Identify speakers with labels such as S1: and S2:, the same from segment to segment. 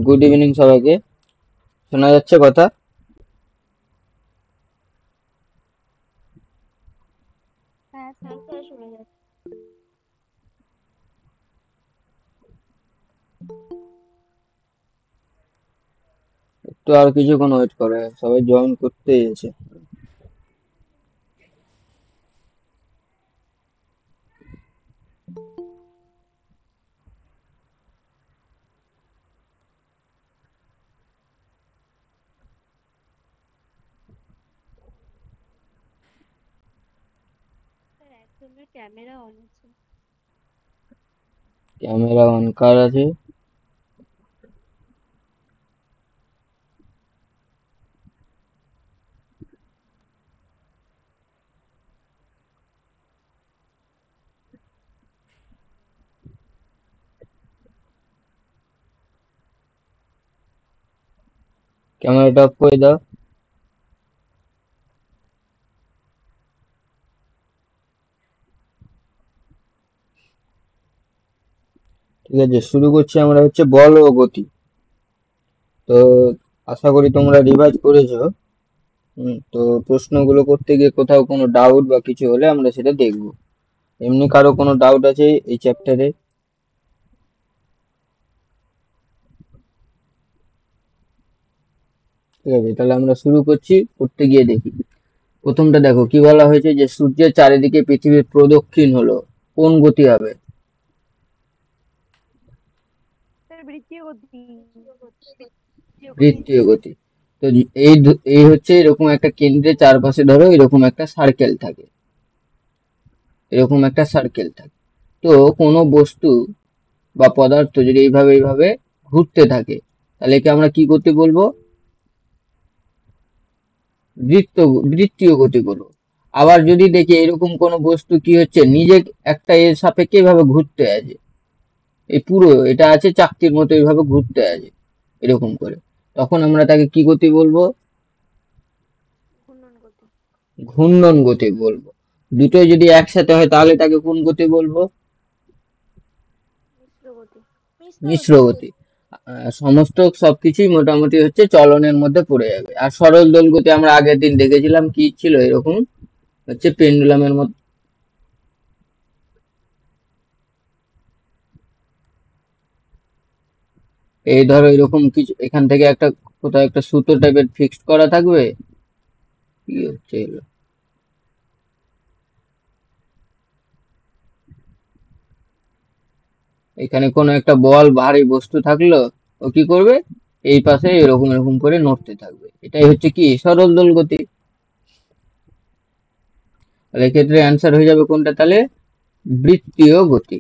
S1: Good evening সবাইকে। শোনা যাচ্ছে কথা?
S2: হ্যাঁ স্যার, শোনা যাচ্ছে।
S1: একটু আর কিছুক্ষণ ওয়েট করে, সবাই জয়েন করতেই আছে।
S2: স্যার একজনের ক্যামেরা অন আছে।
S1: ক্যামেরা অন কার আছে? ক্যামেরাটা অফ করে দাও। ঠিক আছে, শুরু করছি। আমরা বল ও গতি। তো আশা করি তোমরা রিভাইজ করেছো। তো প্রশ্নগুলো করতে গিয়ে কোথাও কোনো ডাউট বা কিছু হলে আমরা সেটা দেখবো। এমনি কারো কোনো ডাউট আছে এই চ্যাপ্টারে? ঠিক আছে, তাহলে আমরা শুরু করছি, করতে গিয়ে দেখি। প্রথমটা দেখো, কি বলা হয়েছে যে সূর্যের চারিদিকে পৃথিবীর প্রদক্ষিণ হলো, কোন গতি হবে?
S2: স্যার বৃত্তীয় গতি।
S1: বৃত্তীয় গতি। তো এই হচ্ছে এরকম একটা কেন্দ্রের চারপাশে ধরো এরকম একটা সার্কেল থাকে, এরকম একটা সার্কেল থাকে। তো কোনো বস্তু বা পদার্থ যদি এইভাবে ঘুরতে থাকে, তাহলে একে আমরা কি গতি বলবো? বৃত্ত বৃত্তীয় গতি বলবো। আবার যদি দেখি এরকম কোনো বস্তু কি হচ্ছে, নিজে একটা এর সাপেক্ষে এইভাবে ঘুরতে আছে, এই পুরো এটা আছে চাকতির মতো এইভাবে ঘুরতে আছে এরকম করে, তখন আমরা তাকে কি গতি বলবো?
S2: ঘূর্ণন গতি।
S1: ঘূর্ণন গতি বলবো। দুটোই যদি একসাথে হয় তাহলে তাকে কোন গতি বলবো?
S2: মিশ্র গতি।
S1: মিশ্র গতি। সমস্ত সবকিছুই মোটামুটি চলনের মধ্যে পড়ে যাবে। আর সরল দোল গতি আমরা আগের দিন দেখেছিলাম, কি ছিল এরকম, পেন্ডুলামের মতো। এই ধরো এরকম কিছু, এখান থেকে একটা কোথাও একটা সুতো টাইপের ফিক্সড করা থাকবে। কি হচ্ছে এগুলো? এখানে কোনো একটা বল ভারী বস্তু থাকলো, ও কি করবে, এই পাশে এরকম এরকম করে নড়তে থাকবে। এটাই হচ্ছে কি সরল দোল গতি। তাহলে এক্ষেত্রে অ্যান্সার হয়ে যাবে কোনটা তাহলে? বৃত্তীয় গতি।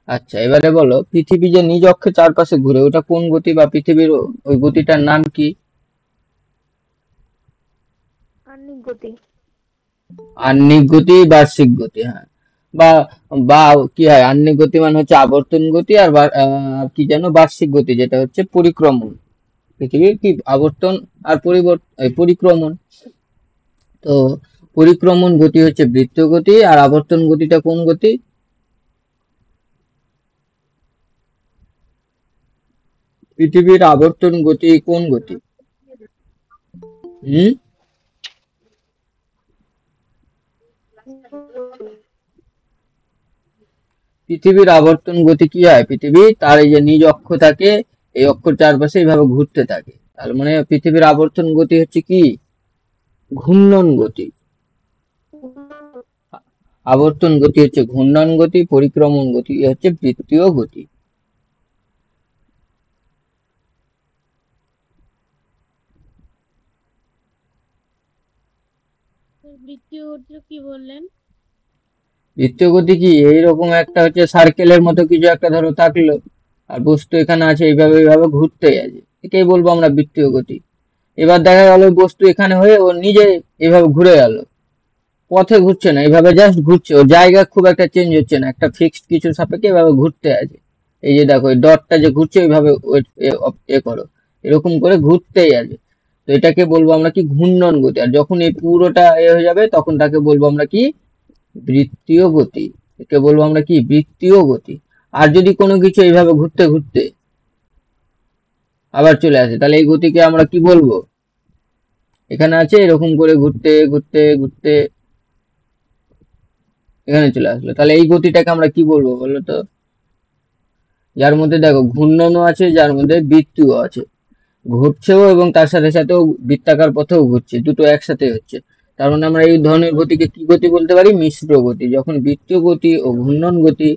S1: আচ্ছা, এবারে বলো, পৃথিবী যে নিজ অক্ষের চারপাশে ঘুরে, ওটা কোন গতি, বা পৃথিবীর ওই গতিটার নাম কি?
S2: আহ্নিক গতি।
S1: আহ্নিক গতি, বার্ষিক গতি, হ্যাঁ। বা বা কি হয়, আহ্নিক গতি মানে হচ্ছে আবর্তন গতি, আর কি যেন বার্ষিক গতি যেটা হচ্ছে পরিক্রমণ। পৃথিবীর কি আবর্তন আর পরিক্রমণ। তো পরিক্রমণ গতি হচ্ছে বৃত্তীয় গতি, আর আবর্তন গতিটা কোন গতি? পৃথিবীর আবর্তন গতি কোন গতি? হুম? পৃথিবীর আবর্তন গতি কি হয়, পৃথিবী তার এই যে নিজ অক্ষ থাকে, এই অক্ষর চারপাশে এইভাবে ঘুরতে থাকে, তার মানে পৃথিবীর আবর্তন গতি হচ্ছে কি ঘূর্ণন গতি। আবর্তন গতি হচ্ছে ঘূর্ণন গতি, পরিক্রমণ গতি হচ্ছে বৃত্তীয় গতি।
S2: বৃত্তীয় গতি কি বললেন?
S1: বৃত্তীয় গতি কি, এইরকম একটা সার্কেলের মতো কিছু একটা ধরো থাকলো, আর বস্তু এখানে আছে, এইভাবে এইভাবে ঘুরতে আছে, এটাই বলবো আমরা বৃত্তীয় গতি। এবার দেখা গেল বস্তু এখানে হয়ে ও নিজে এইভাবে ঘুরে গেল, পথে ঘুরছে না, এইভাবে জাস্ট ঘুরছে, ওর জায়গা খুব একটা চেঞ্জ হচ্ছে না, একটা ফিক্সড কিছুর সাপেক্ষে এভাবে ঘুরতে আছে। এই যে দেখো, এই ডটটা যে ঘুরছে ওইভাবে করো, এরকম করে ঘুরতেই আছে। তো এটাকে বলবো আমরা কি ঘূর্ণন গতি। আর যখন এই পুরোটা হয়ে যাবে তখন তাকে বলবো আমরা কি বৃত্তীয় গতি। একে বলবো আমরা কি বৃত্তীয় গতি। আর যদি কোনো কিছু এইভাবে ঘুরতে ঘুরতে আবার চলে আসে, তাহলে এই গতিকে আমরা কি বলবো? এখানে আছে এরকম করে ঘুরতে ঘুরতে ঘুরতে এখানে চলে আসলো, তাহলে এই গতিটাকে আমরা কি বলবো বলো তো? যার মধ্যে দেখো ঘূর্ণনও আছে, যার মধ্যে বৃত্তিও আছে, ঘুরছেও এবং তার সাথে সাথেও বৃত্তাকার পথেও ঘুরছে, দুটো একসাথে হচ্ছে। তার মানে আমরা এই ধরনের গতিকে কি গতি বলতে পারি? মিশ্র গতি। যখন বৃত্তীয় গতি ও ঘূর্ণন গতি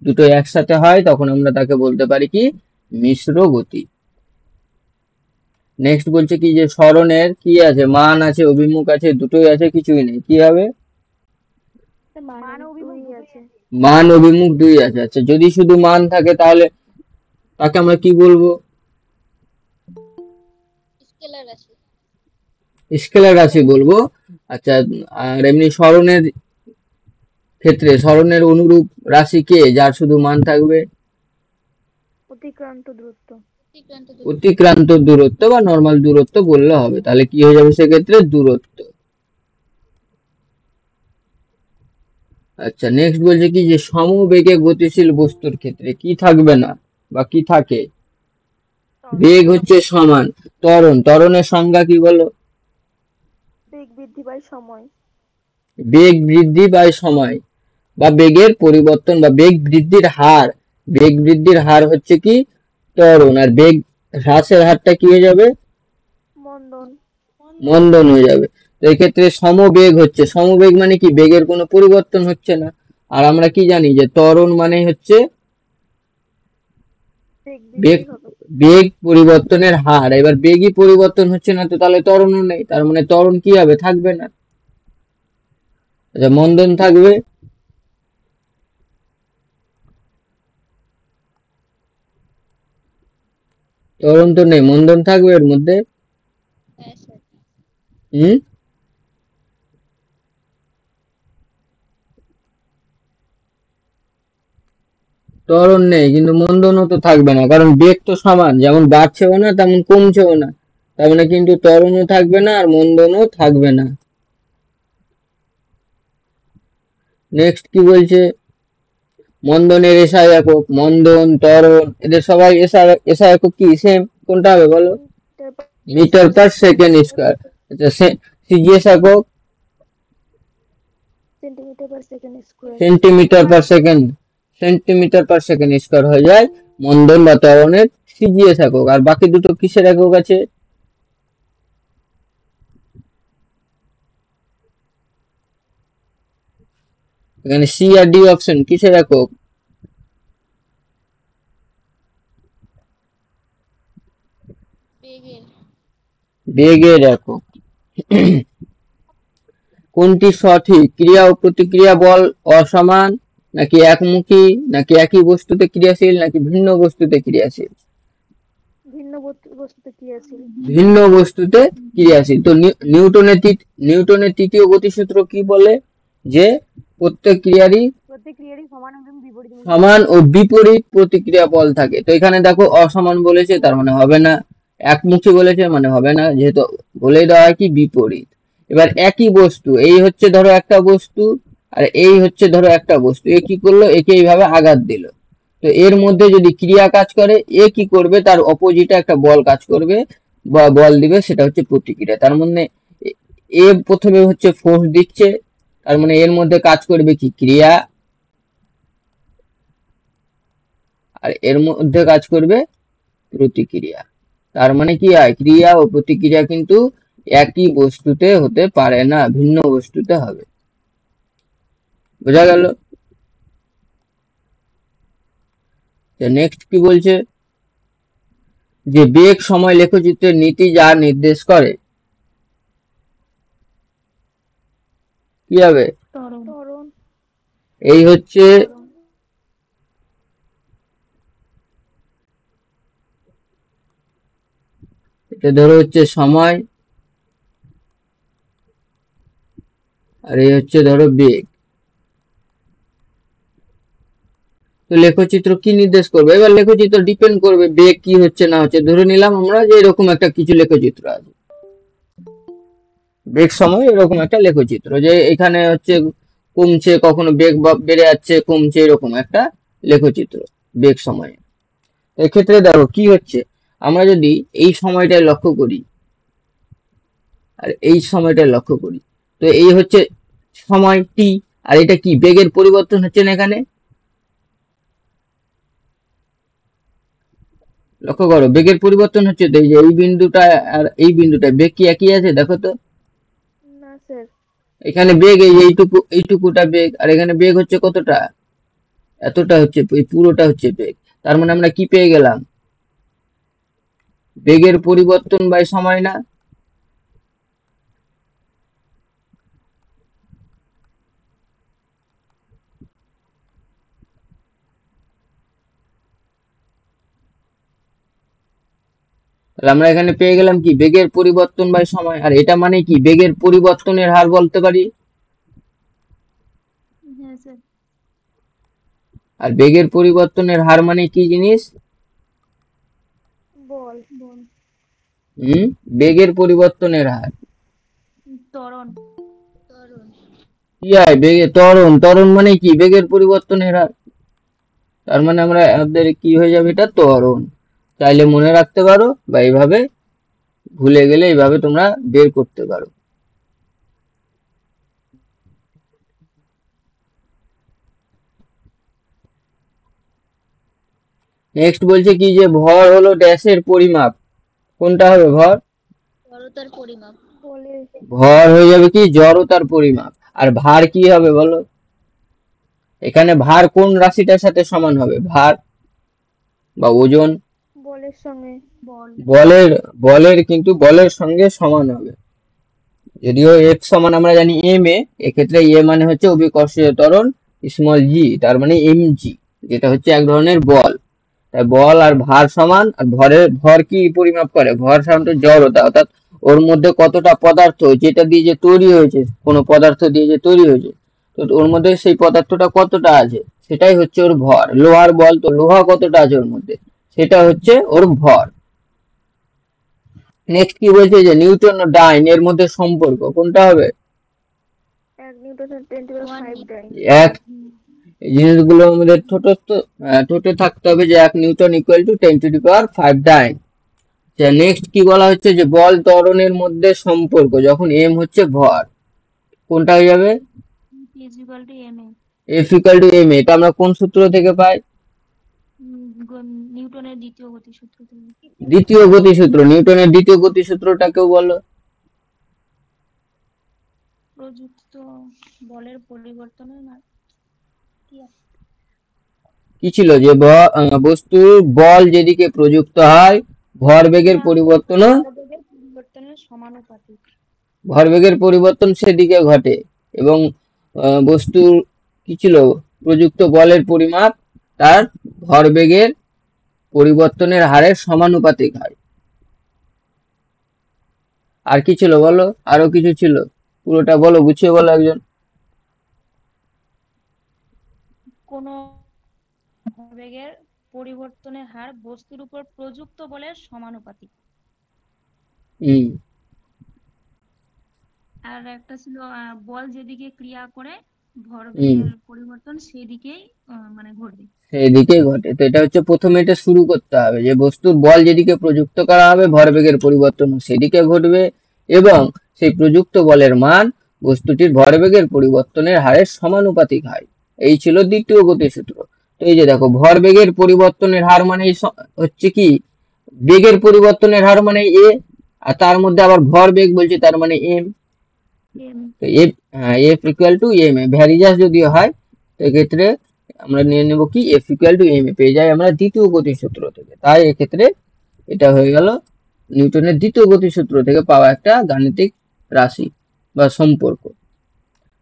S1: দুটো একসাথে হয় তখন আমরা তাকে বলতে পারি কি? মিশ্র গতি। নেক্সট বলছে কি যে সরণের কি আছে? মান আছে, অভিমুখ আছে, দুটোই আছে, কিছুই নেই, কি হবে?
S2: মান অভিমুখ আছে।
S1: মান অভিমুখ দুই আছে। আচ্ছা, যদি শুধু মান থাকে তাহলে তাকে আমরা কি বলবো?
S2: স্কেলার রাশি।
S1: স্কেলার রাশি বলবো। আচ্ছা, আর এমনি সরণের ক্ষেত্রে সরণের অনুরূপ রাশি কে, যার শুধু মান থাকবে?
S2: অতিক্রান্ত দূরত্ব।
S1: অতিক্রান্ত দূরত্ব বা নর্মাল দূরত্ব বললে হবে। তাহলে কি হয়ে যাবে সেক্ষেত্রে? দূরত্ব। আচ্ছা, নেক্সট বলছে কি যে সমবেগে গতিশীল বস্তুর ক্ষেত্রে কি থাকবে না বা কি থাকে? বেগ হচ্ছে সমান। ত্বরণের সংজ্ঞা কি বলো?
S2: বেগ বৃদ্ধি পায় সময়।
S1: বেগ বৃদ্ধি বাই সময় বা বেগের পরিবর্তন বা বেগ বৃদ্ধির হার। বেগ বৃদ্ধির হার হচ্ছে কি? ত্বরণ। আর বেগ হ্রাসের হারটা কি হয়ে যাবে?
S2: মন্দন।
S1: মন্দন হয়ে যাবে। তো এক্ষেত্রে সমবেগ হচ্ছে, সমবেগ মানে কি? বেগের কোনো পরিবর্তন হচ্ছে না। আর আমরা কি জানি যে ত্বরণ মানে হচ্ছে
S2: বেগ
S1: বেগ,
S2: বৃদ্ধি হবে।
S1: বেগ পরিবর্তনের হার। এবার বেগই পরিবর্তন হচ্ছে না, তো তাহলে ত্বরণও নেই, তার মানে ত্বরণ কি হবে? থাকবে না। আচ্ছা, মন্দন থাকবে। ত্বরণ তো নেই, মন্দন থাকবে এর মধ্যে। হুম, ত্বরণ নেই কিন্তু মন্দনও তো থাকবে না, কারণ বেগ তো সমান, যেমন বাড়ছেও না তেমন কমছেও না। তার মানে কিন্তু ত্বরণও থাকবে না আর মন্দনও থাকবে না। নেক্সট কি বলছে? মন্দনের এসআই একক, মন্দন, ত্বরণ, এদের সবাই এসআই একক কি সেম? কোনটা হবে বলো? Metre per second square. আচ্ছা, সিজিএস একক?
S2: Centimetre per second square.
S1: Centimetre per second. Centimetre per second square হয়ে যায় মন্দন বা ত্বরণের সিজিএস একক। আর বাকি দুটো কিসের একক আছে? এখানে সি আর ডি অপশন কিসের একক?
S2: বেগের।
S1: বেগের একক। কোনটি সঠিক? ক্রিয়া ও প্রতিক্রিয়া বল অসমান, নাকি একমুখী, নাকি একই বস্তুতে ক্রিয়াশীল, নাকি ভিন্ন বস্তুতে ক্রিয়াশীল?
S2: ভিন্ন বস্তুতে ক্রিয়াশীল।
S1: ভিন্ন বস্তুতে ক্রিয়াশীল। তো নিউটনের তৃতীয় গতিসূত্র কি বলে? যে প্রত্যেক ক্রিয়ারই সমান ও বিপরীত প্রতিক্রিয়া বল থাকে। তো এখানে দেখো অসমান বলেছে, তার মানে হবে না। একমুখী বলেছে, মানে হবে না, যেহেতু বলেই দেওয়া হয় কি বিপরীত। এবার একই বস্তু, এই হচ্ছে ধরো একটা বস্তু আর এই হচ্ছে ধরো একটা বস্তু, এ কি করলো? একে এইভাবে আঘাত দিল। তো এর মধ্যে যদি ক্রিয়া কাজ করে, এ কি করবে? তার অপোজিটে একটা বল কাজ করবে বা বল দিবে, সেটা হচ্ছে প্রতিক্রিয়া। তার মানে এ প্রথমে হচ্ছে ফোর্স দিচ্ছে, তার মানে এর মধ্যে কাজ করবে কি? ক্রিয়া। আর এর মধ্যে কাজ করবে প্রতিক্রিয়া। তার মানে কি হয়? ক্রিয়া ও প্রতিক্রিয়া কিন্তু একই বস্তুতে হতে পারে না, ভিন্ন বস্তুতে হবে। বোঝা গেল? নেক্সট কি বলছে? যে বেগ সময় লেখচিত্রের নীতি যা নির্দেশ করে, কি হবে?
S2: ত্বরণ।
S1: এই হচ্ছে এটা ধরো হচ্ছে সময়, আর এই হচ্ছে ধরো বেগ। তো লেখচিত্র কি নির্দেশ করবে? এবার লেখচিত্র ডিপেন্ড করবে বেগ কি হচ্ছে না হচ্ছে। ধরে নিলাম আমরা যে এরকম একটা কিছু লেখচিত্র আছে, বেগ সময় এরকম একটা লেখচিত্র, যে এখানে হচ্ছে কমছে, কখনো বেগ বেড়ে যাচ্ছে, কমছে, এরকম একটা লেখচিত্র বেগ সময়ে। এক্ষেত্রে দেখো কি হচ্ছে, আমরা যদি এই সময়টায় লক্ষ্য করি আর এই সময়টায় লক্ষ্য করি, তো এই হচ্ছে সময় টি, আর এটা কি বেগের পরিবর্তন হচ্ছে না এখানে, লক্ষ্য করো বেগের পরিবর্তন হচ্ছে। তো এই যে এই বিন্দুটা আর এই বিন্দুটা বেগ কি একই আছে দেখো তো।
S2: না স্যার।
S1: এখানে বেগ এইটুকুটা বেগ, আর এখানে বেগ হচ্ছে কতটা, এতটা হচ্ছে, এই পুরোটা হচ্ছে বেগ। তার মানে আমরা কি পেয়ে গেলাম, বেগের পরিবর্তন বাই সময় না। তাহলে আমরা এখানে পেয়ে গেলাম কি বেগের পরিবর্তন বাই সময়, আর এটা মানে কি বেগের পরিবর্তনের হার বলতে পারি।
S2: হ্যাঁ স্যার।
S1: আর বেগের পরিবর্তনের হার মানে কি জিনিস,
S2: বল বল।
S1: হুম, বেগের পরিবর্তনের হার
S2: ত্বরণ। ত্বরণ।
S1: কি হয়, বেগে ত্বরণ, ত্বরণ মানে কি বেগের পরিবর্তনের হার। তার মানে আমরা আমাদের কি হয়ে যাবে, এটা ত্বরণ। চাইলে মনে রাখতে পারো বা এইভাবে ভুলে গেলে এইভাবে তোমরা বের করতে পারো। নেক্সট বলছে কি যে ভর হলো ড্যাশের পরিমাপ, কোনটা হবে ভর,
S2: জড়তার পরিমাপ। বলে।
S1: ভর হয়ে যাবে কি জড়তার পরিমাপ। আর ভার কি হবে বলো, এখানে ভার কোন রাশিটার সাথে সমান হবে, ভার বা ওজন,
S2: বলের সঙ্গে। বল।
S1: বলের, বলের কিন্তু বলের সঙ্গে সমান হবে। যদিও এফ সমান আমরা জানি এম এ, এক্ষেত্রে এ মানে হচ্ছে অভিকর্ষীয় ত্বরণ, স্মল জি তার মানে এম জি, যেটা হচ্ছে এক ধরনের বল। তাই বল আর ভার সমান। আর ভর কি পরিমাপ করে, ভর সাধারণত জড়তা, অর্থাৎ ওর মধ্যে কতটা পদার্থ যেটা দিয়ে যে তৈরি হয়েছে, কোনো পদার্থ দিয়ে যে তৈরি হয়েছে, তো ওর মধ্যে সেই পদার্থটা কতটা আছে সেটাই হচ্ছে ওর ভর। লোহার বল, তো লোহা কতটা আছে ওর মধ্যে, সেটা হচ্ছে ওর ভর। নেক্সট কি বলছে যে নিউটন ও ডাইন এর মধ্যে সম্পর্ক কোনটা হবে,
S2: 1 নিউটন 10^5 ডাইন।
S1: এক, এই জিনিসগুলো আমাদের ছোট থাকতে হবে যে 1 newton equal to 10^5 dyne. Next কি বলা হচ্ছে যে বল ত্বরণের মধ্যে সম্পর্ক যখন এম হচ্ছে ভর, কোনটা হয়ে যাবে, এফ ইকুয়াল টু এম। এটা আমরা কোন সূত্র থেকে পাই,
S2: নিউটনের দ্বিতীয় গতিসূত্র থেকে।
S1: দ্বিতীয় গতিসূত্র, নিউটনের দ্বিতীয় গতিসূত্রটাকেও বলো,
S2: প্রযুক্ত বলের পরিবর্তনের
S1: কি ছিল যে বস্তুর বল যেদিকে প্রযুক্ত হয় ভরবেগের পরিবর্তনও,
S2: পরিবর্তনের সমানুপাতিক।
S1: ভরবেগের পরিবর্তন সেদিকে ঘটে, এবং বস্তুর কি ছিল প্রযুক্ত বলের পরিমাপ তার ভরবেগের পরিবর্তনের হারের সমানুপাতিক হয়। আর কি ছিল বলো, আরো কিছু ছিল, পুরোটা বলো, গুছিয়ে বলো একজন।
S2: কোন ভরবেগের পরিবর্তনের হার বস্তুর উপর প্রযুক্ত বলের সমানুপাতিক। আর একটা ছিল বল যেদিকে ক্রিয়া করে ভরবেগের পরিবর্তন সেদিকেই মানে ঘটবে,
S1: সেদিকেই ঘটে। তো এটা হচ্ছে প্রথমে এটা শুরু করতে হবে যে বস্তুর বল যেদিকে প্রযুক্ত করা হবে ভরবেগের পরিবর্তন সেদিকে ঘটবে, এবং সেই প্রযুক্ত বলের মান বস্তুটির ভরবেগের পরিবর্তনের হারের সমানুপাতিক হয়। এই ছিল দ্বিতীয় গতিসূত্র। তো এই যে দেখো ভরবেগের পরিবর্তনের হার মানে হচ্ছে কি বেগের পরিবর্তনের হার মানে এ, আর তার মধ্যে আবার ভরবেগ বলছে তার মানে এম। তো F equal to M A, ভ্যারিজাস যদি হয় তো এক্ষেত্রে আমরা নিয়ে নেব কি F equal to M A, পেয়ে যাই আমরা দ্বিতীয় গতিসূত্র থেকে। তাই এক্ষেত্রে এটা হয়ে গেল নিউটনের দ্বিতীয় গতিসূত্র থেকে পাওয়া একটা গাণিতিক রাশি বা সম্পর্ক।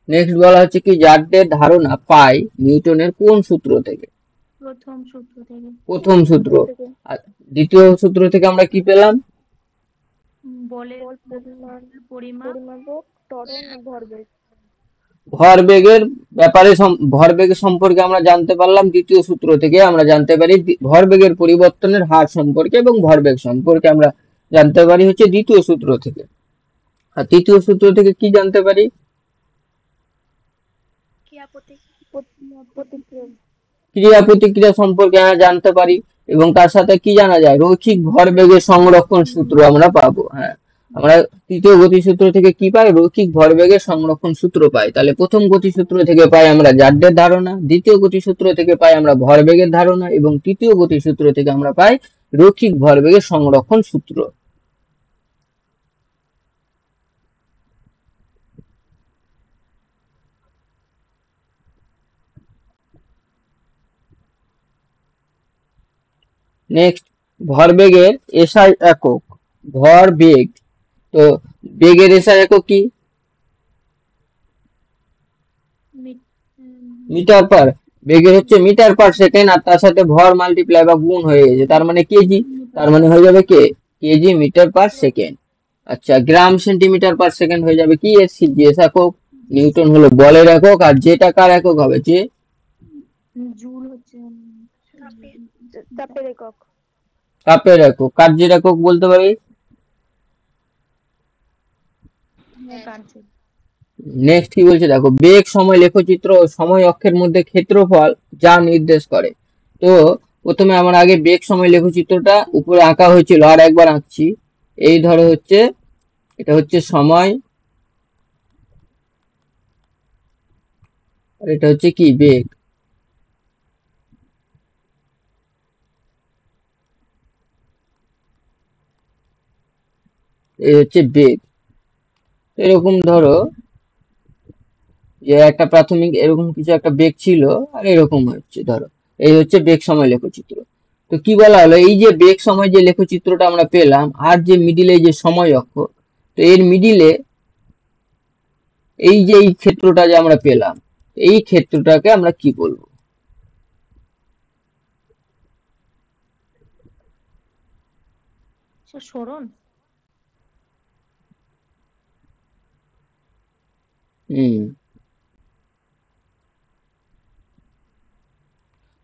S1: নেক্সট বলা হচ্ছে কি জারদের ধারণা পাই নিউটনের কোন সূত্র থেকে,
S2: প্রথম সূত্র থেকে।
S1: প্রথম সূত্র। আর দ্বিতীয় সূত্র থেকে আমরা কি পেলাম,
S2: বলের পরিমাপ, ত্বরণ ও ভরবেগ।
S1: ভরবেগের ব্যাপারে ভরবেগ সম্পর্কে আমরা জানতে পারলাম দ্বিতীয় সূত্র থেকে। আমরা জানতে পারি ভরবেগের পরিবর্তনের হার সম্পর্কে এবং ভরবেগ সম্পর্কে আমরা জানতে পারি হচ্ছে দ্বিতীয় সূত্র থেকে। আর তৃতীয় সূত্র থেকে কি জানতে পারি, ক্রিয়া প্রতিক্রিয়া সম্পর্কে আমরা জানতে পারি। এবং তার সাথে কি জানা যায়, রৈখিক ভরবেগের সংরক্ষণ সূত্র আমরা পাবো। হ্যাঁ, আমরা তৃতীয় গতিসূত্র থেকে কি পাই, রৈখিক ভরবেগের সংরক্ষণ সূত্র পাই। তাহলে প্রথম গতিসূত্র থেকে পাই আমরা জাড্ডের ধারণা, দ্বিতীয় গতিসূত্র থেকে পাই আমরা ভরবেগের ধারণা, এবং তৃতীয় গতিসূত্র থেকে আমরা পাই রৈখিক ভরবেগের সংরক্ষণ সূত্র। নেক্সট, ভরবেগের এসআই একক। ভর বেগ, তো বেগের এসআই একক কি, মিটার পার, বেগের হচ্ছে মিটার পার সেকেন্ড, আর তার সাথে ভর মাল্টিপ্লাই বা গুণ হয়ে গেছে, তার মানে কেজি, তার মানে হয়ে যাবে কেজি মিটার পার সেকেন্ড। আচ্ছা, গ্রাম সেন্টিমিটার পার সেকেন্ড হয়ে যাবে কি, এর সিজিএস একক। নিউটন হলো বলের একক, আর যেটা কার একক হবে, যে
S2: জুল হচ্ছে
S3: তাপের একক।
S1: তাপের একক। কার্যের একক বলতে পারি। নেক্সট কি বলছে দেখো, বেগ, সময়, লেখচিত্র ও সময় অক্ষের মধ্যে ক্ষেত্রফল যা নির্দেশ করে। তো প্রথমে আমার আগে বেগ, সময়, লেখচিত্রটা উপরে আঁকা হয়েছিল, আর একবার আঁকছি। এই ধরো হচ্ছে, এটা হচ্ছে সময়, আর এটা হচ্ছে কি, বেগ। এই হচ্ছে বেগ। এরকম ধরো যে একটা প্রাথমিক এরকম কিছু একটা বেগ ছিল, আর এরকম হচ্ছে ধরো, এই হচ্ছে বেগ, সময়, লেখচিত্র। তো কি বলা হলো, এই যে বেগ, সময় যে লেখচিত্রটা আমরা পেলাম, আর যে মিডিলে যে সময় অক্ষ, তো এর মিডিলে এই যে এই ক্ষেত্রটা যে আমরা পেলাম, এই ক্ষেত্রটাকে আমরা কি বলবো,
S2: সরণ।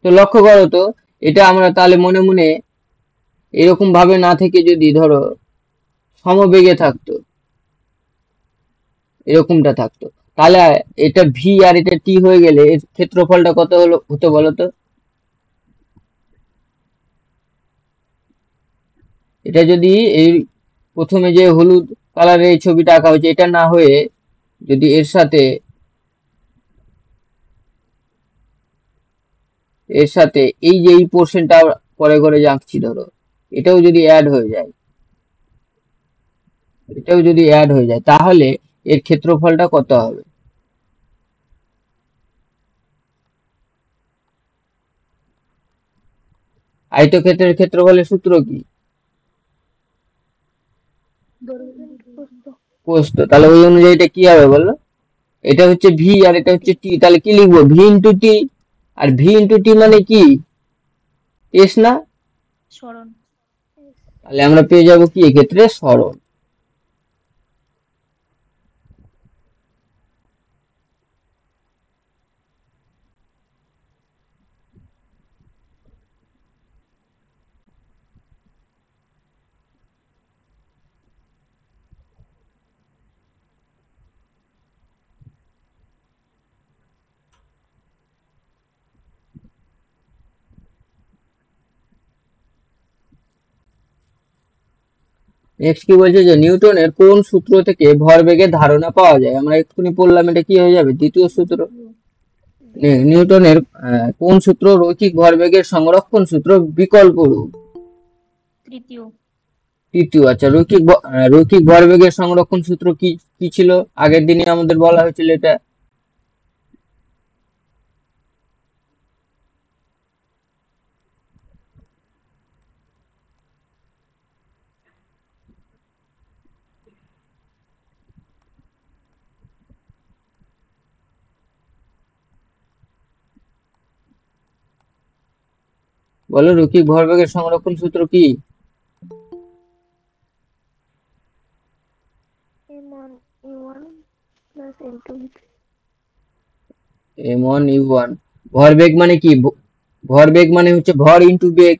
S1: তো লক্ষ্য করো তো, এটা আমরা তাহলে মনে মনে এরকম ভাবে না থেকে যদি ধরো সমবেগে থাকতো, এরকমটা থাকতো, তাহলে এটা ভি আর এটা টি হয়ে গেলে এর ক্ষেত্রফলটা কত হতো বলো তো। এটা যদি এই প্রথমে যে হলুদ কালারের এই ছবিটা আঁকা হয়েছে, এটা না হয়ে যদি এর সাথে এই যে এই পোর্শনটা পরে করে যে আঁকছি ধরো, এটাও যদি অ্যাড হয়ে যায়, তাহলে এর ক্ষেত্রফলটা কত হবে। আয়তক্ষেত্রের ক্ষেত্রফলের সূত্র কি, প্রস্থ। তাহলে ওই অনুযায়ী এটা কি হবে বলো, এটা হচ্ছে ভি আর এটা হচ্ছে টি, তাহলে কি লিখবো, ভি ইন্টু টি। আর ভি ইন্টু টি মানে কি, এস না,
S2: সরণ।
S1: তাহলে আমরা পেয়ে যাবো কি এক্ষেত্রে, সরণ। নেক্সট কি বলছে, যে নিউটনের কোন সূত্র থেকে ভরবেগের ধারণা পাওয়া যায়, আমরা এক্ষুনি পড়লাম, এটা কি হয়ে যাবে, দ্বিতীয় সূত্র। নিউটনের কোন সূত্র রৈখিক ভরবেগের সংরক্ষণ সূত্র বিকল্প রূপ, তৃতীয়। আচ্ছা, রৈখিক ভরবেগের সংরক্ষণ সূত্র কি কি ছিল, আগের দিনে আমাদের বলা হয়েছিল এটা। বলো, রৈখিক ভরবেগের সংরক্ষণ সূত্র কি, m1u1। ভরবেগ মানে কি, ভরবেগ মানে হচ্ছে ভর ইনটু বেগ।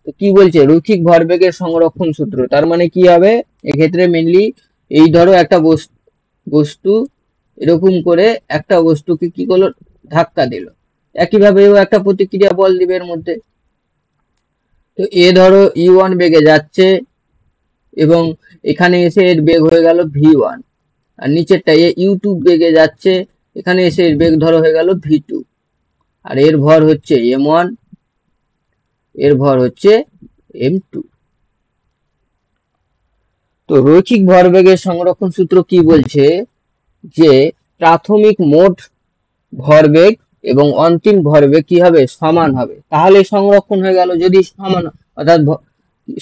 S1: তো কি বলছে, রৈখিক ভরবেগের সংরক্ষণ সূত্র, তার মানে কি হবে এক্ষেত্রে মেনলি, এই ধরো একটা বস্তু এরকম করে একটা বস্তুকে কি করলো, ধাক্কা দিল, একইভাবে ও একটা প্রতিক্রিয়া বল দিবে এর মধ্যে। তো তো এ ধরো u1 বেগে যাচ্ছে এবং এখানে এসে এর বেগ হয়ে গেল v1, আর নিচেরটা এ u2 বেগে যাচ্ছে, এখানে এসে এর বেগ ধরো হয়ে গেল v2, আর এর ভর হচ্ছে m1, এর ভর হচ্ছে m2। তো রৈখিক ভরবেগের সংরক্ষণ সূত্র কি বলছে যে প্রাথমিক মোট ভরবেগ এবং অন্তিম ভরবেগ কি হবে, সমান হবে, তাহলে সংরক্ষণ হয়ে গেল। যদি সমান, অর্থাৎ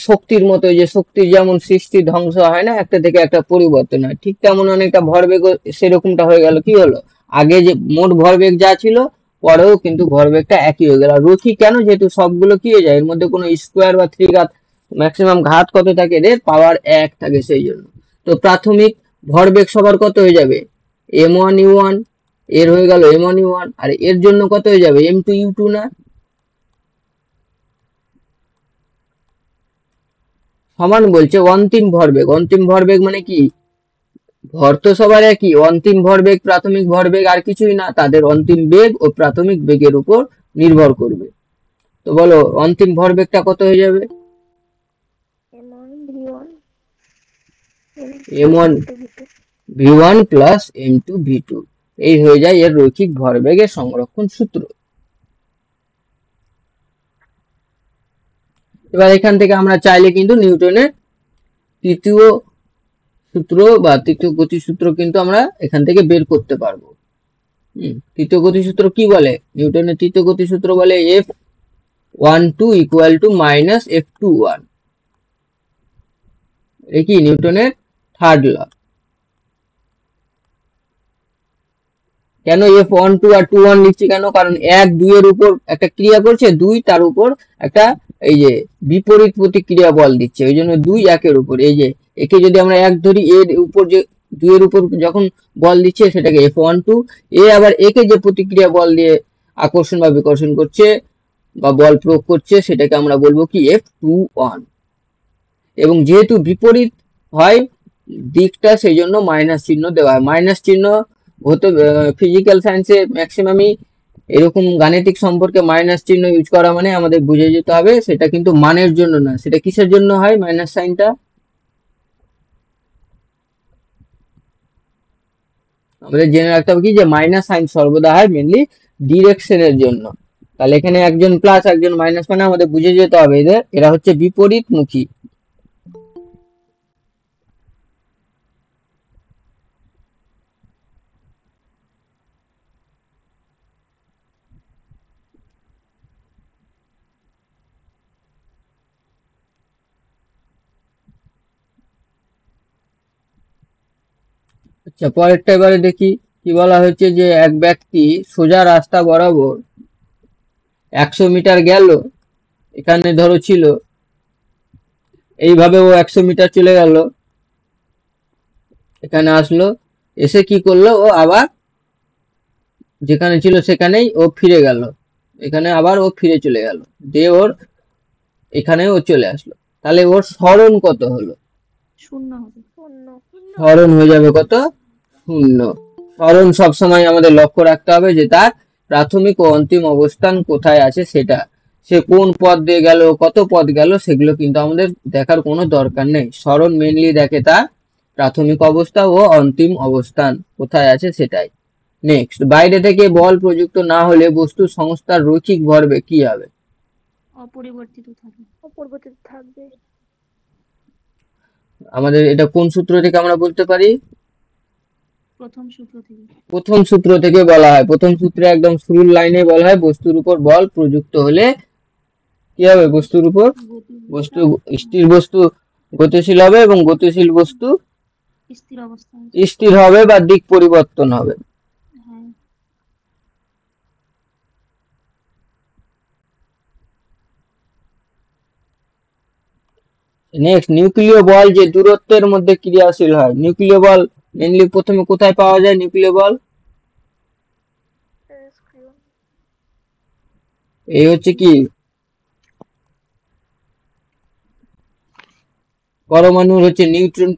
S1: শক্তির মতো, যে শক্তির যেমন সৃষ্টি ধ্বংস হয় না, একটা থেকে একটা পরিবর্তন হয়, ঠিক তেমন অনেকটা ভরবেগ সেরকমটা হয়ে গেল। কি হলো, আগে যে মোট ভরবেগ যা ছিল পরেও কিন্তু ভরবেগটা একই হয়ে গেল। রৈখিক কেন, যেহেতু সবগুলো কি হয়ে যায়, এর মধ্যে কোনো স্কোয়ার বা থ্রি ঘাত, ম্যাক্সিমাম ঘাত কত থাকে, এর পাওয়ার 1 থাকে, সেই জন্য। তো প্রাথমিক ভরবেগ সবার কত হয়ে যাবে, m1u1, এর হয়ে গেল m1u1, আর এর জন্য কত হয়ে যাবে, m2u2 না। সমান বলছে অন্তিম ভরবেগ, অন্তিম ভরবেগ মানে কি, ভর তো সবার একই, অন্তিম ভরবেগ প্রাথমিক ভরবেগ আর কিছুই না, তাদের অন্তিম বেগ ও প্রাথমিক বেগের উপর নির্ভর করবে। তো বলো অন্তিম ভরবেগটা কত হয়ে যাবে, m1 v1 plus m2 v2, এই হয়ে যায় এর রৈখিক ভরবেগের সংরক্ষণ সূত্র। এবার এখান থেকে আমরা চাইলে কিন্তু নিউটনের তৃতীয় সূত্র বা তৃতীয় গতিসূত্র কিন্তু আমরা এখান থেকে বের করতে পারবো। তৃতীয় গতিসূত্র কি বলে, নিউটনের তৃতীয় গতিসূত্র বলে F12 equal to minus F21, এই কি নিউটনের থার্ড ল। কেন F12 আর 21 লিখছি কেন, কারণ 1 2 এর উপর একটা ক্রিয়া করছে, 2 তার উপর একটা এই যে বিপরীত প্রতিক্রিয়া বল দিচ্ছে, ওই জন্য 2 1 এর উপর, এই যে একে যদি আমরা 1 ধরি, এর উপর যে 2 এর উপর যখন বল দিচ্ছে সেটাকে F12, এ আবার একে যে প্রতিক্রিয়া বল দিয়ে আকর্ষণ বা বিকর্ষণ করছে বা বল প্রয়োগ করছে সেটাকে আমরা বলবো কি F21। এবং যেহেতু বিপরীত হয় দিকটা, সেই জন্য মাইনাস চিহ্ন দেওয়া হয়। মাইনাস চিহ্ন হতে ফিজিক্যাল সায়েন্সে ম্যাক্সিমামই এরকম গাণিতিক সম্পর্কে মাইনাস চিহ্ন ইউজ করা মানে আমাদের বুঝে যেতে হবে সেটা কিন্তু মানের জন্য না, সেটা কিসের জন্য হয় মাইনাস সাইনটা, আমাদের জেনে রাখতে হবে কি যে মাইনাস সাইন সর্বদা হয় মেনলি ডিরেকশনের জন্য। তাহলে এখানে একজন প্লাস একজন মাইনাস মানে আমাদের বুঝে যেতে হবে এদের, এরা হচ্ছে বিপরীতমুখী। আচ্ছা পরেরটা এবারে দেখি কি বলা হয়েছে, যে এক ব্যক্তি সোজা রাস্তা বরাবর 100 মিটার গেল, এখানে ধরো ছিল এইভাবে ও 100 মিটার চলে গেল, এখানে আসলো, এসে কি করলো, ও আবার যেখানে ছিল সেখানেই ও ফিরে গেল, এখানে আবার ও ফিরে চলে গেল, দিয়ে ওর এখানে ও চলে আসলো, তাহলে ওর সরণ কত হলো,
S2: শূন্য হবে।
S1: সরণ হয়ে যাবে কত, শূন্য। সরণ সবসময় আমাদের লক্ষ্য রাখতে হবে যে তার প্রাথমিক ও অন্তিম অবস্থান কোথায় আছে, সেটা সে কোন পথ দিয়ে গেল কত পথ গেল সেগুলো কিন্তু আমাদের দেখার কোনো দরকার নেই। সরণ মেনলি দেখে তার প্রাথমিক অবস্থা ও অন্তিম অবস্থান কোথায় আছে সেটাই। নেক্সট, বাইরে থেকে বল প্রযুক্ত না হলে বস্তুর সংস্থার রৈখিক ভরবেগ কি হবে,
S2: অপরিবর্তিত থাকবে।
S1: আমাদের এটা কোন সূত্র থেকে আমরা বলতে পারি,
S2: প্রথম সূত্র থেকে।
S1: প্রথম সূত্র থেকে বলা হয়, প্রথম সূত্রে একদম শুরুর লাইনে বলা হয় বস্তুর উপর বল প্রযুক্ত হলে কি হবে, বস্তুর উপর, বস্তু স্থির বস্তু গতিশীল হবে এবং গতিশীল বস্তু
S2: স্থির অবস্থায়
S1: স্থির হবে বা দিক পরিবর্তন হবে।
S2: হ্যাঁ।
S1: নেক্সট, নিউক্লিয় বল যে দূরত্বের মধ্যে ক্রিয়াশীল হয়, নিউক্লিয় বল মেনলি প্রথমে কোথায় পাওয়া যায়, নিউক্লিয় বল এই হচ্ছে কি পরমাণুর হচ্ছে নিউট্রন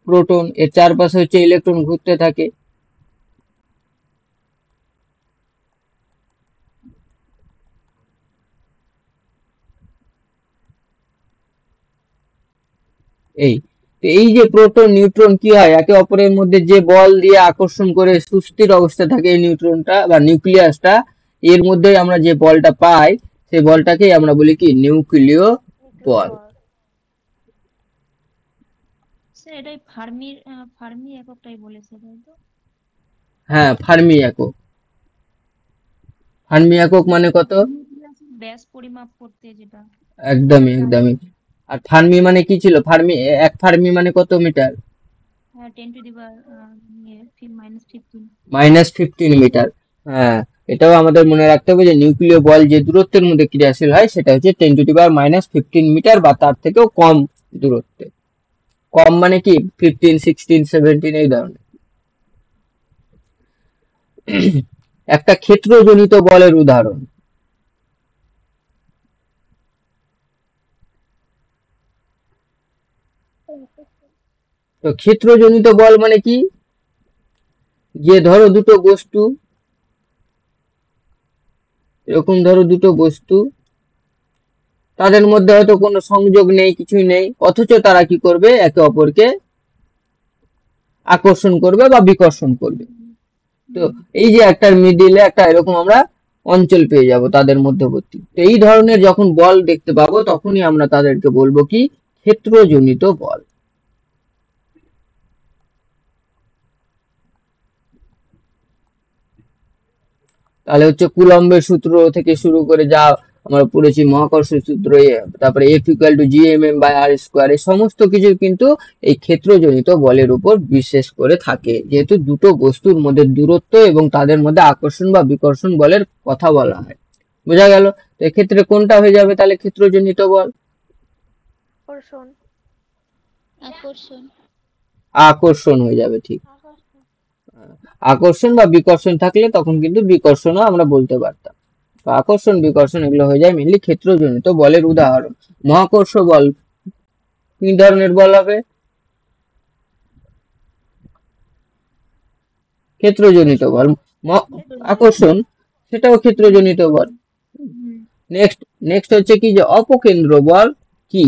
S1: প্রোটন, এর চারপাশে হচ্ছে ইলেকট্রন ঘুরতে থাকে। এই তো এই যে প্রোটন নিউট্রন কি হয় একে অপরের মধ্যে যে বল দিয়ে আকর্ষণ করে সুস্থির অবস্থা থাকে এই নিউট্রনটা বা নিউক্লিয়াসটা, এর মধ্যে আমরা যে বলটা পাই সেই বলটাকেই আমরা বলি কি নিউক্লিয়
S3: নিউক্লিয়
S1: বল।
S3: বল।
S2: স্যার এটাই ফার্মি এককটাই বলেছে তাই তো?
S1: হ্যাঁ, ফার্মি একক। ফার্মি একক মানে কত?
S2: নিউক্লিয়াসের ব্যাস পরিমাপ করতে যেটা
S1: একদমই
S2: চাই।
S1: একদমই। আর ফার্মি মানে কি ছিল? ফার্মি, এক ফার্মি মানে কত মিটার?
S2: হ্যাঁ, 10⁻⁻15।
S1: -15 মিটার। হ্যাঁ, এটাও আমাদের মনে রাখতে হবে যে নিউক্লিয় বল যে দূরত্বের মধ্যে ক্রিয়াশীল হয় সেটা হচ্ছে 10⁻⁻15 মিটার বা তার থেকেও কম দূরত্বে। কম মানে কি 15, 16, 17 এই ধরনের। একটা ক্ষেত্রজনিত বলের উদাহরণ। তো ক্ষেত্রজনিত বল মানে কি? যে ধরো দুটো বস্তু, এরকম ধরো দুটো বস্তু, তাদের মধ্যে হয়তো কোনো সংযোগ নেই, কিছুই নেই, অথচ তারা কি করবে? একে অপরকে আকর্ষণ করবে বা বিকর্ষণ করবে। তো এই যে একটা মিডিলে একটা এরকম আমরা অঞ্চল পেয়ে যাব তাদের মধ্যবর্তী। তো এই ধরনের যখন বল দেখতে পাবো তখনই আমরা তাদেরকে বলবো কি? ক্ষেত্রজনিত বল। তাহলে হচ্ছে কুলম্বের সূত্র থেকে শুরু করে যা আমরা পড়েছি, মহাকর্ষ সূত্র, তারপরে F=gmm/r², এই সমস্ত কিছু কিন্তু এই ক্ষেত্রজনিত বলের উপর বিশেষ করে থাকে, যেহেতু দুটো বস্তুর মধ্যে দূরত্ব এবং তাদের মধ্যে আকর্ষণ বা বিকর্ষণ বলের কথা বলা হয়। বোঝা গেল? তো এক্ষেত্রে কোনটা হয়ে যাবে তাহলে ক্ষেত্রজনিত বল?
S3: আকর্ষণ।
S2: আকর্ষণ।
S1: আকর্ষণ হয়ে যাবে, ঠিক।
S3: আকর্ষণ।
S1: আকর্ষণ বা বিকর্ষণ থাকলে তখন কিন্তু বিকর্ষণও আমরা বলতে পারতাম। তো আকর্ষণ বিকর্ষণ এগুলো হয়ে যায় মেনলি ক্ষেত্রজনিত বলের উদাহরণ। মহাকর্ষ বল কি ধরনের বল হবে? ক্ষেত্রজনিত বল। আকর্ষণ, সেটাও ক্ষেত্রজনিত বল। নেক্সট নেক্সট হচ্ছে কি যে অপকেন্দ্র বল কি?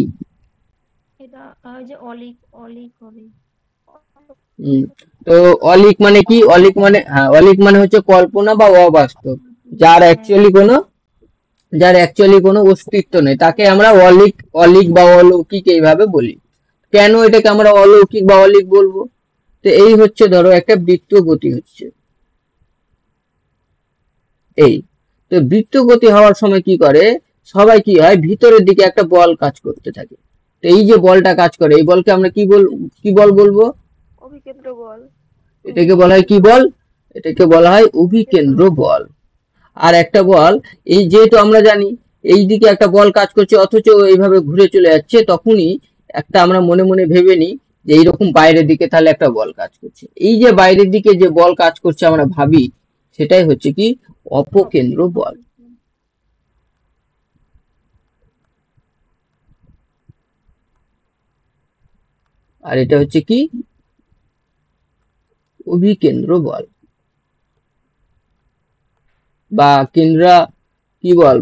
S2: এটা ওই যে অলিক হবে।
S1: তো অলিক মানে কি? অলিক মানে, হ্যাঁ, অলিক মানে হচ্ছে কল্পনা বা অবাস্তব, যার অ্যাকচুয়ালি কোনো অস্তিত্ব নেই, তাকে আমরা অলিক অলিক বা অলৌকিক এইভাবে বলি। কেন এটাকে আমরা অলৌকিক বা অলিক বলবো? তো এই হচ্ছে ধরো একটা বৃত্ত গতি হচ্ছে, এই তো বৃত্ত গতি হওয়ার সময় কি করে, সবাই কি হয়, ভিতরের দিকে একটা বল কাজ করতে থাকে। তো এই যে বলটা কাজ করে এই বলকে আমরা কি বল বলবো?
S3: অভিকেন্দ্র বল।
S1: এটাকে বলা হয় কি বল? এটাকে বলা হয় অভিকেন্দ্র বল। আর একটা বল, এই যেহেতু আমরা জানি এই দিকে একটা বল কাজ করছে অথচ এইভাবে ঘুরে চলে যাচ্ছে, তখনই একটা আমরা মনে মনে ভেবে নিই যে এইরকম বাইরের দিকে তাহলে একটা বল কাজ করছে। এই যে বাইরের দিকে যে বল কাজ করছে আমরা ভাবি, সেটাই হচ্ছে কি? অপকেন্দ্র বল। আর এটা হচ্ছে কি? অভিকেন্দ্র বল বা কেন্দ্রা কি বল,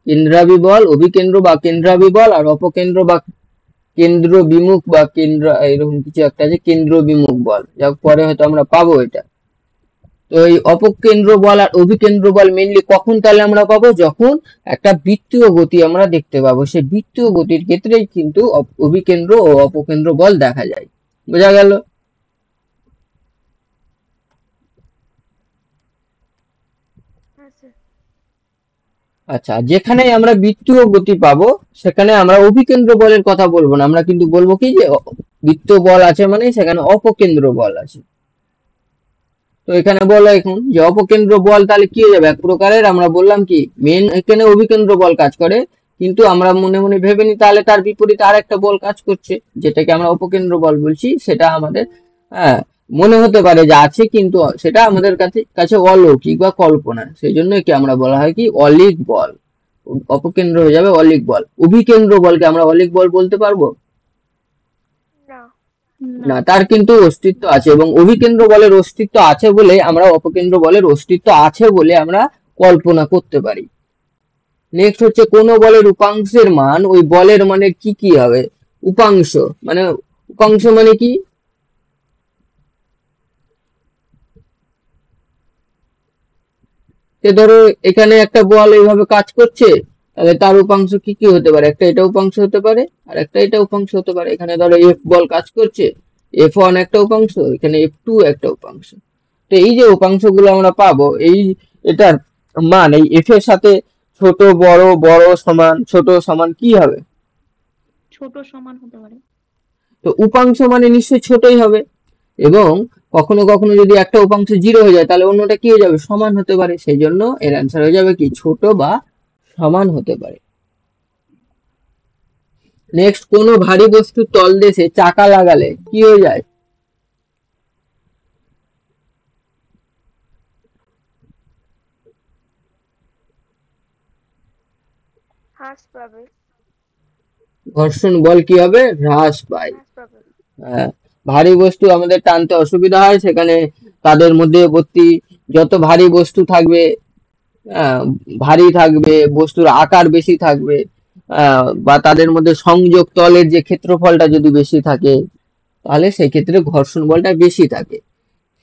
S1: কেন্দ্রাবি বল, অভিকেন্দ্র বা কেন্দ্রাবি বল, আর অপকেন্দ্র বা কেন্দ্র বিমুখ বা কেন্দ্র, এরকম কিছু একটা আছে, কেন্দ্র বিমুখ বল, যা পরে হয়তো আমরা পাবো এটা। তো এই অপকেন্দ্র বল আর অভিকেন্দ্র বল মেইনলি কখন তাহলে আমরা পাবো? যখন একটা বৃত্তীয় গতি আমরা দেখতে পাবো, সেই বৃত্তীয় গতির ক্ষেত্রেই কিন্তু অভিকেন্দ্র ও অপকেন্দ্র বল দেখা যায়। বোঝা গেল?
S3: আচ্ছা।
S1: আচ্ছা, যেখানে আমরা বৃত্তীয় গতি পাবো সেখানে আমরা অভিকেন্দ্র বলের কথা বলবো না, আমরা কিন্তু বলবো কি যে বৃত্তীয় বল আছে মানে সেখানে অপকেন্দ্র বল আছে। তো এখানে বলো এখন যে অপকেন্দ্র বল তাহলে কি হয়ে যাবে? এক প্রকারের আমরা বললাম কি মেন এখানে অভিকেন্দ্র বল কাজ করে, কিন্তু আমরা মনে মনে ভেবে নিই তাহলে তার বিপরীতে আর একটা বল কাজ করছে, যেটাকে আমরা অপকেন্দ্র বল বলছি। সেটা আমাদের, হ্যাঁ, মনে হতে পারে যে আছে, কিন্তু সেটা আমাদের কাছে কাছে অলৌকিক বা কল্পনা, সেই জন্য কি আমরা বলা হয় কি অলিক বল। অপকেন্দ্র হয়ে যাবে অলিক বল। অভিকেন্দ্র বলকে আমরা অলিক বল বলতে পারবো
S3: না।
S1: না, তার কিন্তু অস্তিত্ব আছে, এবং অভিকেন্দ্র বলের অস্তিত্ব আছে বলে আমরা অপকেন্দ্র বলের অস্তিত্ব আছে বলে আমরা কল্পনা করতে পারি। নেক্সট হচ্ছে কোন বলের উপাংশের মান ওই বলের মানের কি কি হবে? উপাংশ মানে, উপাংশ মানে কি? যে ধরো এখানে একটা বল এইভাবে কাজ করছে, তাহলে তার উপাংশ কি কি হতে পারে? একটা এটা উপাংশ হতে পারে, আর একটা এটা উপাংশ হতে পারে। এখানে ধরো এফ বল কাজ করছে, F1 একটা উপাংশ, এখানে F2 একটা উপাংশ। তো এই যে উপাংশগুলো আমরা পাবো, এই এটার মান এই এফ এর সাথে ছোট বড়, বড় সমান, ছোট সমান কি হবে?
S2: ছোট সমান হতে পারে।
S1: তো উপাংশ মানে নিশ্চয়ই ছোটই হবে। এবং কখনো কখনো যদি একটা উপাংশ 0 হয়ে যায়, তাহলে অন্যটা কি হয়ে যাবে? সমান হতে পারে। সেই জন্য এর অ্যান্সার হয়ে যাবে কি? ছোট বা সমান হতে পারে। নেক্সট, কোনো ভারী বস্তুর তলদেশে চাকা লাগালে কি হয়ে যায়?
S3: হ্রাস পাবে।
S1: ঘর্ষণ বল কি হবে? হ্রাস পায়।
S3: হ্রাস পাবে।
S1: হ্যাঁ, ভারী বস্তু আমাদের টানতে অসুবিধা হয়, সেখানে তাদের মধ্যবর্তী যত ভারী বস্তু থাকবে, আহ, ভারী থাকবে, বস্তুর আকার বেশি থাকবে, বা তাদের মধ্যে সংযোগ তলের যে ক্ষেত্রফলটা যদি বেশি থাকে, তাহলে সেই ক্ষেত্রে ঘর্ষণ বলটা বেশি থাকে।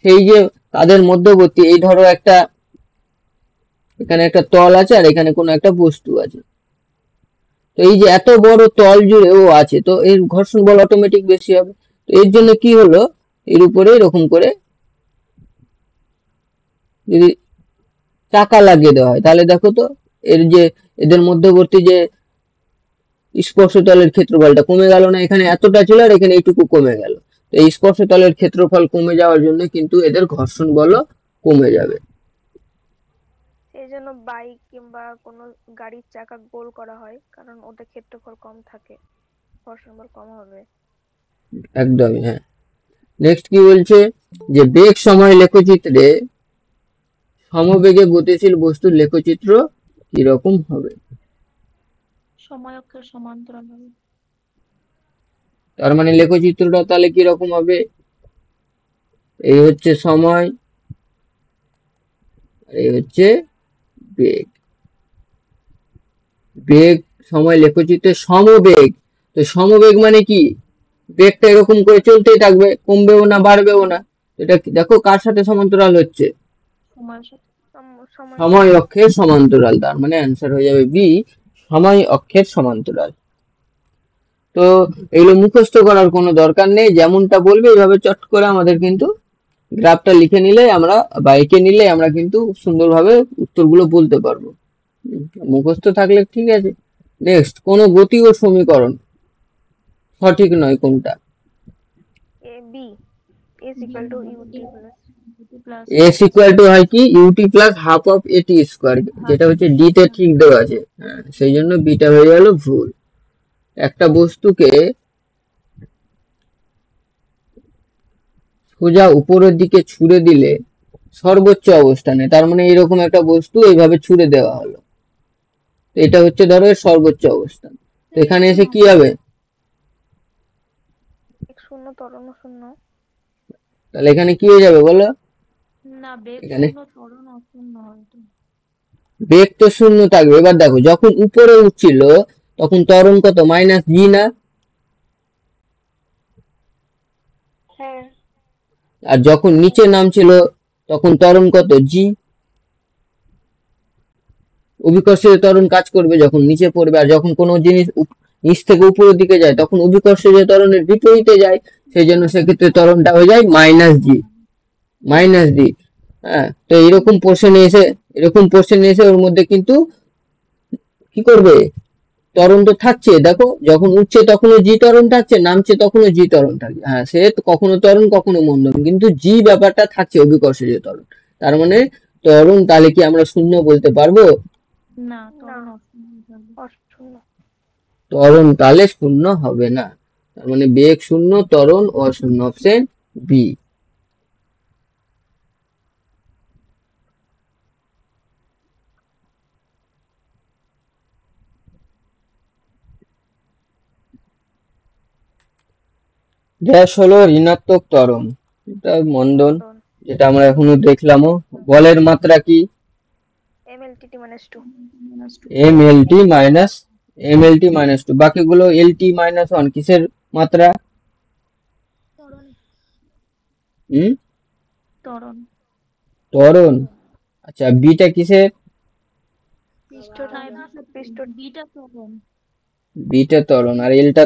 S1: সেই যে তাদের মধ্যবর্তী, এই ধরো একটা, এখানে একটা তল আছে আর এখানে কোনো একটা বস্তু আছে, তো এই যে এত বড় তল জুড়ে ও আছে, তো এর ঘর্ষণ বল অটোমেটিক বেশি হবে। তো এর জন্য কি হলো, এর উপরে এরকম করে যদি চাকা লাগিয়ে দেওয়া হয়, তাহলে দেখো তো এর যে এদের মধ্যবর্তী যে স্পর্শতলের ক্ষেত্রফলটা কমে গেল না? এখানে এতটা ছিল আর এখানে এইটুকু কমে গেল। তো এই স্পর্শতলের ক্ষেত্রফল কমে যাওয়ার জন্য কিন্তু এদের ঘর্ষণ বলও কমে যাবে।
S3: এই জন্য বাইক কিংবা কোনো গাড়ির চাকা গোল করা হয়, কারণ ওদের ক্ষেত্রফল কম থাকে, ঘর্ষণ বল কম হবে।
S1: একদমই, হ্যাঁ। নেক্সট কি বলছে, যে বেগ সময় লেখচিত্রে সমবেগে গতিশীল বস্তুর লেখচিত্র কিরকম হবে?
S2: সময় অক্ষের সমান্তরাল হবে।
S1: তার মানে লেখচিত্রটা তাহলে কিরকম হবে? এই হচ্ছে সময়, এই হচ্ছে বেগ। বেগ সময় লেখচিত্রে সমবেগ। তো সমবেগ মানে কি? বেগটা এরকম করে চলতেই থাকবে, কমবেও না বাড়বেও না। এটা দেখো কার সাথে সমান্তরাল হচ্ছে?
S2: সময়ের সাথে।
S3: সময়
S1: সময় অক্ষের সমান্তরাল। তার মানে অ্যান্সার হয়ে যাবে বি, সময় অক্ষের সমান্তরাল। তো এগুলো মুখস্থ করার কোনো দরকার নেই, যেমনটা বলবে এইভাবে চট করে আমাদের কিন্তু গ্রাফটা লিখে নিলে আমরা, বা এঁকে নিলে আমরা কিন্তু সুন্দরভাবে উত্তরগুলো বলতে পারবো। মুখস্থ থাকলে ঠিক আছে। নেক্সট, কোনো গতি ও সমীকরণ সঠিক নয় কোনটা?
S3: A B is equal to ut plus
S2: plus
S1: S equal to হয় কি? UT plus half of AT square, যেটা হচ্ছে ডি তে ঠিক দেওয়া আছে। হ্যাঁ, সেই জন্য বিটা হয়ে গেল ভুল। একটা বস্তুকে সোজা উপরের দিকে ছুড়ে দিলে সর্বোচ্চ অবস্থানে, তার মানে এরকম একটা বস্তু এইভাবে ছুড়ে দেওয়া হলো, তো এটা হচ্ছে ধরো এর সর্বোচ্চ অবস্থান। তো এখানে এসে কি হবে?
S3: শূন্য ত্বরণ শূন্য।
S1: তাহলে এখানে কি হয়ে যাবে বলো?
S2: না, বেগ
S1: এখানে
S2: শূন্য, ত্বরণ অশূন্য হয় তো।
S1: বেগ তো শূন্য থাকবে। এবার দেখো, যখন উপরে উঠছিল তখন ত্বরণ কত? মাইনাস জি না?
S3: হ্যাঁ।
S1: আর যখন নিচে নামছিল তখন ত্বরণ কত? জি। অভিকর্ষীয় ত্বরণ কাজ করবে যখন নিচে পড়বে, আর যখন কোনো জিনিস নিচ থেকে উপরের দিকে যায় তখন অভিকর্ষীয় ত্বরণের বিপরীতে যায়। সেই জন্য সেক্ষেত্রে ত্বরণটা হয়ে যায় মাইনাস জি, মাইনাস ডি। হ্যাঁ, তো এরকম কোশ্চেন এসে ওর মধ্যে কিন্তু কি করবে? ত্বরণ তো থাকছে, দেখো যখন উঠছে তখনও জি ত্বরণ থাকছে, নামছে তখনও জি ত্বরণ থাকছে। হ্যাঁ, সে কখনো ত্বরণ কখনো মন্দন, কিন্তু জি ব্যাপারটা থাকছে, অভিকর্ষীয় ত্বরণ। তার মানে ত্বরণ তাহলে কি আমরা শূন্য বলতে পারবো?
S2: না, ত্বরণ অশূন্য হবে।
S3: অশূন্য।
S1: ত্বরণ তাহলে শূন্য হবে না। তার মানে বেগ শূন্য, ত্বরণ অশূন্য, অপশন বি। গ্যাস হলো ঋণাত্মক ত্বরণ, এটা মন্দন,
S3: মন্দন।
S1: যেটা আমরা এখনো দেখলামও। বলের মাত্রা কি?
S3: mLTT minus 2।
S2: -2।
S1: এম এল টি মাইনাস টু। বাকিগুলো এল টি মাইনাস ওয়ান, কিসের মাত্রা? হুম,
S2: ত্বরণ।
S1: ত্বরণ। আচ্ছা, বিটা কিসের?
S2: বিটা ত্বরণ।
S1: বিটা ত্বরণ। আর এলটা?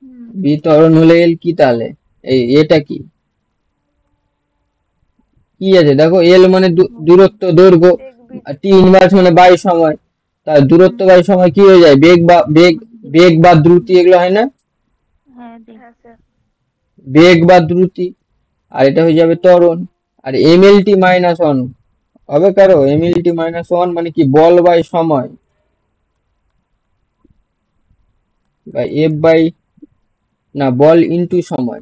S2: হুম।
S1: বি ত্বরণ হলে এল কি তাহলে? এটা কি কি আছে দেখো, এল মানে দূরত্ব, দৈর্ঘ্য, আর টি ইনভার্স মানে বায়ু সময়। তার দূরত্ব বায়ু সময় কি হয়ে যায়? বেগ বা দ্রুতি, এগুলো হয় না?
S2: হ্যাঁ দেখ।
S3: হ্যাঁ স্যার।
S1: বেগ বা দ্রুতি। আর এটা হয়ে যাবে ত্বরণ। আর এমএলটি মাইনাস ওয়ান হবে কারো? এমএলটি মাইনাস ওয়ান মানে কি? বল বাই সময়, বা এফ বাই, না, বল ইনটু সময়,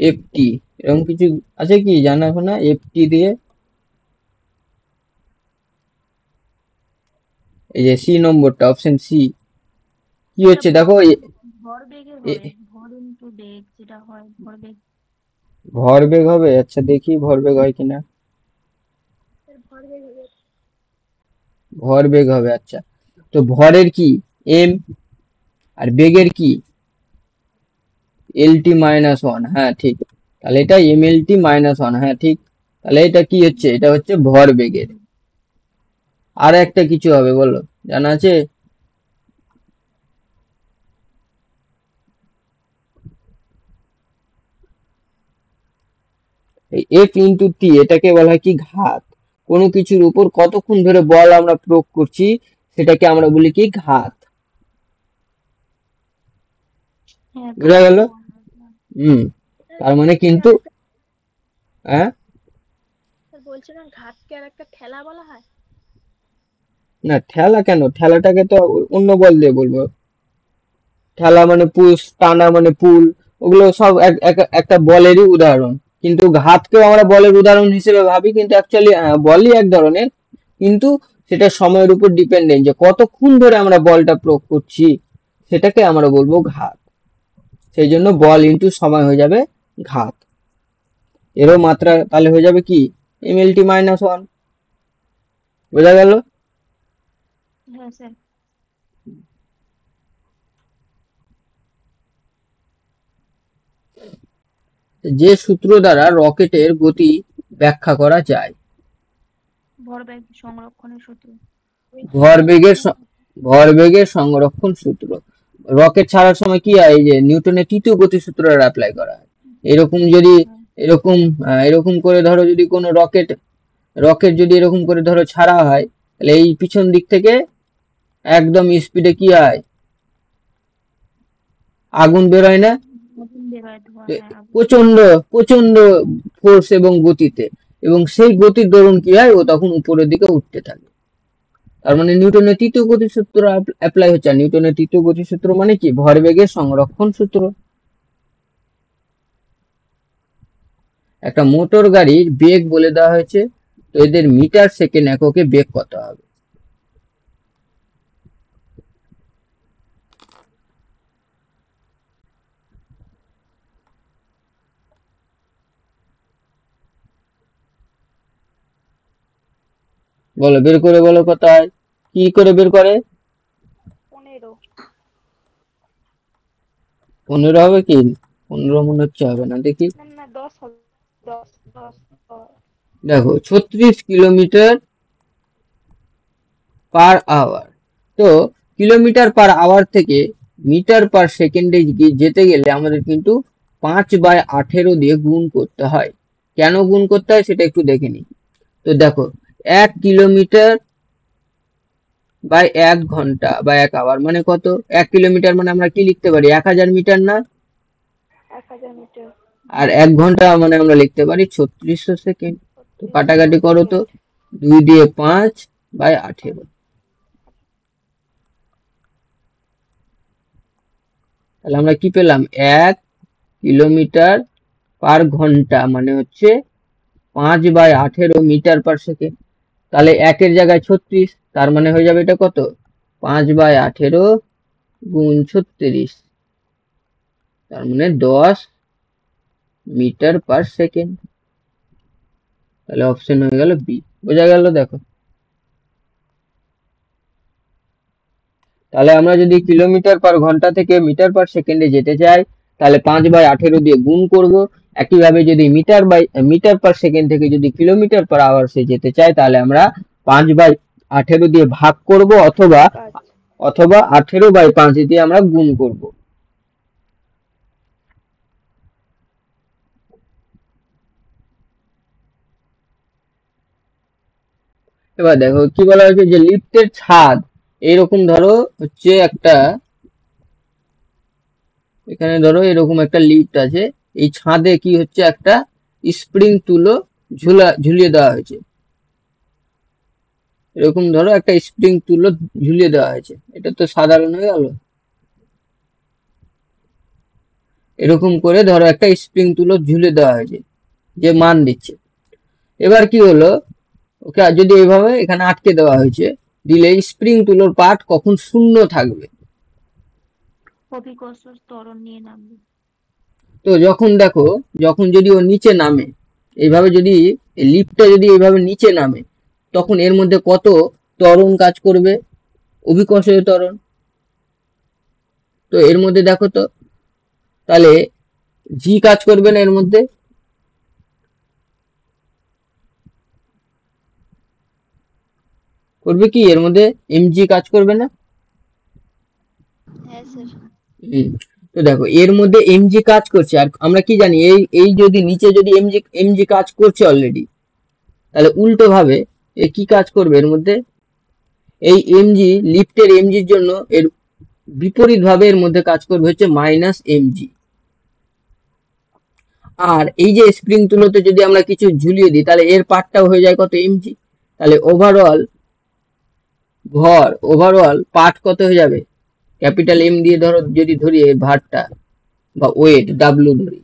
S1: এফটি। এরকম কিছু আছে কি জানা শোনা এফটি দিয়ে? এই যে সি নম্বরটা, অপশন সি, কি হচ্ছে দেখো?
S2: ভরবেগের হবে, ভর ইনটু বেগ যেটা হয়, ভরবেগ।
S1: ভরবেগ হবে? আচ্ছা দেখি ভরবেগ হয় কিনা। ভরবেগ হবে, আচ্ছা। তো ভরের কি? এম। আর বেগের কি? LT minus one. হ্যাঁ ঠিক। তাহলে এটা এমএলটি মাইনাস ওয়ান। হ্যাঁ ঠিক। তাহলে এটা কি হচ্ছে? এটা হচ্ছে ভরবেগের। আর একটা কিছু হবে বলো, জানা আছে? এই এফ ইন্টু টি, এটাকে বলা হয় কি? ঘাত। কোনো কিছুর উপর কতক্ষণ ধরে বল আমরা প্রয়োগ করছি সেটাকে আমরা বলি কি? ঘাত।
S2: হ্যাঁ,
S1: বোঝা গেল? হুম। তার মানে কিন্তু, হ্যাঁ,
S3: বলছিলাম ঘাতকে আর একটা ঠেলা বলা হয়।
S1: না ঠেলা কেন? ঠেলাটাকে তো অন্য বল দিয়ে বলবো। ঠেলা মানে পুশ, টানা মানে পুল, ওগুলো সব একটা বলেরই উদাহরণ। কিন্তু ঘাতকেও আমরা বলের উদাহরণ হিসেবে ভাবি, কিন্তু অ্যাকচুয়ালি বলই এক ধরনের, কিন্তু সেটা সময়ের উপর ডিপেন্ডেন্ট, যে কতক্ষণ ধরে আমরা বলটা প্রয়োগ করছি সেটাকে আমরা বলবো ঘাত। সেই জন্য বল ইনটু সময় হয়ে যাবে ঘাত। এরও মাত্রা তাহলে হয়ে যাবে কি? MLT minus one. বোঝা গেল?
S2: হ্যাঁ স্যার।
S1: যে সূত্র দ্বারা রকেটের গতি ব্যাখ্যা করা যায়?
S2: ভরবেগ সংরক্ষণের সূত্র।
S1: ভরবেগের ভরবেগের সংরক্ষণ সূত্র। রকেট ছাড়ার সময় কি হয়? এই যে নিউটনের তৃতীয় গতিসূত্রের অ্যাপ্লাই করা হয়। এরকম যদি এরকম এরকম করে ধরো, যদি কোনো রকেট রকেট যদি এরকম করে ধরো ছাড়া হয়, তাহলে এই পিছন দিক থেকে একদম স্পিডে কি হয়? আগুন বেরোয় না? প্রচন্ড প্রচন্ড ফোর্স এবং গতিতে, এবং সেই গতির দরুন কি হয়? ও তখন উপরের দিকে উঠতে থাকে। তার মানে নিউটনের তৃতীয় গতিসূত্র অ্যাপ্লাই হচ্ছে। আর নিউটনের তৃতীয় গতিসূত্র মানে কি? ভরবেগের সংরক্ষণ সূত্র। একটা মোটর গাড়ির বেগ বলে দেওয়া হয়েছে, তো এদের মিটার সেকেন্ড এককে বেগ কত হবে? বলো, বের করে বলো কত হয়। কি করে বের করে?
S3: 15।
S1: 15 হবে কি? 15 মনে হচ্ছে হবে না, দেখি।
S3: না 10 হবে। 10 10
S1: দেখো, 36 কিলোমিটার পার আওয়ার। তো কিলোমিটার পার আওয়ার থেকে মিটার পার সেকেন্ডে যেতে গেলে আমাদের কিন্তু 5/18 দিয়ে গুণ করতে হয়। কেন গুণ করতে হয় সেটা একটু দেখে নিই। তো দেখো, 1 কিলোমিটার বাই 1 ঘন্টা বা 1 আওয়ার মানে কত? 1 কিলোমিটার মানে আমরা কি লিখতে পারি? 1000 মিটার না?
S3: 1000 মিটার।
S1: আর 1 ঘন্টা মানে আমরা লিখতে পারি 3600 সেকেন্ড। তো কাটাকাটি করো তো, 2 দিয়ে 5/18। তাহলে আমরা কি পেলাম? 1 কিলোমিটার পার ঘন্টা মানে হচ্ছে 5/18 মিটার পার সেকেন্ড। তাহলে একের জায়গায় 36, তার মানে হয়ে যাবে এটা কত? 5/18 গুণ 36, তার মানে 10 মিটার পার সেকেন্ড। তাহলে অপশন হয়ে গেল বি। বোঝা গেল? দেখো, তাহলে আমরা যদি কিলোমিটার পার ঘন্টা থেকে মিটার পার সেকেন্ডে যেতে চাই তাহলে 5/18 দিয়ে গুণ করব। একইভাবে যদি মিটার পার সেকেন্ড থেকে যদি কিলোমিটার পার আওয়ার্সে যেতে চাই তাহলে আমরা 5/18 দিয়ে ভাগ করব, অথবা
S3: পাঁচ।
S1: অথবা 18/5 দিয়ে আমরা গুণ করব। এবার দেখো কি বলা হয়েছে, যে লিফটের ছাদ এরকম ধরো হচ্ছে একটা, এখানে ধরো এরকম একটা লিফট আছে, এই ছাদে কি হচ্ছে একটা স্প্রিং তুলো ঝুলিয়ে দেওয়া হয়েছে। এরকম ধরো একটা স্প্রিং তুলো ঝুলিয়ে দেওয়া হয়েছে, এটা তো সাধারণ হয়ে গেল। এরকম করে ধরো একটা স্প্রিং তুলো ঝুলে দেওয়া হয়েছে, যে মান দিচ্ছে। এবার কি হলো, ওকে যদি এইভাবে এখানে আটকে দেওয়া হয়েছে, দিলে স্প্রিং তুলোর পার্ট কখন শূন্য থাকবে?
S2: অভিকর্ষ ত্বরণ নিয়ে নামবে।
S1: তো যখন দেখো, যখন যদি ও নিচে নামে, এইভাবে যদি লিফটটা যদি এইভাবে নিচে নামে, তখন এর মধ্যে কত ত্বরণ কাজ করবে? অভিকর্ষীয় ত্বরণ। তো এর মধ্যে দেখো তো, তাহলে জি কাজ করবে না এর মধ্যে? করবে কি এর মধ্যে? এমজি কাজ করবে না?
S3: হ্যাঁ স্যার।
S1: হুম। তো দেখো এর মধ্যে এমজি কাজ করছে, আর আমরা কি জানি, এই এই যদি নিচে যদি এমজি কাজ করছে অলরেডি, তাহলে উল্টো ভাবে এ কি কাজ করবে এর মধ্যে? এই এমজি, লিফটের এমজির জন্য এর বিপরীত ভাবে এর মধ্যে কাজ করবে হচ্ছে -mg। আর এই যে স্প্রিং তুলোতে যদি আমরা কিছু ঝুলিয়ে দিই তাহলে এর পার্টটাও হয়ে যায় কত? এমজি। তাহলে ওভারঅল পার্ট কত হয়ে যাবে? ক্যাপিটাল এম দিয়ে ধরো যদি ধরি এই ভারটা বা ওয়েট ডাব্লিউ ধরি,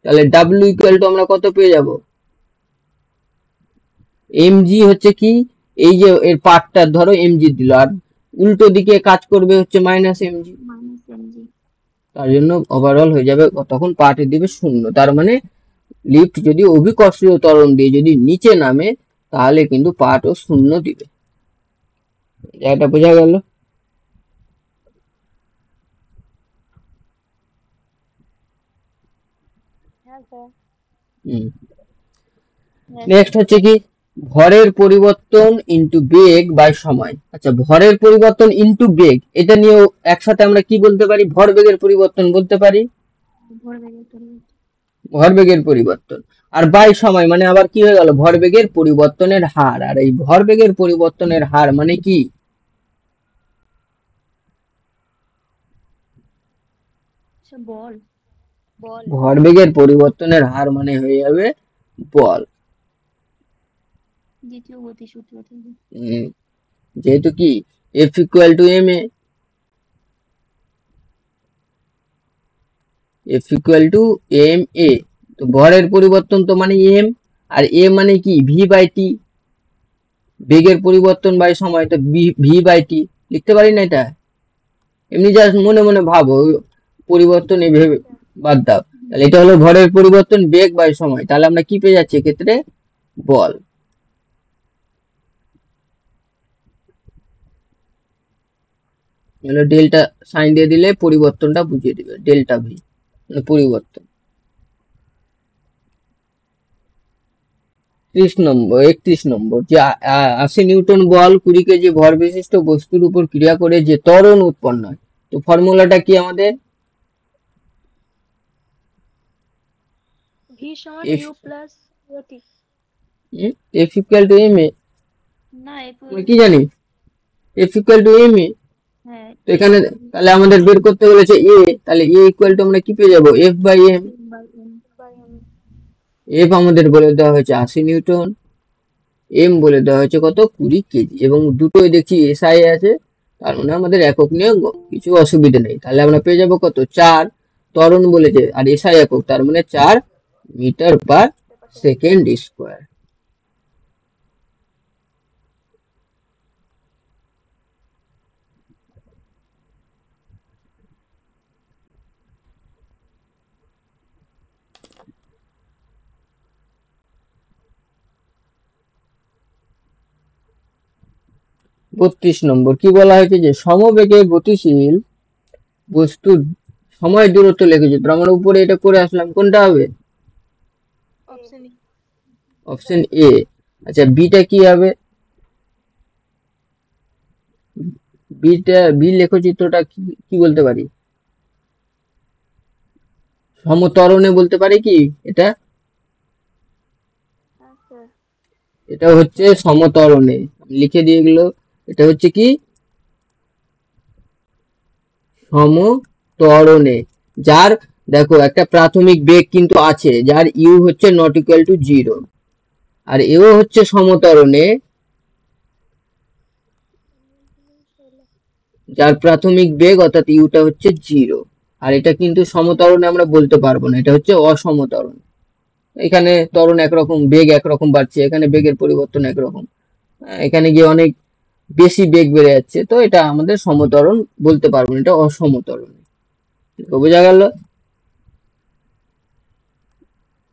S1: তাহলে ডাব্লিউ ইকুয়াল টু আমরা কত পেয়ে যাব? এমজি হচ্ছে কি, এই যে এর পার্টটা ধরো এমজি দিল, আর উল্টো দিকে কাজ করবে হচ্ছে -mg।
S2: -mg।
S1: তার জন্য ওভারঅল হয়ে যাবে, তখন পার্টে দিবে শূন্য। তার মানে লিফট যদি অভিকর্ষীয় ত্বরণ দিয়ে যদি নিচে নামে তাহলে কিন্তু পার্টও শূন্য দিবে। এটা বোঝা গেল?
S3: হ্যাঁ স্যার।
S1: হুম।
S3: হ্যাঁ স্যার।
S1: নেক্সট হচ্ছে কি, ভরের পরিবর্তন ইনটু বেগ বাই সময়। আচ্ছা, ভরের পরিবর্তন ইনটু বেগ, এটা নিয়েও একসাথে আমরা কি বলতে পারি? ভরবেগের পরিবর্তন বলতে পারি।
S2: ভরবেগের পরিবর্তন।
S1: ভরবেগের পরিবর্তন। আর বাই সময় মানে আবার কি হয়ে গেল? ভরবেগের পরিবর্তনের হার। আর এই ভরবেগের পরিবর্তনের হার মানে কি?
S2: আচ্ছা, বল।
S3: বল।
S1: ভরবেগের পরিবর্তনের হার মানে হয়ে যাবে বল।
S2: দ্বিতীয় গতিসূত্র থেকে।
S1: উম, যেহেতু কি F equal to M A, F equal to M A, তো ভরের পরিবর্তন তো মানে এম, আর এ মানে কি? V by T. বেগের পরিবর্তন বাই সময়, তো ভি বাই টি। লিখতে পারি না এটা? এমনি জাস্ট মনে মনে ভাবো, পরিবর্তন এই ভেবে
S3: আচ্ছা।
S1: বাদ দাও।
S2: হুম।
S1: তাহলে এটা হলো ভরের পরিবর্তন বেগ বাই সময়, তাহলে আমরা কি পেয়ে যাচ্ছি এক্ষেত্রে? বল। মানে ডেল্টা সাইন দিয়ে দিলে পরিবর্তনটা বুঝিয়ে দিবে, ডেল্টা ভি মানে পরিবর্তন। 31 নম্বর, যে 80 নিউটন বল 20 কেজি ভর বিশিষ্ট বস্তুর উপর ক্রিয়া করে যে ত্বরণ উৎপন্ন হয়, তো ফর্মুলাটা কি আমাদের?
S3: ভি সমান
S1: এফ,
S3: ইউ প্লাস ওটি।
S1: এফ ইকুয়াল টু এম এ।
S2: না,
S1: আমরা কি জানি? এফ ইকুয়াল টু এম এ।
S2: হ্যাঁ,
S1: তো এখানে তাহলে আমাদের বের করতে বলেছে এ, তাহলে এ ইকুয়াল টু আমরা কি পেয়ে যাবো? F by M.
S2: m/m।
S3: By M.
S1: F আমাদের বলে দেওয়া হয়েছে 80 নিউটন, এম বলে দেওয়া হয়েছে কত? 20 কেজি, এবং দুটোই দেখছি এসআই আছে, তার মানে আমাদের একক নিয়ে কিছু অসুবিধা নেই। তাহলে আমরা পেয়ে যাবো কত? 4। ত্বরণ বলেছে আর এসআই একক, তার মানে 4 মিটার পার সেকেন্ড স্কোয়ার। 32 নম্বর কি বলা হয়েছে যে সমবেগে গতিশীল বস্তুর সময় দূরত্ব লিখেছে, তো আমরা উপরে এটা করে আসলাম, কোনটা হবে?
S2: Option
S1: option A. আচ্ছা বিটা কি হবে? বি লেখচিত্রটা কি কি বলতে পারি? সমত্বরণে বলতে পারি কি এটা?
S3: আচ্ছা,
S1: এটা হচ্ছে সমত্বরণে, আমি লিখে দিয়ে গেলো। এটা হচ্ছে কি সমত্বরণে, যার দেখো একটা প্রাথমিক বেগ কিন্তু আছে, যার ইউ হচ্ছে নট ইকুয়াল টু 0, আর এও হচ্ছে সমত্বরণে, যার প্রাথমিক বেগ অর্থাৎ ইউটা হচ্ছে 0। আর এটা কিন্তু সমত্বরণে আমরা বলতে পারবো না, এটা হচ্ছে অসমত্বরণ। এখানে ত্বরণ একরকম, বেগ একরকম বাড়ছে, এখানে বেগের পরিবর্তন একরকম, এখানে গিয়ে অনেক বেশি বেগ বেড়ে যাচ্ছে, তো এটা আমাদের সমত্বরণ বলতে পারবো না, এটা অসমত্বরণ। বোঝা গেল?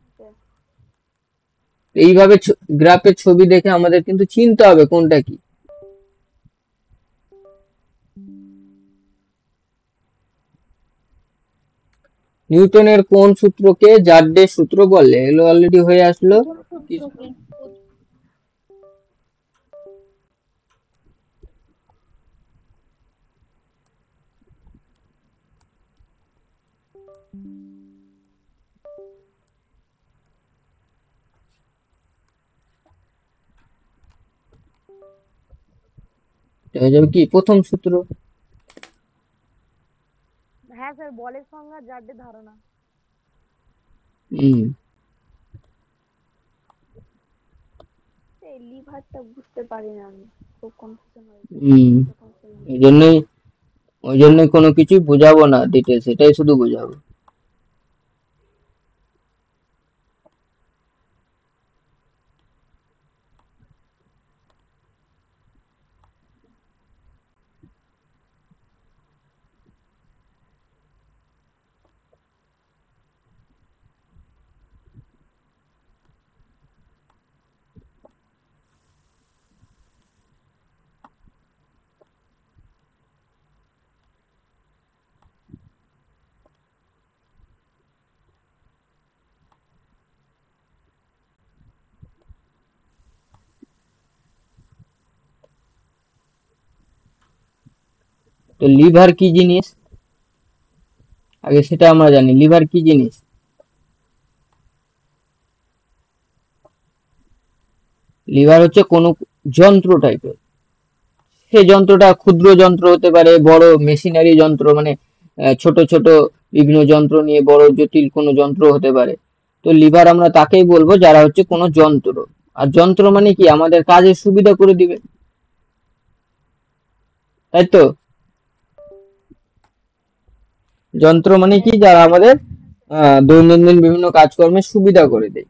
S3: আচ্ছা।
S1: এইভাবে গ্রাফের ছবি দেখে আমাদের কিন্তু চিনতে হবে কোনটা কি। নিউটনের কোন সূত্রকে জারডের সূত্র বলে? এগুলো অলরেডি হয়ে আসলো।
S2: সূত্রকে
S1: এটা হয়ে যাবে কি প্রথম সূত্র।
S3: হ্যাঁ স্যার, বলের সংজ্ঞা জাড্ডের ধারণা।
S1: হম
S3: এই লিভারটা বুঝতে পারি না আমি, খুব কনফিউশন হয়েছে
S1: হম
S3: প্রথম শ্রেণী।
S1: ওই জন্যই কোনো কিছু বোঝাবো না ডিটেলস, এটাই শুধু বোঝাবো। তো লিভার কি জিনিস, আগে সেটা আমরা জানি, লিভার কি জিনিস? লিভার হচ্ছে কোনো যন্ত্র টাইপের, সেই যন্ত্রটা ক্ষুদ্র যন্ত্র হতে পারে, বড় মেশিনারি যন্ত্র, মানে ছোট ছোট বিভিন্ন যন্ত্র নিয়ে বড় জটিল কোনো যন্ত্র হতে পারে। তো লিভার আমরা তাকেই বলবো যারা হচ্ছে কোনো যন্ত্র। আর যন্ত্র মানে কি আমাদের কাজের সুবিধা করে দিবে, তাই তো? যন্ত্র মানে কি যারা আমাদের দৈনন্দিন বিভিন্ন কাজকর্মের সুবিধা করে দেয়।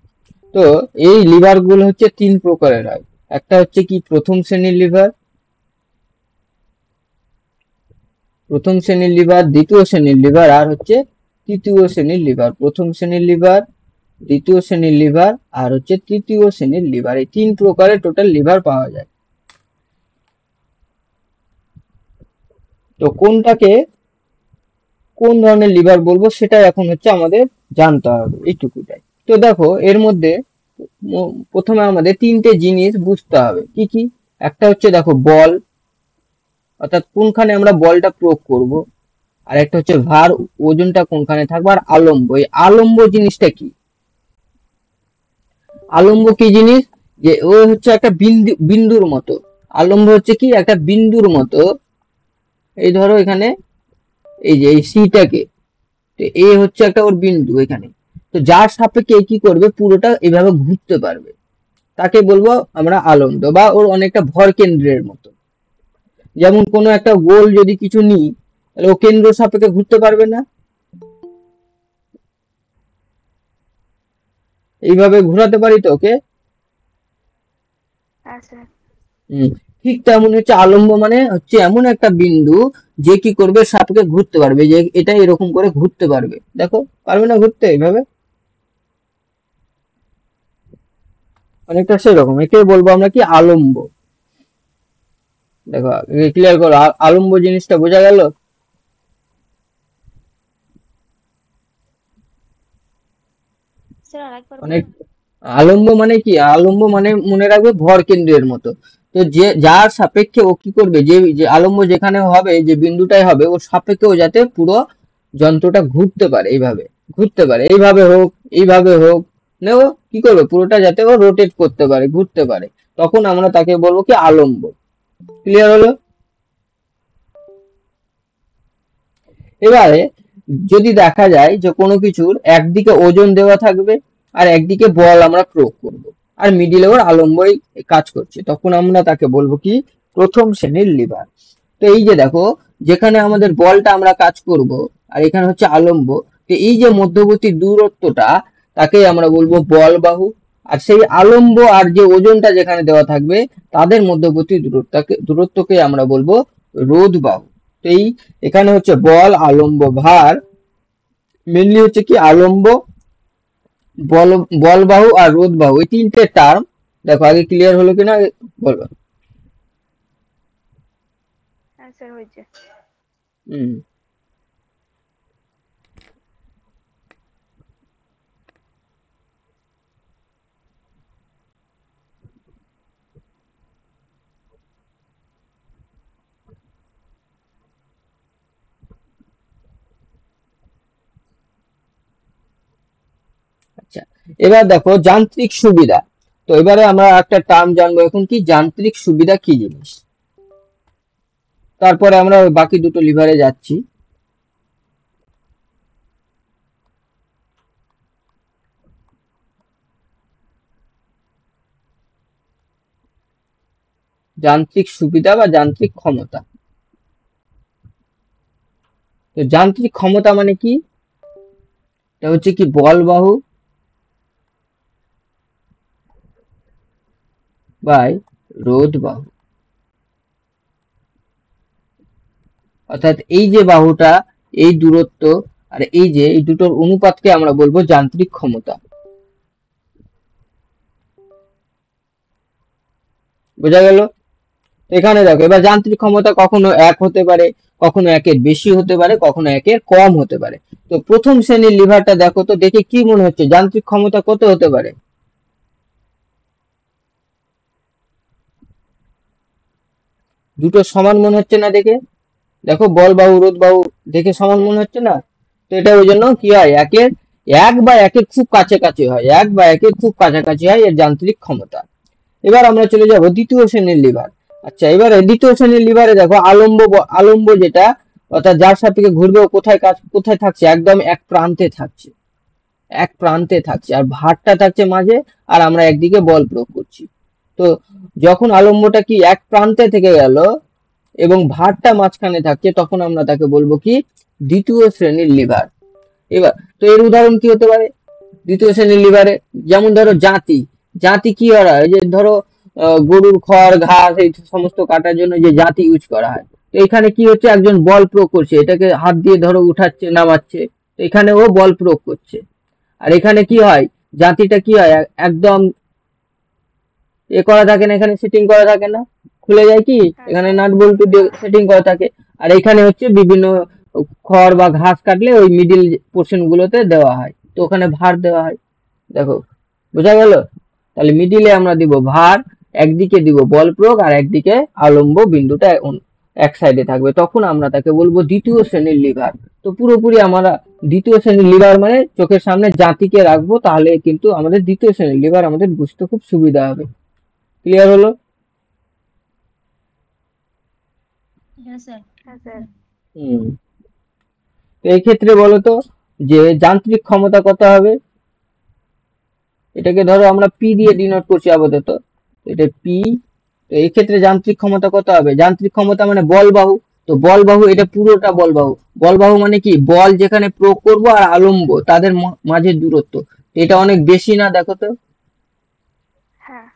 S1: তো এই লিভার গুলো হচ্ছে তিন প্রকারের হয়। একটা হচ্ছে কি প্রথম শ্রেণীর লিভার, দ্বিতীয় শ্রেণীর লিভার, আর হচ্ছে তৃতীয় শ্রেণীর লিভার। প্রথম শ্রেণীর লিভার, দ্বিতীয় শ্রেণীর লিভার, আর হচ্ছে তৃতীয় শ্রেণীর লিভার, এই তিন প্রকারের টোটাল লিভার পাওয়া যায়। তো কোনটাকে কোন ধরনের লিভার বলবো সেটা এখন হচ্ছে আমাদের জানতে হবে, এইটুকুটাই। তো দেখো এর মধ্যে প্রথমে আমাদের তিনটে জিনিস বুঝতে হবে, কি কি? একটা হচ্ছে দেখো বল, অর্থাৎ কোনখানে আমরা বলটা প্রয়োগ করব, আর একটা হচ্ছে ভার, ওজনটা কোনখানে থাকবে, আর আলম্ব। এই আলম্ব জিনিসটা কি? আলম্ব কি জিনিস? যে ও হচ্ছে একটা বিন্দুর মতো। আলম্ব হচ্ছে কি একটা বিন্দুর মতো। এই ধরো এখানে এই যে এই সিটাকে, তো এ হচ্ছে একটা ওর বিন্দু এখানে, তো যার সাপেক্ষে কি করবে পুরোটা এভাবে ঘুরতে পারবে, তাকে বলবো আমরা আলম্ব, বা ওর অনেকটা ভর কেন্দ্রের মতো। যেমন কোনো একটা গোল যদি কিছু নিই, তাহলে ও কেন্দ্র সাপেক্ষে ঘুরতে পারবে না, এইভাবে ঘোরাতে পারি তো ওকে।
S3: হ্যাঁ স্যার।
S1: ঠিক তেমন হচ্ছে আলম্ব মানে হচ্ছে এমন একটা বিন্দু যে কি করবে সাপেক্ষে ঘুরতে পারবে, যে এটা এরকম করে ঘুরতে পারবে, দেখো পারবে না ঘুরতে এইভাবে, অনেকটা সেরকম, একে বলবো আমরা কি আলম্ব। দেখো ক্লিয়ার করো, আলম্ব জিনিসটা বোঝা গেল?
S3: স্যার আরেকবার
S1: অনেক
S3: বলুন।
S1: আলম্ব মানে কি? আলম্ব মানে মনে রাখবে ভর কেন্দ্রের মতো। তো যে যার সাপেক্ষে ও কি করবে, যে যে আলম্ব যেখানে হবে, যে বিন্দুটাই হবে, ওর সাপেক্ষে ও যাতে পুরো যন্ত্রটা ঘুরতে পারে, এইভাবে ঘুরতে পারে, এইভাবে হোক, মানে ও কি করবে, পুরোটা যাতে ও রোটেট করতে পারে, ঘুরতে পারে, তখন আমরা তাকে বলবো কি আলম্ব। ক্লিয়ার হলো? এবারে যদি দেখা যায় যে কোনো কিছুর একদিকে ওজন দেওয়া থাকবে আর একদিকে বল আমরা প্রয়োগ করব, আর মিডিলে ওর আলম্বই কাজ করছে, তখন আমরা তাকে বলবো কি প্রথম শ্রেণীর লিভার। তো এই যে দেখো, যেখানে আমাদের বলটা আমরা কাজ করব আর এখানে হচ্ছে আলম্ব, তো এই যে মধ্যবর্তী দূরত্বটা তাকে আমরা বলবো বল বাহু, আর সেই আলম্ব আর যে ওজনটা যেখানে দেওয়া থাকবে তাদের মধ্যবর্তী দূরত্বকে আমরা বলবো রোধ বাহু। তো এই এখানে হচ্ছে বল, আলম্ব, ভার, মেনলি হচ্ছে কি আলম্ব, বল, বল বাহু আর রোধ বাহু, এই তিনটে টার্ম। দেখো আগে ক্লিয়ার হলো কিনা বলো।
S3: হ্যাঁ স্যার হয়েছে।
S1: হুম। আচ্ছা, এবার দেখো যান্ত্রিক সুবিধা। তো এবারে আমরা একটা টার্ম জানবো এখন, কি যান্ত্রিক সুবিধা কি জিনিস, তারপরে আমরা বাকি দুটো লিভারে যাচ্ছি। যান্ত্রিক সুবিধা বা যান্ত্রিক ক্ষমতা। তো যান্ত্রিক ক্ষমতা মানে কি? এটা হচ্ছে কি বল বাহু বাই রোধ বাহু, অর্থাৎ এই যে বাহুটা, এই দূরত্ব আর এই যে এই দুটোর অনুপাতকে আমরা বলবো যান্ত্রিক ক্ষমতা। বোঝা গেল? এখানে দেখো, এবার যান্ত্রিক ক্ষমতা কখনো এক হতে পারে, কখনো একের বেশি হতে পারে, কখনো একের কম হতে পারে। তো প্রথম শ্রেণীর লিভারটা দেখো তো, দেখে কি মনে হচ্ছে যান্ত্রিক ক্ষমতা কত হতে পারে? দুটো সমান মনে হচ্ছে না দেখে? দেখো বল বাহু রোধ বাহু দেখে
S3: হ্যাঁ
S1: সমান
S3: স্যার।
S1: মনে হচ্ছে না? তো এটা ওই জন্য কি হয়, এক বা একের খুব কাছাকাছি হয়, এক বা একের খুব কাছাকাছি হয় এর যান্ত্রিক ক্ষমতা। এবার আমরা চলে যাব দ্বিতীয় শ্রেণীর লিভার। আচ্ছা, এবারে দ্বিতীয় শ্রেণীর লিভারে দেখো আলম্ব যেটা, অর্থাৎ যার সাপেক্ষে ঘুরবে ও কোথায় থাকছে, একদম এক প্রান্তে থাকছে আর ভারটা থাকছে মাঝে, আর আমরা একদিকে বল প্রয়োগ করছি। তো যখন আলম্বটা কি এক প্রান্তে থেকে গেল এবং ভারটা মাঝখানে থাকছে, তখন আমরা তাকে বলবো কি দ্বিতীয় শ্রেণীর লিভার। এবার তো এর উদাহরণ কি হতে পারে দ্বিতীয় শ্রেণীর লিভারে? যেমন ধরো জাঁতি কি করা হয়, যে ধরো গরুর খড় ঘাস এই সমস্ত কাটার জন্য যে জাঁতি ইউজ করা হয়। তো এখানে কি হচ্ছে, একজন বল প্রয়োগ করছে, এটাকে হাত দিয়ে ধরো উঠাচ্ছে নামাচ্ছে, তো এখানে ও বল প্রয়োগ করছে। আর এখানে কি হয়, জাঁতিটা কি হয়, একদম এ করা থাকে না, এখানে সেটিং করা থাকে না, খুলে যায় কি,
S3: হ্যাঁ
S1: এখানে
S3: স্যার।
S1: নাট বল্টু দিয়ে সেটিং করা থাকে। আর এখানে হচ্ছে বিভিন্ন খড় বা ঘাস কাটলে ওই মিডিল পোর্শন গুলোতে দেওয়া হয়, তো ওখানে ভার দেওয়া হয়। দেখো বোঝা গেল? তাহলে মিডিলে আমরা দিব ভার, একদিকে দিব বল প্রয়োগ আর একদিকে আলম্ব বিন্দুটা এক সাইডে থাকবে, তখন আমরা তাকে বলবো দ্বিতীয় শ্রেণীর লিভার। তো পুরোপুরি আমরা দ্বিতীয় শ্রেণীর লিভার মানে চোখের সামনে জাতিকে রাখবো, তাহলে কিন্তু আমাদের দ্বিতীয় শ্রেণীর লিভার আমাদের বুঝতে খুব সুবিধা হবে। ক্লিয়ার হলো?
S2: হ্যাঁ স্যার।
S3: হ্যাঁ স্যার।
S1: হুম। তো এই ক্ষেত্রে বলো তো, যে যান্ত্রিক ক্ষমতা কত হবে? এটাকে ধরো আমরা পি দিয়ে ডিনোট করছি আপাতত, এটা পি। তো এই ক্ষেত্রে যান্ত্রিক ক্ষমতা কত হবে? যান্ত্রিক ক্ষমতা মানে বল বাহু, তো বল বাহু এটা পুরোটা বল বাহু। বল বাহু মানে কি, বল যেখানে প্রয়োগ করব আর আলম্ব তাদের মাঝের দূরত্ব, এটা অনেক বেশি না দেখো তো,
S3: হ্যাঁ।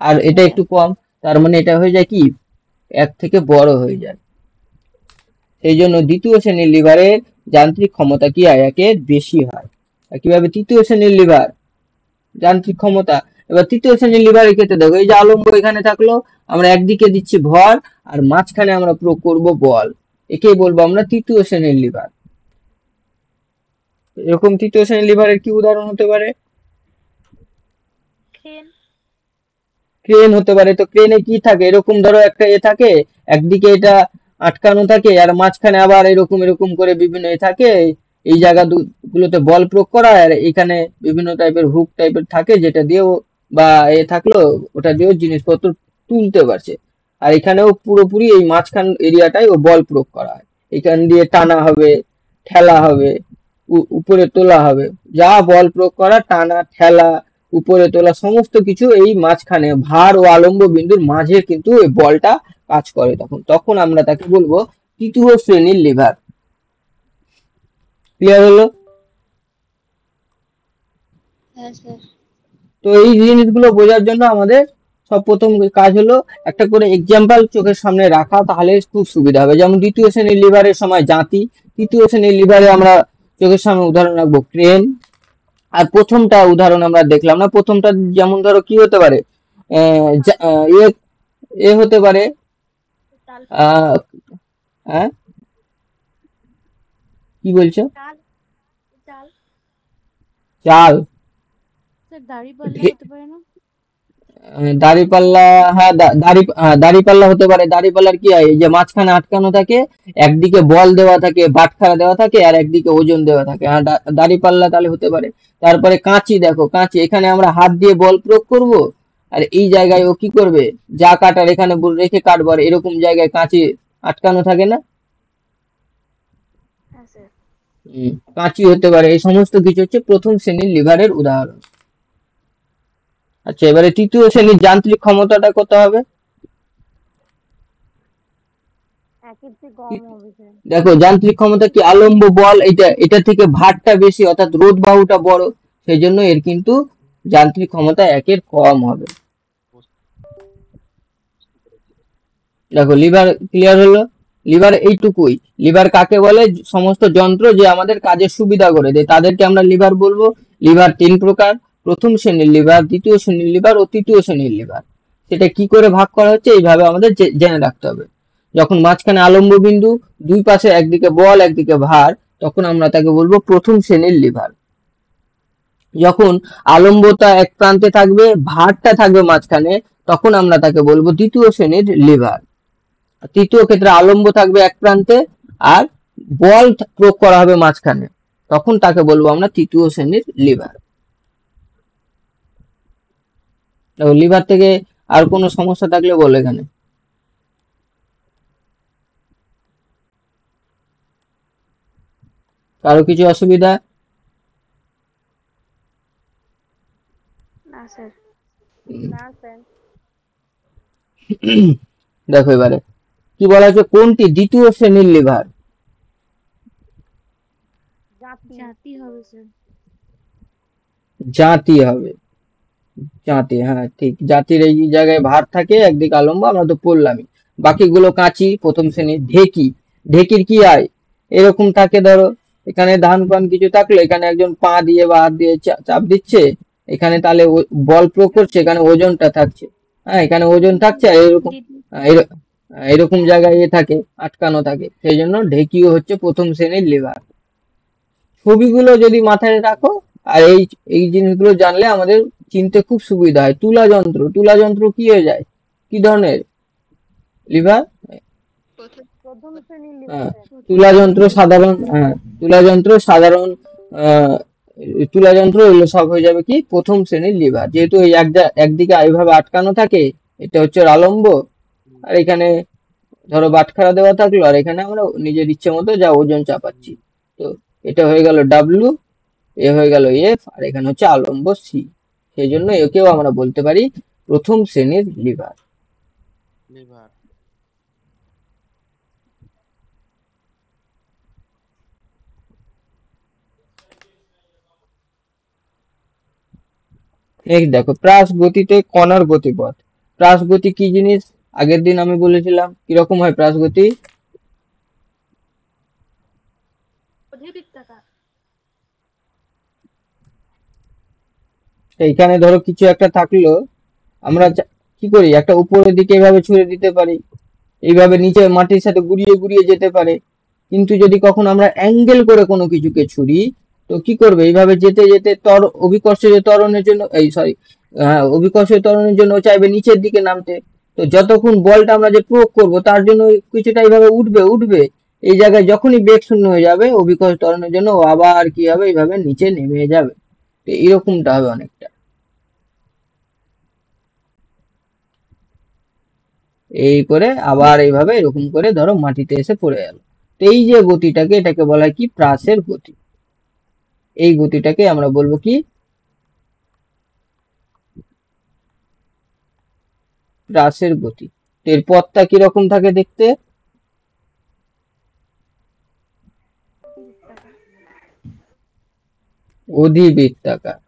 S1: আর এটা একটু কম, তার মানে এটা হয়ে যায় কি এক থেকে বড় হয়ে যায়। সেই জন্য দ্বিতীয় শ্রেণীর লিভারের যান্ত্রিক ক্ষমতা কি হয়, একের বেশি হয়। আর কিভাবে তৃতীয় শ্রেণীর লিভার যান্ত্রিক ক্ষমতা এবার তৃতীয় শ্রেণীর লিভারের ক্ষেত্রে দেখো, এই যে আলম্ব এখানে থাকলো, আমরা একদিকে দিচ্ছি ভর আর মাঝখানে আমরা প্রয়োগ করবো বল, একেই বলবো আমরা তৃতীয় শ্রেণীর লিভার। এরকম তৃতীয় শ্রেণীর লিভারের কি উদাহরণ হতে পারে?
S3: ক্রেন।
S1: ক্রেন হতে পারে। তো ক্রেনে কি থাকে, এরকম ধরো একটা থাকে, একদিকে এটা আটকানো থাকে আর মাঝখানে আবার এরকম এরকম করে বিভিন্ন থাকে, এই জায়গা গুলোতে বল প্রয়োগ করা হয়, আর এখানে বিভিন্ন টাইপের হুক টাইপের থাকে যেটা দিয়েও বা থাকলো ওটা দিয়েও জিনিসপত্র তুলতে পারছে। আর এখানেও পুরোপুরি এই মাঝখান এরিয়াটাই ও বল প্রয়োগ করা হয়, এখান দিয়ে টানা হবে, ঠেলা হবে, উপরে তোলা হবে, যা বল প্রয়োগ করা, টানা ঠেলা উপরে তোলা সমস্ত কিছু এই মাঝখানে ভার ও আলম্ব বিন্দুর মাঝে কিন্তু এই বলটা কাজ করে। তখন তখন আমরা তাকে বলবো তৃতীয় শ্রেণীর লিভার। ক্লিয়ার হলো?
S4: হ্যাঁ স্যার।
S1: তো এই জিনিসগুলো বোঝার জন্য আমাদের সব প্রথম কাজ হলো একটা করে এক্সাম্পল চোখের সামনে রাখা, তাহলে খুব সুবিধা হবে। যেমন দ্বিতীয় শ্রেণীর লিভারের সময় জাতি, তৃতীয় শ্রেণীর লিভারে আমরা চোখের সামনে উদাহরণ রাখবো ক্রেন। আর প্রথমটা উদাহরণ আমরা দেখলাম না, প্রথমটা যেমন ধরো কি হতে পারে, এ এ হতে পারে
S3: চাল।
S1: আহ হ্যাঁ কি বলছো?
S3: চাল। চাল।
S1: চাল।
S4: স্যার দাঁড়িপাল্লা হতে পারে না?
S1: দাঁড়িপাল্লা, হ্যাঁ দাঁড়িপাল্লা হতে পারে। দাঁড়িপাল্লার কি হয়, এই যে মাঝখানে আটকানো থাকে, একদিকে বল দেওয়া থাকে, বাটখারা দেওয়া থাকে, আর একদিকে ওজন দেওয়া থাকে, আর দাঁড়িপাল্লা তাহলে হতে পারে। তারপরে কাঁচি, দেখো কাঁচি, এখানে আমরা হাত দিয়ে বল প্রয়োগ করব, আর এই জায়গায় ও কি করবে, যা কাটার এখানে রেখে কাটবো, আর এরকম জায়গায় কাঁচি আটকানো থাকে না,
S3: হ্যাঁ স্যার।
S1: কাঁচি হতে পারে। এই সমস্ত কিছু হচ্ছে প্রথম শ্রেণীর লিভারের উদাহরণ। আচ্ছা, এবারে তৃতীয় শ্রেণীর যান্ত্রিক ক্ষমতাটা কত হবে?
S4: একের চেয়ে কম হবে স্যার।
S1: দেখো যান্ত্রিক ক্ষমতা কি, আলম্ব বল এটা থেকে ভারটা বেশি অর্থাৎ রোধ বাহুটা বড়, সেই জন্য এর কিন্তু যান্ত্রিক ক্ষমতা একের কম হবে। দেখো লিভার ক্লিয়ার হলো। লিভার এইটুকুই। লিভার কাকে বলে, সমস্ত যন্ত্র যে আমাদের কাজের সুবিধা করে দেয় তাদেরকে আমরা লিভার বলবো। লিভার তিন প্রকার, প্রথম শ্রেণীর লিভার, দ্বিতীয় শ্রেণীর লিভার ও তৃতীয় শ্রেণীর লিভার। সেটা কি করে ভাগ করা হচ্ছে এইভাবে আমাদের জেনে রাখতে হবে। যখন মাঝখানে আলম্ব বিন্দু, দুই পাশে একদিকে বল একদিকে ভার, তখন আমরা তাকে বলবো প্রথম শ্রেণীর লিভার। যখন আলম্বতা এক প্রান্তে থাকবে, ভারটা থাকবে মাঝখানে, তখন আমরা তাকে বলবো দ্বিতীয় শ্রেণীর লিভার। তৃতীয় ক্ষেত্রে আলম্ব থাকবে এক প্রান্তে আর বল প্রয়োগ করা হবে মাঝখানে, তখন তাকে বলবো আমরা তৃতীয় শ্রেণীর লিভার। লিভার থেকে আর কোনো সমস্যা থাকলে বলো এখানে। কারো কিছু অসুবিধা?
S3: না স্যার। না স্যার।
S1: দেখো এবারে কি বলা হচ্ছে, কোনটি দ্বিতীয় শ্রেণীর লিভার?
S4: জাতি হবে স্যার।
S1: জাতি হবে, জাতি, হ্যাঁ ঠিক। জাতির এই জায়গায় ভার থাকে, একদিকে আলম্ব, আমরা তো পড়লামই। বাকিগুলো কাঁচি প্রথম শ্রেণীর। ঢেকি, ঢেকির কি হয়, এরকম থাকে ধরো, এখানে ধান পান কিছু থাকলে এখানে একজন পা দিয়ে বা হাত দিয়ে চাপ দিচ্ছে, এখানে তাহলে বল প্রয়োগ করছে, এখানে ওজনটা থাকছে, হ্যাঁ এখানে ওজন থাকছে, আর এরকম এরকম জায়গায় থাকে, আটকানো থাকে, সেই জন্য ঢেকিও হচ্ছে প্রথম শ্রেণীর লিভার। ছবিগুলো যদি মাথায় রাখো আর এই এই জিনিসগুলো জানলে আমাদের চিনতে খুব সুবিধা হয়। তুলা যন্ত্র, তুলা যন্ত্র কি হয়ে যায়, কি ধরনের লিভার?
S4: প্রথম শ্রেণীর লিভার
S1: হ্যাঁ,
S4: স্যার।
S1: তুলা যন্ত্র সাধারণ, হ্যাঁ তুলা যন্ত্র সাধারণ, আহ তুলা যন্ত্র এগুলো সব হয়ে যাবে কি প্রথম শ্রেণীর লিভার, যেহেতু এই একদিকে এইভাবে আটকানো থাকে, এটা হচ্ছে আলম্ব, আর এখানে ধরো বাটখারা দেওয়া থাকলো, আর এখানে আমরা নিজের ইচ্ছে মতো যা ওজন চাপাচ্ছি। তো এটা হয়ে গেল ডাব্লু, এ হয়ে গেল এফ, আর এখানে হচ্ছে আলম্ব সি, সেই জন্য একেও আমরা বলতে পারি প্রথম শ্রেণীর লিভার।
S5: লিভার।
S1: নেক্সট দেখো, প্রাস গতিতে কণার গতিপথ। প্রাস গতি কি জিনিস, আগের দিন আমি বলেছিলাম কিরকম হয় প্রাস গতি। তো এখানে ধরো কিছু একটা থাকলো, আমরা কি করি, একটা উপরের দিকে এইভাবে ছুঁড়ে দিতে পারি, এইভাবে নিচে মাটির সাথে গুড়িয়ে গুড়িয়ে যেতে পারে। কিন্তু যদি কখনো আমরা অ্যাঙ্গেল করে কোনো কিছুকে ছুঁড়ি, তো কি করবে, এইভাবে যেতে যেতে অভিকর্ষজ ত্বরণের জন্য, অভিকর্ষজ ত্বরণের জন্য ও চাইবে নিচের দিকে নামতে। তো যতক্ষণ বলটা আমরা যে প্রয়োগ করব তার জন্য কিছুটা এইভাবে উঠবে উঠবে, এই জায়গায় যখনই বেগ শূন্য হয়ে যাবে অভিকর্ষ ত্বরণের জন্য ও আবার কি হবে, এইভাবে নিচে নেমে যাবে। তো এরকমটা হবে অনেকটা, এই করে আবার এইভাবে এরকম করে ধরো মাটিতে এসে পড়ে গেল। তো এই যে গতিটাকে, এটাকে বলা হয় কি, প্রাসের গতি। এই গতিটাকে আমরা বলবো কি, প্রাসের গতি। তো এর পথটা কিরকম থাকে দেখতে, অধিবৃত্তাকার।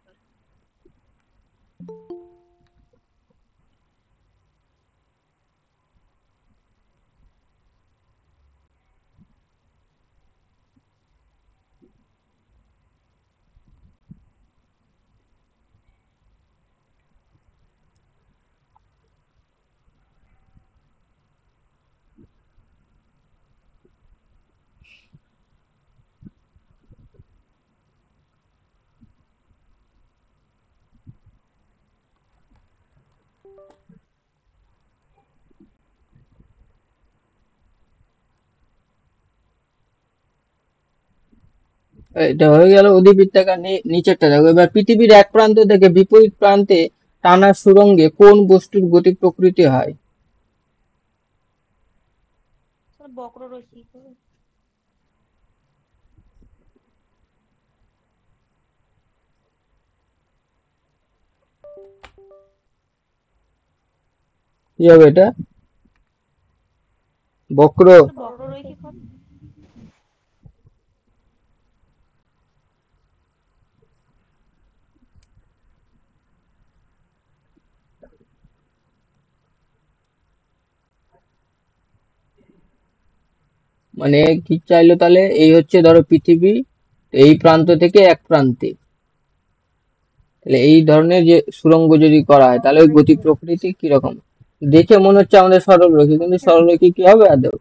S1: এটা হয়ে গেল অধিবৃত্তাকার। নিচেরটা দেখো, এবার পৃথিবীর এক প্রান্ত থেকে বিপরীত প্রান্তে টানা সুড়ঙ্গে কোন বস্তুর গতি প্রকৃতি হয়?
S2: বক্ররেখী।
S1: কি হবে এটা, বক্র,
S2: বক্ররেখী।
S1: মানে কি চাইলো তাহলে, এই হচ্ছে ধরো পৃথিবী, এই প্রান্ত থেকে এক প্রান্তে, তাহলে এই ধরনের যে সুড়ঙ্গ যদি করা হয় তাহলে ওই গতি প্রকৃতি কিরকম। দেখে মনে হচ্ছে আমাদের সরলরেখী, কিন্তু সরলরেখী কি হবে আদৌ?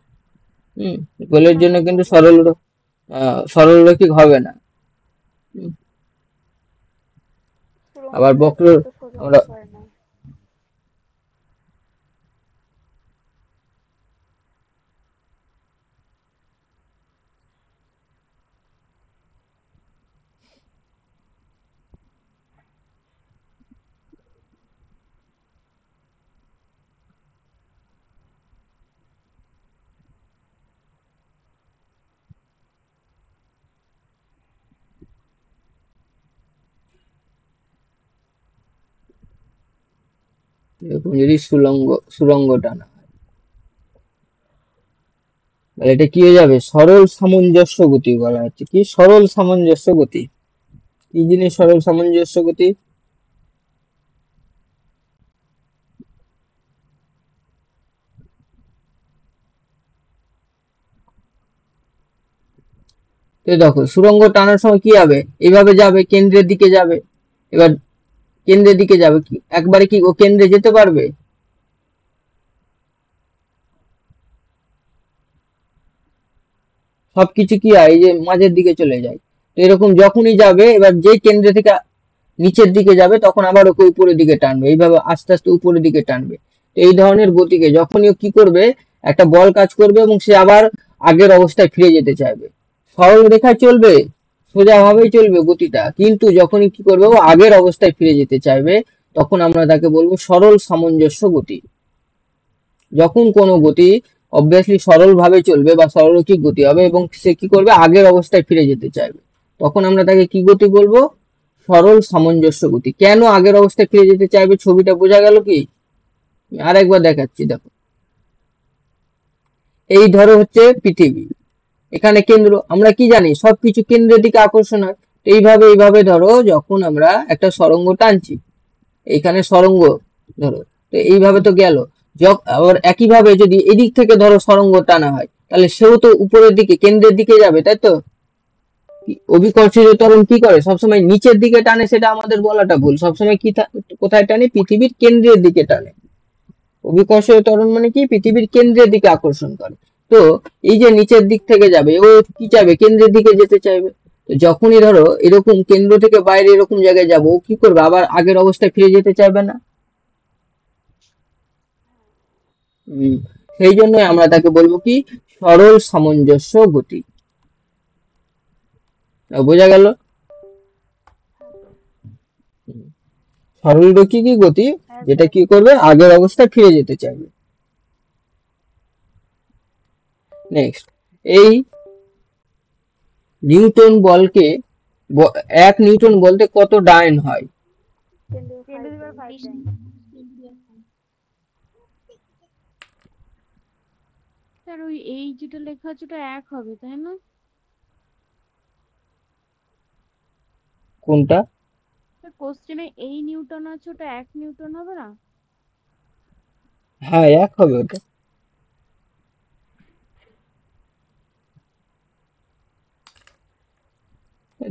S1: গোলের জন্য কিন্তু সরলরেখী হবে না। আবার বক্র, আমরা এরকম যদি সুড়ঙ্গ টানা হয়, তাহলে এটা কি হয়ে যাবে, সরল সামঞ্জস্য গতি বলা হচ্ছে। কি সরল সামঞ্জস্য গতি, কি জিনিস সরল সামঞ্জস্য গতি? তো দেখো সুড়ঙ্গ টানার সময় কি হবে, এইভাবে যাবে, কেন্দ্রের দিকে যাবে। এবার কেন্দ্রের দিকে যাবে, কি একবারে কি ও কেন্দ্রে যেতে পারবে? সবকিছু কি হয়, এই যে মাঝের দিকে চলে যায়। তো এরকম যখনই যাবে, এবার যে কেন্দ্র থেকে নিচের দিকে যাবে তখন আবার ওকে উপরের দিকে টানবে, এইভাবে আস্তে আস্তে উপরের দিকে টানবে। তো এই ধরনের গতিকে যখনই ও কি করবে, একটা বল কাজ করবে এবং সে আবার আগের অবস্থায় ফিরে যেতে চাইবে, সরল রেখায় চলবে, সোজা ভাবেই চলবে গতিটা, কিন্তু যখনই কি করবে ও আগের অবস্থায় ফিরে যেতে চাইবে, তখন আমরা তাকে বলবো সরল সামঞ্জস্য গতি। যখন কোনো গতি অবভিয়াসলি সরল ভাবে চলবে বা সরলরৈখিক গতি হবে এবং সে কি করবে, আগের অবস্থায় ফিরে যেতে চাইবে, তখন আমরা তাকে কি গতি বলবো, সরল সামঞ্জস্য গতি। কেন আগের অবস্থায় ফিরে যেতে চাইবে, ছবিটা বোঝা গেল কি? আরেকবার দেখাচ্ছি, দেখো এই ধরো হচ্ছে পৃথিবী, এখানে কেন্দ্র, আমরা কি জানি সবকিছু কেন্দ্রের দিকে আকর্ষণ হয়। এইভাবে ধরো যখন আমরা একটা সরঙ্গ টানছি, এখানে সরঙ্গ ধরো, তো এইভাবে তো গেল। আবার একইভাবে যদি এদিক থেকে ধরো সরঙ্গ টানা হয়, তাহলে সেও তো উপরের দিকে কেন্দ্রের দিকে যাবে, তাই তো? অভিকর্ষজ ত্বরণ কি করে, সবসময় নিচের দিকে টানে, সেটা আমাদের বলাটা ভুল। সবসময় কোথায় টানে, পৃথিবীর কেন্দ্রের দিকে টানে। অভিকর্ষজ ত্বরণ মানে কি, পৃথিবীর কেন্দ্রের দিকে আকর্ষণ করে। তো এই যে নিচের দিক থেকে যাবে, ও কি চাইবে, কেন্দ্রের দিকে যেতে চাইবে। তো যখনই ধরো এরকম কেন্দ্র থেকে বাইরে এরকম জায়গায় যাবো, ও কি করবে, আবার আগের অবস্থায় ফিরে যেতে চাইবে না। উম, সেই জন্য আমরা তাকে বলবো কি, সরল সামঞ্জস্য গতি। বোঝা গেল? সরল রৈখিক গতি,
S3: হ্যাঁ
S1: যেটা
S3: স্যার।
S1: কি করবে, আগের অবস্থায় ফিরে যেতে চাইবে। নেক্সট, এই নিউটন বলকে 1 নিউটন বলতে কত ডাইন হয়?
S3: 10⁵ টাইম।
S4: স্যার ওই এই যেটা লেখা আছে ওটা 1 হবে তাই না?
S1: কোনটা?
S4: স্যার কোশ্চেনে এই নিউটন আছে ওটা 1 নিউটন হবে না?
S1: হ্যাঁ, 1 হবে ওটা।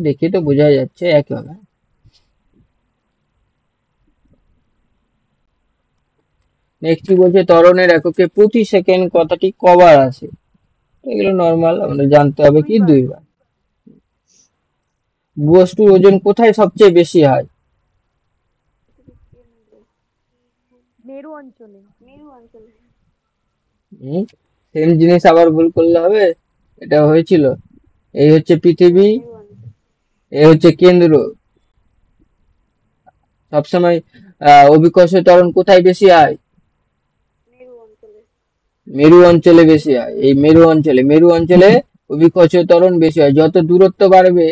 S1: দেখে তো বোঝা যাচ্ছে 1 হবে। নেক্সট কি বলছে, ত্বরণের এককে প্রতি সেকেন্ড কথাটি কবার আসে? এগুলো নর্মাল, আমাদের জানতে হবে কি, 2 বার। বস্তুর ওজন কোথায় সবচেয়ে বেশি হয়?
S4: মেরু অঞ্চলে।
S1: সেম জিনিস আবার ভুল করলে হবে? এটা হয়েছিল, এই হচ্ছে পৃথিবী, এই হচ্ছে কেন্দ্র। সবসময় অভিকর্ষ ত্বরণ কোথায় বেশি হয়? মেরু অঞ্চলে বেশি হয়। এই মেরু অঞ্চলে অভিকর্ষ ত্বরণ বেশি হয়। যত দূরত্ব বাড়বে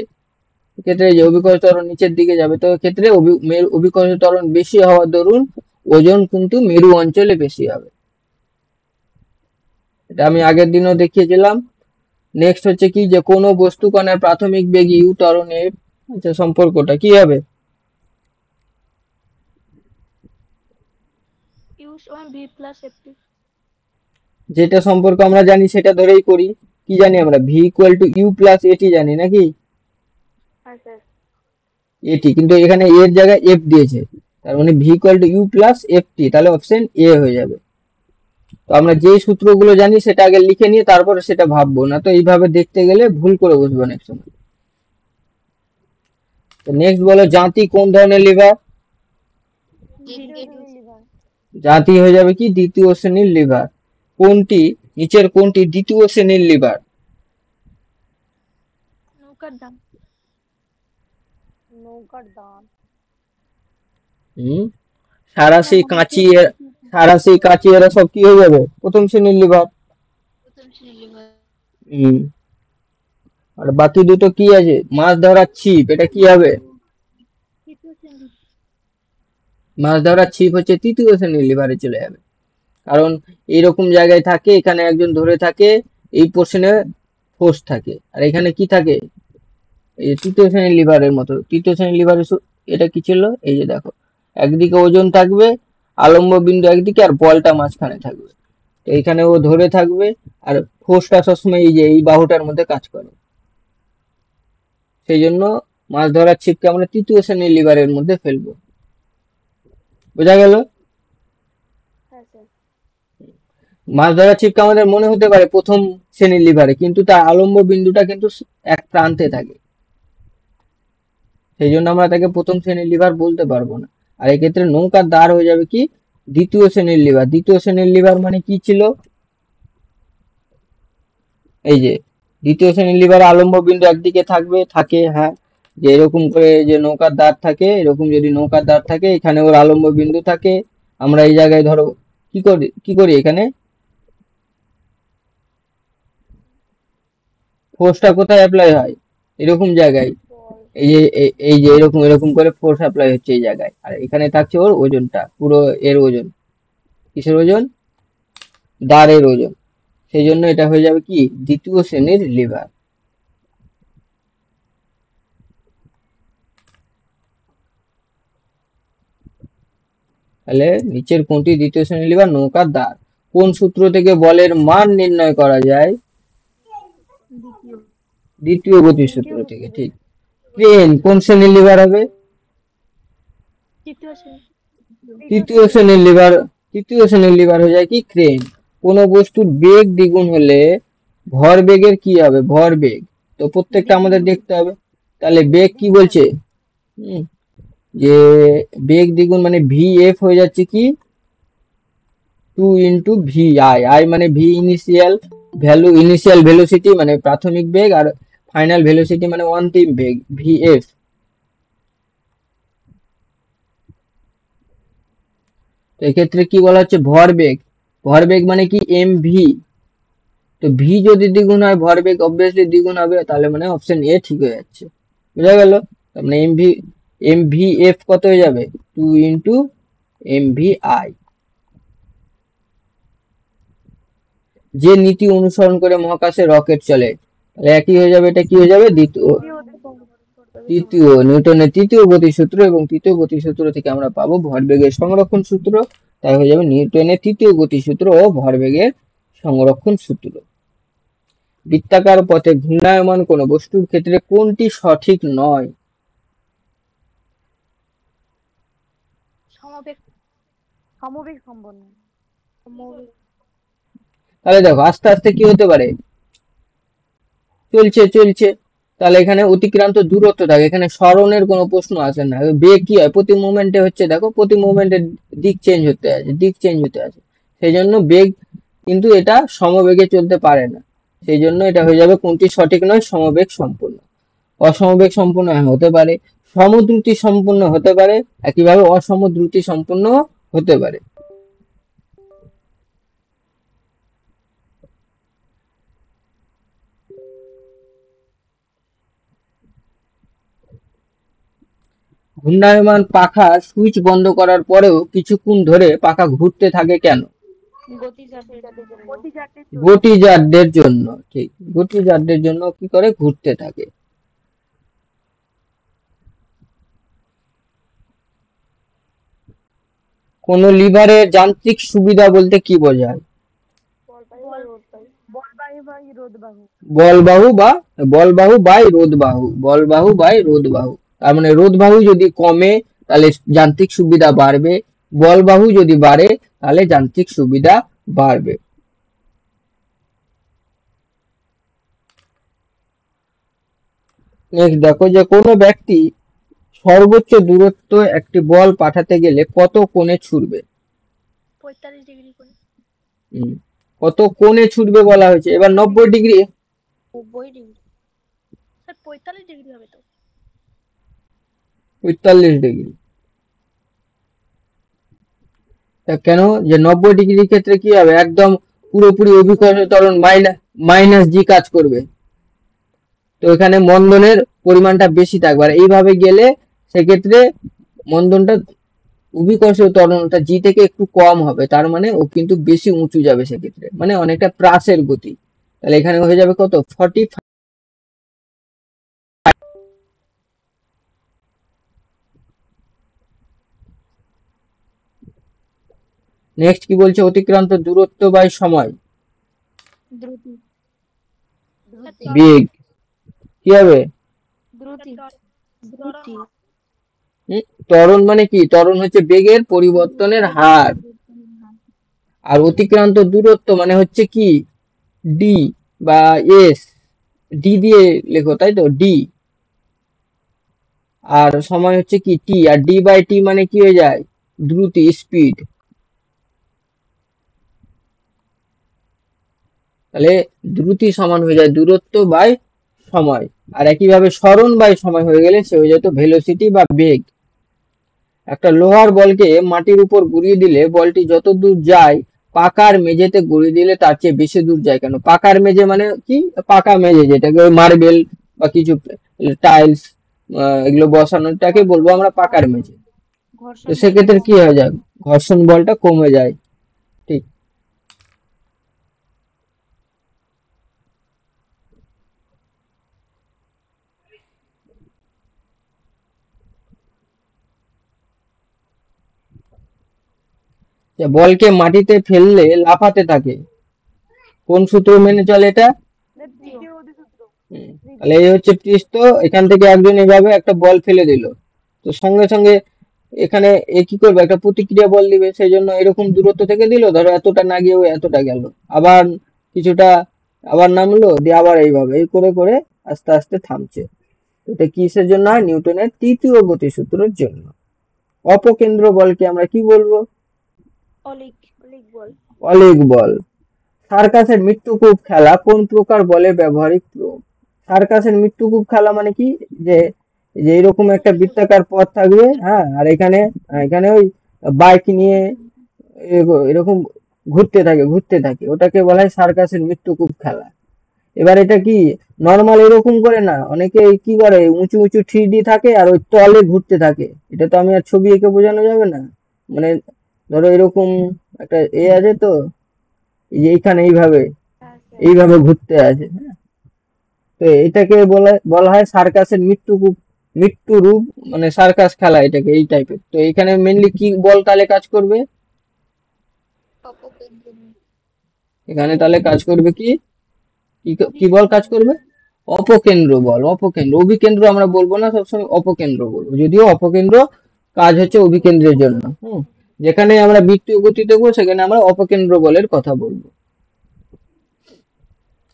S1: ক্ষেত্রে যে অভিকর্ষ ত্বরণ নিচের দিকে যাবে, তো ক্ষেত্রে অভিকর্ষ ত্বরণ বেশি হওয়ার দরুন ওজন কিন্তু মেরু অঞ্চলে বেশি হবে। এটা আমি আগের দিনও দেখিয়েছিলাম। নেক্সট হচ্ছে কি, যে কোনো বস্তু কণার প্রাথমিক বেগ ইউ ত্বরণের সম্পর্কটা কি হবে? যেটা সম্পর্ক আমরা জানি সেটা ধরেই করি। কি জানি আমরা, V equal to U plus A T জানি নাকি, এটি। কিন্তু এখানে এর জায়গায় এফ দিয়েছে, তার মানে V equal to U plus F T, তাহলে অপশন এ হয়ে যাবে। তো আমরা যেই সূত্রগুলো জানি সেটা আগে লিখে নিয়ে তারপরে সেটা ভাববো, না তো এইভাবে দেখতে গেলে ভুল করে বসবো নেক্সট সময়। তো নেক্সট বলো, জাতি কোন ধরনের লিভার? জাতি হয়ে যাবে কি, দ্বিতীয় শ্রেণীর লিভার। কোনটি, নিচের কোনটি দ্বিতীয় শ্রেণীর লিভার?
S4: নৌকার দাঁত।
S1: সারাশি, কাঁচি, সারাশি, কাঁচি এরা সব কি হয়ে যাবে, প্রথম শ্রেণীর লিভার। আর বাকি দুটো কি আছে, মাছ ধরার ছিপ, এটা কি হবে? মাছ ধরার ছিপ হচ্ছে তৃতীয় শ্রেণীর লিভারে চলে যাবে। কারণ এইরকম জায়গায় থাকে, এখানে একজন ধরে থাকে, এই পোর্শনে ফোর্স থাকে, আর এখানে কি থাকে, এই তৃতীয় শ্রেণীর লিভারের মতো। তৃতীয় শ্রেণীর লিভারের এটা কি ছিল, এই যে দেখো, একদিকে ওজন থাকবে, আলম্ব বিন্দু একদিকে, আর বলটা মাঝখানে থাকবে। তো এখানে ও ধরে থাকবে, আর ফোর্সটা সবসময় এই যে এই বাহুটার মধ্যে কাজ করে। সেই জন্য মাছ ধরার ছিপকে আমরা তৃতীয় শ্রেণীর লিভারের মধ্যে ফেলবো। বোঝা গেল? মাছ ধরার ছিপকে আমাদের মনে হতে পারে প্রথম শ্রেণীর লিভারে, কিন্তু তার আলম্ব বিন্দুটা কিন্তু এক প্রান্তে থাকে, সেই জন্য আমরা তাকে প্রথম শ্রেণীর লিভার বলতে পারবো না। আর এক্ষেত্রে নৌকার দাঁড় হয়ে যাবে কি, দ্বিতীয় শ্রেণীর লিভার। দ্বিতীয় শ্রেণীর লিভার মানে কি ছিল, এই যে দ্বিতীয় শ্রেণীর লিভার আলম্ব বিন্দু একদিকে থাকবে, থাকে, হ্যাঁ, যে এরকম করে যে নৌকার দাঁড় থাকে, এরকম যদি নৌকার দাঁড় থাকে, এখানে ওর আলম্ব বিন্দু থাকে। আমরা এই জায়গায় ধরো কি করি এখানে, ফোর্সটা কোথায় অ্যাপ্লাই হয়, এরকম জায়গায়, এই যে এরকম এরকম করে ফোর্স অ্যাপ্লাই হচ্ছে এই জায়গায়, আর এখানে থাকছে ওর ওজনটা, পুরো এর ওজন। কিসের ওজন? দাঁড়ের ওজন। সেই জন্য এটা হয়ে যাবে কি, দ্বিতীয় শ্রেণীর লিভার। তাহলে নিচের কোনটি দ্বিতীয় শ্রেণীর লিভার? নৌকার দাঁড়। কোন সূত্র থেকে বলের মান নির্ণয় করা যায়? দ্বিতীয় গতিসূত্র থেকে, ঠিক। ক্রেন কোন শ্রেণীর লিভার হবে?
S3: তৃতীয় শ্রেণী।
S1: তৃতীয় শ্রেণীর লিভার। তৃতীয় শ্রেণীর লিভার হয়ে যায় কি ক্রেন। কোন বস্তুর বেগ দ্বিগুণ হলে ভর বেগের কি হবে? ভর বেগ। তো প্রত্যেকটা আমাদের দেখতে হবে। তাহলে বেগ কি বলছে? যে বেগ দ্বিগুণ মানে ভি এফ হয়ে যাচ্ছে কি 2 ইন্টু ভি আই। আই মানে V initial value, initial velocity মানে প্রাথমিক বেগ, আর ফাইনাল ভেলোসিটি মানে অন্তিম বেগ ভি এফ। তো এক্ষেত্রে কি বলা হচ্ছে? ভরবেগ। ভরবেগ মানে কি এম ভি। তো ভি যদি দ্বিগুণ হয় ভরবেগ অবভিয়াসলি দ্বিগুণ হবে, তাহলে মানে অপশন এ ঠিক হয়ে যাচ্ছে। বুঝা গেল? মানে এম ভি এফ কত হয়ে যাবে? 2 ইন্টু এম ভি আই। যে নীতি অনুসরণ করে মহাকাশে রকেট চলে, তাহলে একই হয়ে যাবে। এটা কি হয়ে যাবে? তৃতীয় নিউটনের তৃতীয় গতিসূত্র, এবং তৃতীয় গতিসূত্র থেকে আমরা পাবো ভরবেগের সংরক্ষণ সূত্র। তাই হয়ে যাবে নিউটনের তৃতীয় গতিসূত্র ও ভরবেগের সংরক্ষণ সূত্র। বৃত্তাকার পথে ঘূর্ণায়মান কোন বস্তুর ক্ষেত্রে কোনটি সঠিক নয়?
S3: সমবেগ সম্পন্ন।
S1: তাহলে দেখো আস্তে আস্তে কি হতে পারে? চলছে, তাহলে এখানে অতিক্রান্ত দূরত্ব থাকে, এখানে সরণের কোনো প্রশ্ন আসে না। বেগ কি হয়? প্রতি মুভমেন্টে হচ্ছে, দেখো প্রতি মুভমেন্টের দিক চেঞ্জ হতে আছে, সেই জন্য বেগ, কিন্তু এটা সমবেগে চলতে পারে না। সেই জন্য এটা হয়ে যাবে কোনটি সঠিক নয়? সমবেগ সম্পূর্ণ। অসমবেগ সম্পূর্ণ হতে পারে, সমদ্রুতি সম্পূর্ণ হতে পারে, একইভাবে অসমদ্রুতি সম্পূর্ণ হতে পারে। ঘূর্ণায়মান পাখা সুইচ বন্ধ করার পরেও কিছুক্ষণ ধরে পাখা ঘুরতে থাকে কেন? গতিজারদের জন্য, ঠিক। গতিজারদের জন্য কি করে? ঘুরতে থাকে। কোন লিভারের যান্ত্রিক সুবিধা বলতে কি বোঝায়? বলবাহু বাই রোধবাহু। তার মানে রোধবাহু যদি কমে তাহলে যান্ত্রিক সুবিধা বাড়বে, বলবাহু যদি বাড়ে তাহলে যান্ত্রিক সুবিধা বাড়বে। নেক্সট দেখো যে কোনো ব্যক্তি সর্বোচ্চ দূরত্ব একটি বল পাঠাতে গেলে কত কোণে ছুটবে?
S3: 45 ডিগ্রি কোণে।
S1: কত কোণে ছুটবে বলা হয়েছে। এবার 90 ডিগ্রি।
S3: 90 ডিগ্রি স্যার, 45 ডিগ্রি হবে তো।
S1: 45 ডিগ্রি। তা কেন? যে 90 ডিগ্রির ক্ষেত্রে কি হবে? একদম পুরোপুরি অভিকর্ষ ত্বরণ মাইনাস জি কাজ করবে, তো এখানে মন্দনের পরিমাণটা বেশি থাকবে। আর এইভাবে গেলে সেক্ষেত্রে মন্দনটা, অভিকর্ষ ত্বরণটা জি থেকে একটু কম হবে, তার মানে ও কিন্তু বেশি উঁচু যাবে, সেক্ষেত্রে মানে অনেকটা প্রাসের গতি। তাহলে এখানে হয়ে যাবে কত? 45। নেক্সট কি বলছে? অতিক্রান্ত দূরত্ব বাই সময়। বেগ কি হবে? ত্বরণ মানে কি? ত্বরণ হচ্ছে বেগের পরিবর্তনের হার, আর অতিক্রান্ত দূরত্ব মানে হচ্ছে কি? ডি বা এস। ডি দিয়ে লেখো, তাই তো? ডি। আর সময় হচ্ছে কি? টি। আর ডি বাই টি মানে কি হয়ে যায়? দ্রুতি, স্পিড। তাহলে দ্রুতি সমান হয়ে যায় দূরত্ব বাই সময়। আর একইভাবে সরণ বাই সময় হয়ে গেলে সে হয়ে যেত ভেলোসিটি বা বেগ। একটা লোহার বলকে মাটির উপর ঘুরিয়ে দিলে বলটি যত দূর যায় পাকার মেঝেতে ঘুরিয়ে দিলে তার চেয়ে বেশি দূর যায় কেন? পাকার মেঝে মানে কি? পাকা মেঝে, যেটাকে মার্বেল বা কিছু টাইলস এগুলো বসানোটাকে বলবো আমরা পাকার মেঝে। তো সেক্ষেত্রে কি হয়ে যায়? ঘর্ষণ বলটা কমে যায়, ঠিক। বলকে মাটিতে ফেললে লাফাতে থাকে, কোন সূত্র মেনে চলে এটা? তাহলে এই হচ্ছে পৃষ্ঠ, এখান থেকে একজন এভাবে একটা বল ফেলে দিল, তো সঙ্গে সঙ্গে এখানে এ কি করবে, একটা প্রতিক্রিয়া বল দিবে, সেই জন্য এরকম দূরত্ব থেকে দিল, ধরো এতটা না গিয়ে ওই এতটা গেল, আবার কিছুটা আবার নামলো, দিয়ে আবার এইভাবে এই করে করে আস্তে আস্তে থামছে। এটা কিসের জন্য হয়? নিউটনের তৃতীয় গতিসূত্রের জন্য। অপকেন্দ্র বলকে আমরা কি বলবো?
S3: অলিক বল।
S1: অলিক বল। সার্কাসের মৃত্যুকূপ খেলা কোন প্রকার বলে ব্যবহারিক প্রয়োগ? সার্কাসের মৃত্যুকূপ খেলা মানে কি, যে যে এরকম একটা বৃত্তাকার পথ থাকবে, হ্যাঁ, আর এখানে এখানে ওই বাইক নিয়ে এরকম ঘুরতে থাকে, ওটাকে বলা হয় সার্কাসের মৃত্যুকূপ খেলা। এবার এটা কি নর্মাল এরকম করে না, অনেকে কি করে উঁচু উঁচু 3D থাকে আর ওই তলে ঘুরতে থাকে, এটা তো আমি আর ছবি এঁকে বোঝানো যাবে না, মানে ধরো এরকম একটা আছে, তো এই যে এইখানে এইভাবে ঘুরতে আছে, হ্যাঁ, তো এটাকে বলা হয় সার্কাসের মৃত্যু রূপ, মানে সার্কাস খেলা এটাকে, এই টাইপের। তো এখানে মেনলি কি বল তাহলে কাজ করবে? এখানে তাহলে কাজ করবে কি কি বল কাজ করবে? অপকেন্দ্র বল। অপকেন্দ্র, অভিকেন্দ্র আমরা বলবো না, সবসময় অপকেন্দ্র বলবো, যদিও অপকেন্দ্র কাজ হচ্ছে অভিকেন্দ্রের জন্য। যেখানে আমরা বৃত্তীয় গতি দেখবো সেখানে আমরা অপকেন্দ্র বলের কথা বলবো।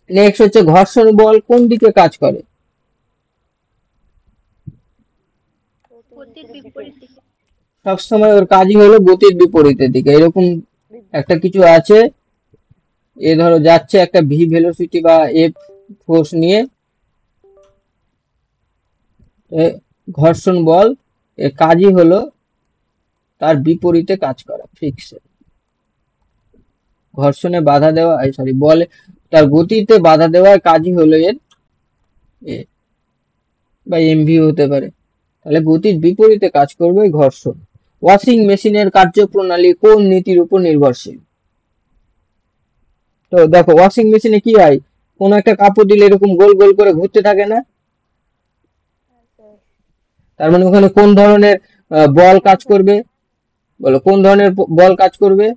S1: নেক্সট হচ্ছে ঘর্ষণ বল কোন দিকে কাজ করে? সবসময় ওর কাজই হলো গতির বিপরীতের দিকে। এরকম একটা কিছু আছে, এ ধরো যাচ্ছে একটা ভি ভেলোসিটি বা এফ ফোর্স নিয়ে, ঘর্ষণ বল এর কাজই হলো তার বিপরীতে কাজ করা, ফ্রিকশন। ঘর্ষণে বাধা দেওয়া, সরি বলে তার গতিতে বাধা দেওয়ার কাজই হলো এর বা এমভি হতে পারে, তাহলে গতির বিপরীতে কাজ করবে ঘর্ষণ। ওয়াশিং মেশিনের কার্যপ্রণালী কোন নীতির উপর নির্ভরশীল? তো দেখো ওয়াশিং মেশিনে কি হয়, কোন একটা কাপড় দিলে এরকম গোল গোল করে ঘুরতে থাকে না, তার মানে ওখানে কোন ধরনের বল কাজ করবে? বলো কোন ধরনের বল কাজ করবে?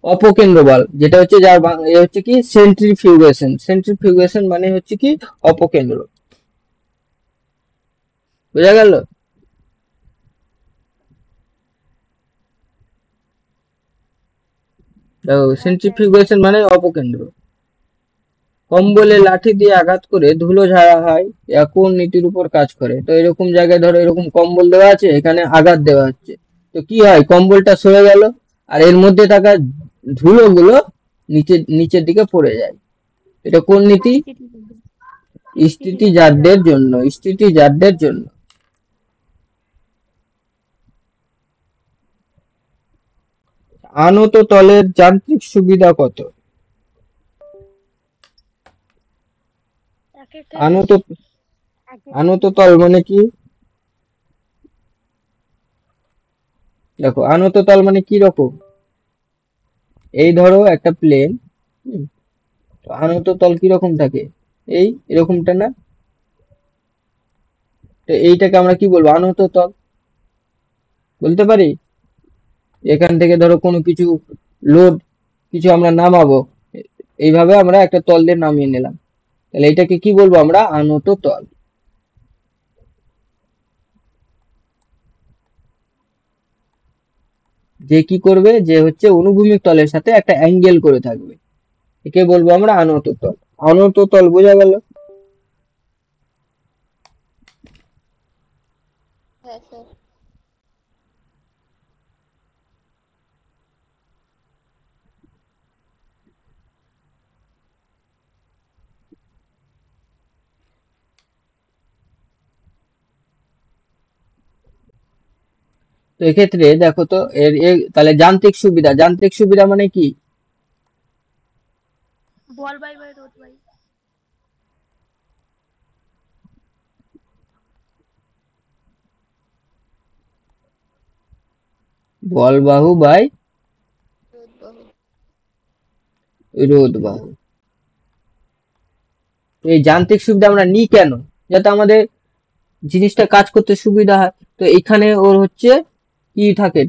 S1: অপকেন্দ্র বল, যেটা হচ্ছে যার এ হচ্ছে কি সেন্ট্রিফিউগেশন। সেন্ট্রিফিউগেশন মানে হচ্ছে কি অপকেন্দ্র। বোঝা গেল? সেন্ট্রিফিউগেশন মানে অপকেন্দ্র। কম্বলে লাঠি দিয়ে আঘাত করে ধুলো ঝাড়া হয়, কোন নীতির উপর কাজ করে? তো এরকম জায়গায় ধরো এরকম কম্বল দেওয়া আছে, এখানে আঘাত দেওয়া হচ্ছে, তো কি হয়, কম্বলটা সরে গেল আর এর মধ্যে থাকা ধুলোগুলো নিচের দিকে পড়ে যায়। এটা কোন নীতি? স্থিতিজাতদের জন্য। স্থিতিজাতদের জন্য। আনত তলের যান্ত্রিক সুবিধা কত? আনত তল মানে কি? দেখো আনত তল মানে কি রকম, এই ধরো একটা প্লেন, আনত তল কিরকম থাকে, এরকমটা না, তো এইটাকে আমরা কি বলবো? আনত তল বলতে পারি। এখান থেকে ধরো কোনো কিছু লোড কিছু আমরা নামাবো, এইভাবে আমরা একটা তল দিয়ে নামিয়ে নিলাম, তাহলে এটাকে কি বলবো আমরা? আনত তল। যে কি করবে, যে হচ্ছে অনুভূমিক তলের সাথে একটা অ্যাঙ্গেল করে থাকবে, একে বলবো আমরা আনত তল। আনত তল বোঝা গেল? তো এক্ষেত্রে দেখো তো তাহলে যান্ত্রিক সুবিধা মানে কি?
S2: বল বাই রোধ বাই।
S1: বল বাহু বাই রোধ বাহু। এই যান্ত্রিক সুবিধা আমরা নিই কেন? যাতে আমাদের জিনিসটা কাজ করতে সুবিধা হয়। তো এখানে ওর হচ্ছে কি থাকে,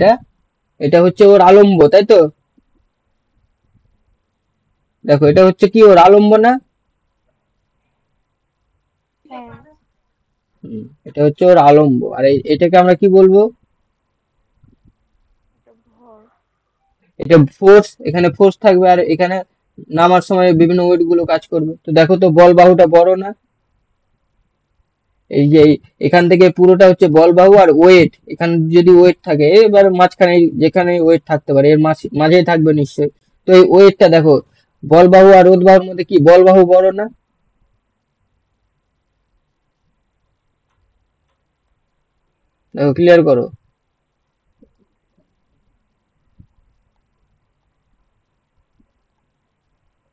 S1: এটা হচ্ছে ওর আলম্ব, তাই তো? দেখো এটা হচ্ছে কি ওর আলম্ব না, এটা হচ্ছে ওর আলম্ব। আর এটাকে আমরা কি বলবো?
S3: এটা ভর।
S1: এটা ফোর্স, এখানে ফোর্স থাকবে আর এখানে নামার সময় বিভিন্ন ওয়েট গুলো কাজ করবে। তো দেখো তো বল বাহুটা বড় না? এই যে এখান থেকে পুরোটা হচ্ছে বল বাহু, আর ওয়েট এখানে যদি ওয়েট থাকে, এবার মাঝখানে যেখানে ওয়েট থাকতে পারে এর মাঝেই থাকবে নিশ্চয়ই। তো এই ওয়েটটা দেখো, বল বাহু আর রোধ বাহুর মধ্যে কি বল বাহু বড় না? দেখো ক্লিয়ার করো।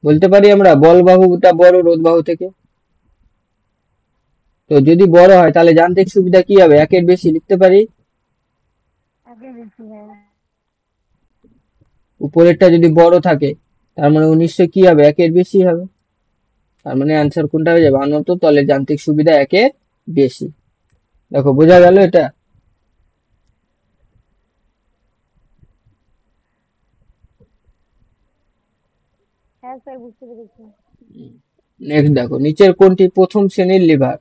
S1: বলতে পারি আমরা বল বাহুটা বড় রোধ বাহু থেকে। তো যদি বড় হয় তাহলে যান্ত্রিক সুবিধা কি হবে? একের বেশি লিখতে পারি। উপরেরটা যদি বড় থাকে তার মানে নিশ্চয়ই কি হবে? একের বেশি হবে। তার মানে অ্যান্সার কোনটা হয়ে যাবে? আনত তলের যান্ত্রিক সুবিধা একের বেশি। দেখো বোঝা গেল এটা?
S4: হ্যাঁ স্যার, বুঝতে পেরেছি।
S1: নেক্সট দেখো, নিচের কোনটি প্রথম শ্রেণীর লিভার?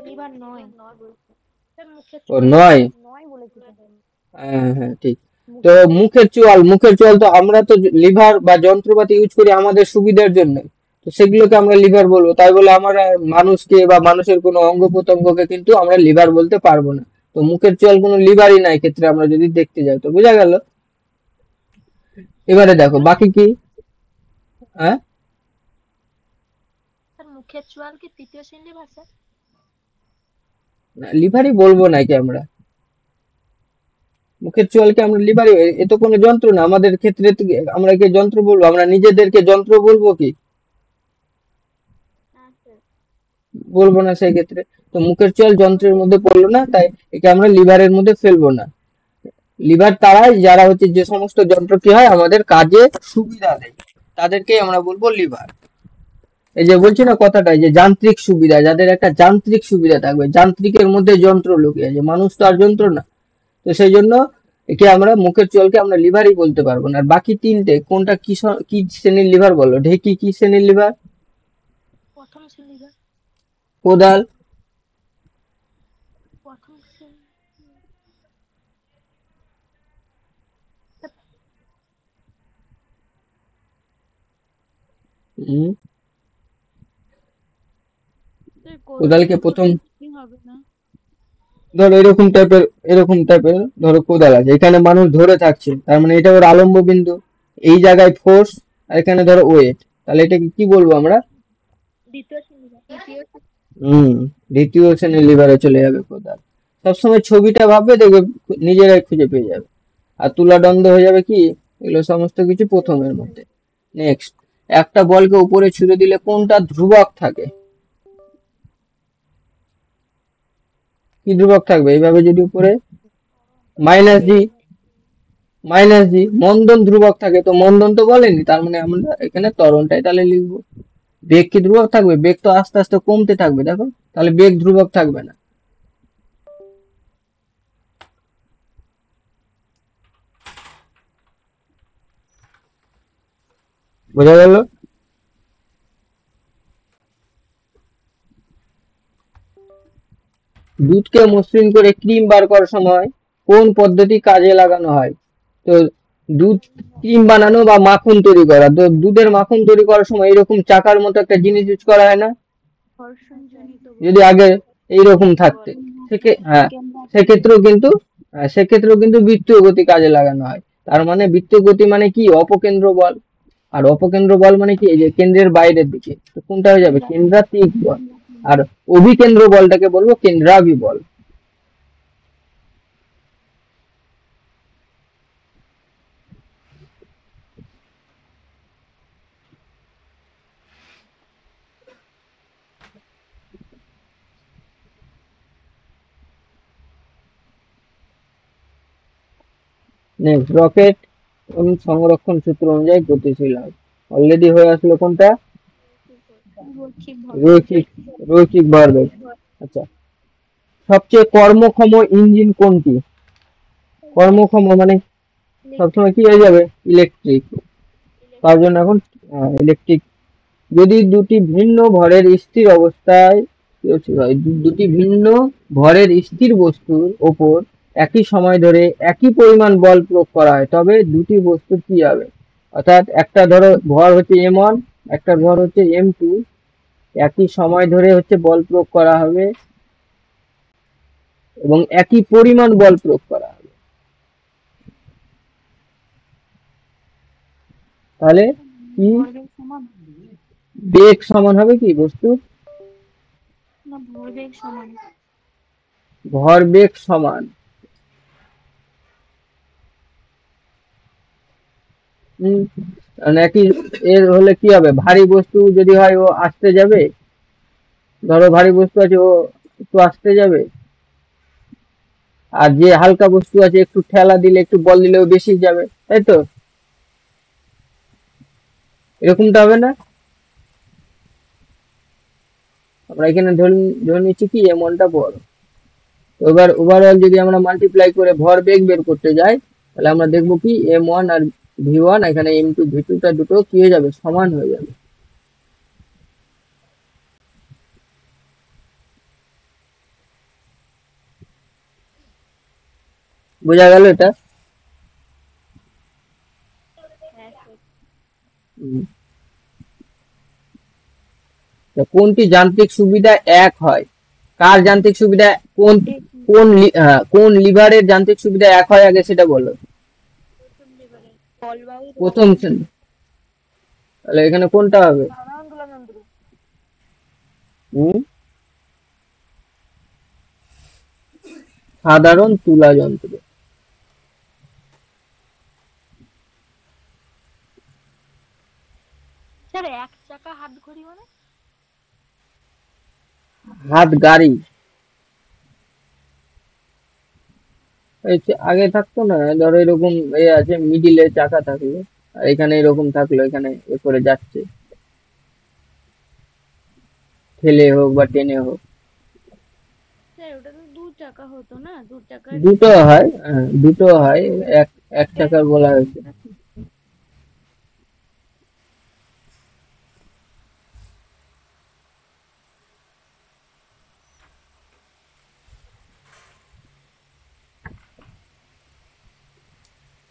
S3: লিভার নয়।
S1: ও নয়।
S4: নয় বলেছি তো।
S1: হ্যাঁ হ্যাঁ ঠিক। তো মুখের চোয়াল তো আমরা তো লিভার বা যন্ত্রপাতি ইউজ করি আমাদের সুবিধার জন্য, তো সেগুলোকে আমরা লিভার বলবো। তাই বলে আমরা মানুষকে বা মানুষের কোনো অঙ্গ প্রত্যঙ্গকে কিন্তু আমরা লিভার বলতে পারবো না। তো মুখের চোয়াল কোনো লিভারই নাই ক্ষেত্রে আমরা যদি দেখতে যাই, তো বোঝা গেল? এবারে দেখো বাকি কি। হ্যাঁ,
S3: স্যার মুখের চোয়াল কি তৃতীয় শ্রেণীর ভাষা?
S1: লিভারই বলবো নাকি আমরা? মুখের চোয়ালকে আমরা লিভারই, এ তো কোনো যন্ত্র না আমাদের ক্ষেত্রে। তো আমরা কি যন্ত্র বলবো? আমরা নিজেদেরকে যন্ত্র বলবো কি?
S3: হ্যাঁ স্যার।
S1: বলবো না সেই ক্ষেত্রে। তো মুখের চোয়াল যন্ত্রের মধ্যে পড়লো না, তাই একে আমরা লিভারের মধ্যে ফেলবো না। লিভার তারাই যারা হচ্ছে যে সমস্ত যন্ত্র কি হয় আমাদের কাজে সুবিধা দেয়, তাদেরকে আমরা বলবো লিভার। এই যে বলছি না কথাটা, যে যান্ত্রিক সুবিধা, যাদের একটা যান্ত্রিক সুবিধা থাকবে, যান্ত্রিকের মধ্যে যন্ত্র লুকিয়ে আছে, মানুষ তো আর যন্ত্র না। তো সেই জন্য একে আমরা মুখের চোয়ালকে আমরা লিভারই বলতে পারবো না। আর বাকি তিনটে কোনটা কি শ্রেণীর লিভার বলো? ঢেকি কি শ্রেণীর লিভার?
S3: প্রথম শ্রেণীর লিভার।
S1: কোদাল?
S3: প্রথম শ্রেণী।
S1: হুম,
S4: স্যার
S1: কোদালকে
S4: কোদাল তো
S1: প্রথম,
S4: কি হবে না?
S1: ধরো এরকম টাইপের ধরো কোদাল আছে, এখানে মানুষ ধরে থাকছে, তার মানে এটা ওর আলম্ব বিন্দু। এই জায়গায় ফোর্স, আর এখানে ধরো ওয়েট, তাহলে এটাকে কি বলবো আমরা?
S3: দ্বিতীয় শ্রেণীর লিভার। দ্বিতীয়
S1: হুম, দ্বিতীয় শ্রেণীর লিভারে চলে যাবে কোদাল। সবসময় ছবিটা ভাববে, দেখবে নিজেরাই খুঁজে পেয়ে যাবে। আর তুলাদণ্ড হয়ে যাবে কি? এগুলো সমস্ত কিছু প্রথমের মধ্যে। নেক্সট, একটা বলকে উপরে ছুড়ে দিলে কোনটা ধ্রুবক থাকে? কি ধ্রুবক থাকবে? এইভাবে যদি উপরে -G, মন্দন ধ্রুবক থাকে, তো মন্দন তো বলেনি, তার মানে আমরা এখানে ত্বরণটাই তাহলে লিখবো। বেগ কি ধ্রুবক থাকবে? বেগ তো আস্তে আস্তে কমতে থাকবে, দেখো, তাহলে বেগ ধ্রুবক থাকবে না। বোঝা গেল? দুধকে মসৃণ করে ক্রিম বার করার সময় কোন পদ্ধতি কাজে লাগানো হয়? তো দুধ ক্রিম বানানো বা মাখন তৈরি করা, তো দুধের মাখন তৈরি করার সময় এরকম চাকার মতো একটা জিনিস ইউজ করা হয় না?
S2: ঘর্ষণজনিত
S1: যদি আগে এইরকম থাকতে, হ্যাঁ, সেক্ষেত্রেও কিন্তু বৃত্তীয় গতি কাজে লাগানো হয়। তার মানে বৃত্তীয় গতি মানে কি? অপকেন্দ্র বল। আর অপকেন্দ্র বল মানে কি? এই যে কেন্দ্রের বাইরের দিকে, তো কোনটা হয়ে যাবে? কেন্দ্রাতিক বল। আর অভিকেন্দ্র বলটাকে বলবো কেন্দ্রাভি বল। নেক্সট, রকেট সংরক্ষণ সূত্র অনুযায়ী গতিশীল হয়। অলরেডি হয়ে আসলো কোনটা?
S2: রৈখিক
S1: রৈখিক, রৈখিক ভরবেগ। আচ্ছা, সবচেয়ে কর্মক্ষম ইঞ্জিন কোনটি? কর্মক্ষম মানে সবসময় কি হয়ে যাবে? ইলেকট্রিক। তার জন্য এখন ইলেকট্রিক যদি দুটি ভিন্ন ভরের স্থির অবস্থায় দুটি ভিন্ন ভরের স্থির বস্তুর ওপর একই সময় ধরে একই পরিমাণ বল প্রয়োগ করা হয় তবে দুটি বস্তুর কি হবে? অর্থাৎ একটা ধরো ভর হচ্ছে m1, একটা ভর হচ্ছে m2, একই সময় ধরে হচ্ছে বল প্রয়োগ করা হবে এবং একই পরিমাণ বল প্রয়োগ করা হবে, তাহলে কি
S2: ভরবেগ সমান
S1: বেগ সমান হবে কি বস্তু?
S2: না ভরবেগ সমান?
S1: ভরবেগ সমান নাকি এর হলে কি হবে? ভারী বস্তু যদি হয় ও আসতে যাবে, ধরো ভারী বস্তু আছে ও একটু আসতে যাবে, আর যে হালকা বস্তু আছে একটু ঠেলা দিলে একটু বল দিলেও বেশি যাবে, তাই তো? এরকমটা হবে না? আমরা এখানে ধরে নিচ্ছি কি এমনটা বড়। এবার ওভারঅল যদি আমরা মাল্টিপ্লাই করে ভর বেগ বের করতে যাই তাহলে আমরা দেখবো কি m1 আর v1 এখানে m2 v2 টা দুটো কি হয়ে যাবে? সমান হয়ে যাবে। বোঝা গেল এটা?
S4: হ্যাঁ স্যার।
S1: হুম। তো কোনটি যান্ত্রিক সুবিধা এক হয়? কার যান্ত্রিক সুবিধা কোন কোন লিভারের যান্ত্রিক সুবিধা এক হয় আগে সেটা বলো। প্রথম শ্রেণী, তাহলে এখানে কোনটা হবে? সাধারণ তুলা যন্ত্র।
S4: স্যার এক চাকা হাত ঘড়ি মানে?
S1: হাত গাড়ি আগে থাকতো না, ধরো এরকম এ আছে মিডিলে চাকা থাকলো আর এখানে এরকম থাকলো, এখানে এ করে যাচ্ছে, ঠেলে হোক বা টেনে হোক।
S4: স্যার ওটা তো দু চাকা হতো না, দু চাকার
S1: দুটো হয়, দুটো হয়, এক এক চাকার বলা হয়েছে।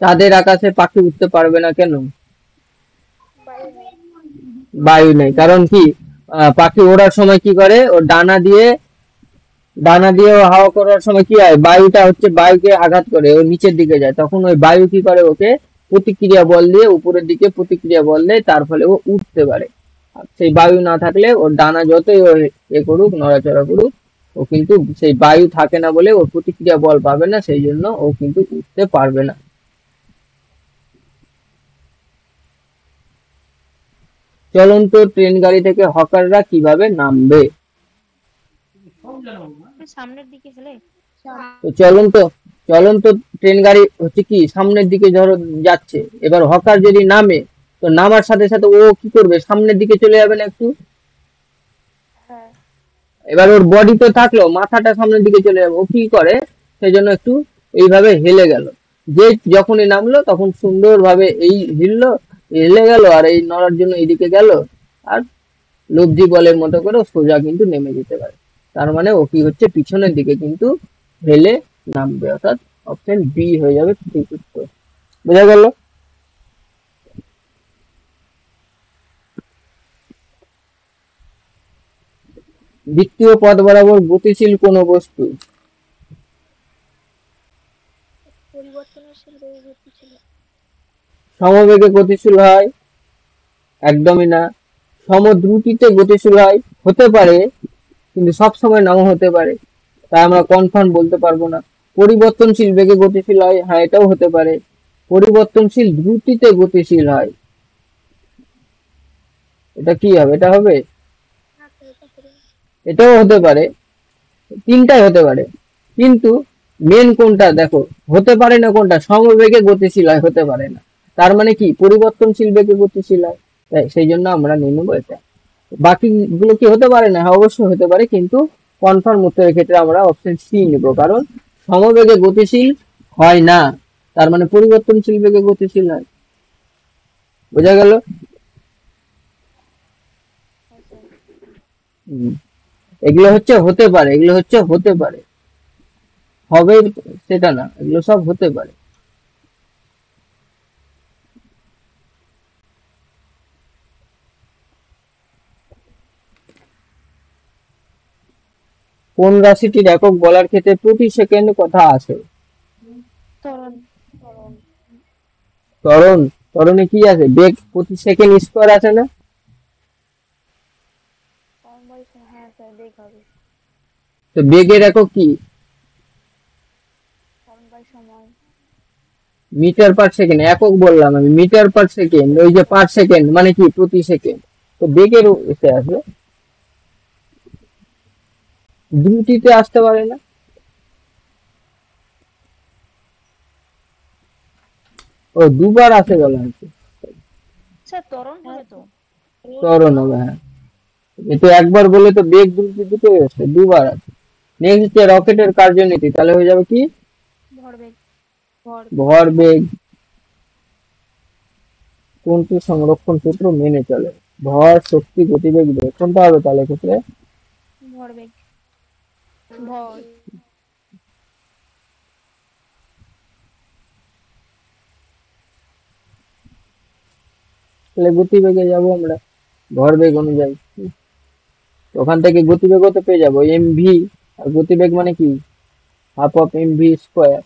S1: চাঁদের আকাশে পাখি উঠতে পারবে না কেন?
S3: বায়ু নেই।
S1: বায়ু নেই, কারণ কি পাখি ওড়ার সময় কি করে? ও ডানা দিয়ে ও হাওয়া করার সময় কি হয়? বায়ুটা হচ্ছে বায়ুকে আঘাত করে, ও নিচের দিকে যায়, তখন ওই বায়ু কি করে? ওকে প্রতিক্রিয়া বল দিয়ে উপরের দিকে প্রতিক্রিয়া বল দেয়, তার ফলে ও উঠতে পারে। আর সেই বায়ু না থাকলে ওর ডানা যতই ও এ করুক, নড়াচড়া করুক, ও কিন্তু সেই বায়ু থাকে না বলে ওর প্রতিক্রিয়া বল পাবে না, সেই জন্য ও কিন্তু উঠতে পারবে না। চলন্ত ট্রেন গাড়ি থেকে হকাররা কিভাবে নামবে?
S4: সামনের দিকে হেলে।
S1: তো চলন্ত ট্রেন গাড়ি হচ্ছে কি সামনের দিকে ধরো যাচ্ছে, এবার হকার যদি নামে তো নামার সাথে সাথে ও কি করবে? সামনের দিকে চলে যাবে না একটু?
S3: হ্যাঁ।
S1: এবার ওর বডি তো থাকলো, মাথাটা সামনের দিকে চলে যাবে, ও কি করে? সেই জন্য একটু এইভাবে হেলে গেল, যে যখনই নামলো তখন সুন্দরভাবে এই হেলে গেল আর এই নড়ার জন্য এইদিকে গেল, আর লব্ধি বলের মতো করে সোজা কিন্তু নেমে যেতে পারে। তার মানে ও কি হচ্ছে? পিছনের দিকে কিন্তু হেলে নামবে, অর্থাৎ অপশন বি হয়ে যাবে ঠিক উত্তর। বোঝা গেল? বৃত্তীয় পথ বরাবর গতিশীল কোন বস্তু?
S3: পরিবর্তনশীল বেগে গতিশীল।
S1: সমবেগে গতিশীল হয়? একদমই না। সমদ্রুতিতে গতিশীল হয়? হতে পারে, কিন্তু সব সময় নাও হতে পারে, তাই আমরা কনফার্ম বলতে পারবো না। পরিবর্তনশীল বেগে গতিশীল হয়? হ্যাঁ, এটাও হতে পারে। পরিবর্তনশীল দ্রুতিতে গতিশীল হয়? এটা কি হবে? এটা হবে? এটাও হতে পারে, তিনটাই হতে পারে, কিন্তু মেন কোনটা দেখো, হতে পারে না কোনটা? সমবেগে গতিশীল হয়, হতে পারে না। তার মানে কি পরিবর্তনশীল বেগে গতিশীল হয়, তাই সেই জন্য আমরা নিয়ে নেবো এটা। বাকি গুলো কি হতে পারে না? হ্যাঁ, অবশ্যই হতে পারে, কিন্তু কনফার্ম উত্তরের ক্ষেত্রে আমরা অপশন সি নেব, কারণ সমবেগে গতিশীল হয় না, তার মানে পরিবর্তনশীল বেগে গতিশীল হয়। বোঝা গেল? হুম, এগুলো হচ্ছে হতে পারে, এগুলো হচ্ছে হতে পারে, হবে সেটা না, এগুলো সব হতে পারে। কোন রাশিটির একক বলার ক্ষেত্রে প্রতি সেকেন্ড কথা আসে?
S4: ত্বরণ।
S1: ত্বরণ। ত্বরণে কি আছে? বেগ প্রতি সেকেন্ড স্কোয়ার আছে না?
S3: হ্যাঁ স্যার, বেগ হবে।
S1: তো বেগের একক কি?
S3: সময়।
S1: Metre per second. একক বললাম আমি, মিটার পার সেকেন্ড, ওই যে পার সেকেন্ড মানে কি প্রতি সেকেন্ড। তো বেগের এসে আসবে, দ্রুতিতে আসতে পারে না। ও দুবার আসে বলা হয়েছে।
S2: স্যার ত্বরণ হবে তো?
S1: ত্বরণ হবে, হ্যাঁ। তো একবার বলে তো বেগ দ্রুতি দুটোই আসছে, দুবার আছে। নেক্সট হচ্ছে রকেটের কার্যনীতি, তাহলে হয়ে যাবে কি?
S2: ভরবেগ।
S1: ভরবেগ। কোনটি সংরক্ষণ সূত্র মেনে চলে? ভর, শক্তি, গতিবেগ, বেগ, কোনটা হবে তাহলে ক্ষেত্রে?
S2: ভরবেগ।
S4: ভর।
S1: তাহলে গতিবেগে যাবো আমরা, ভরবেগ অনুযায়ী। ওখান থেকে গতিবেগও তো পেয়ে যাবো, এমভি। আর গতিবেগ মানে কি? Half of MV square.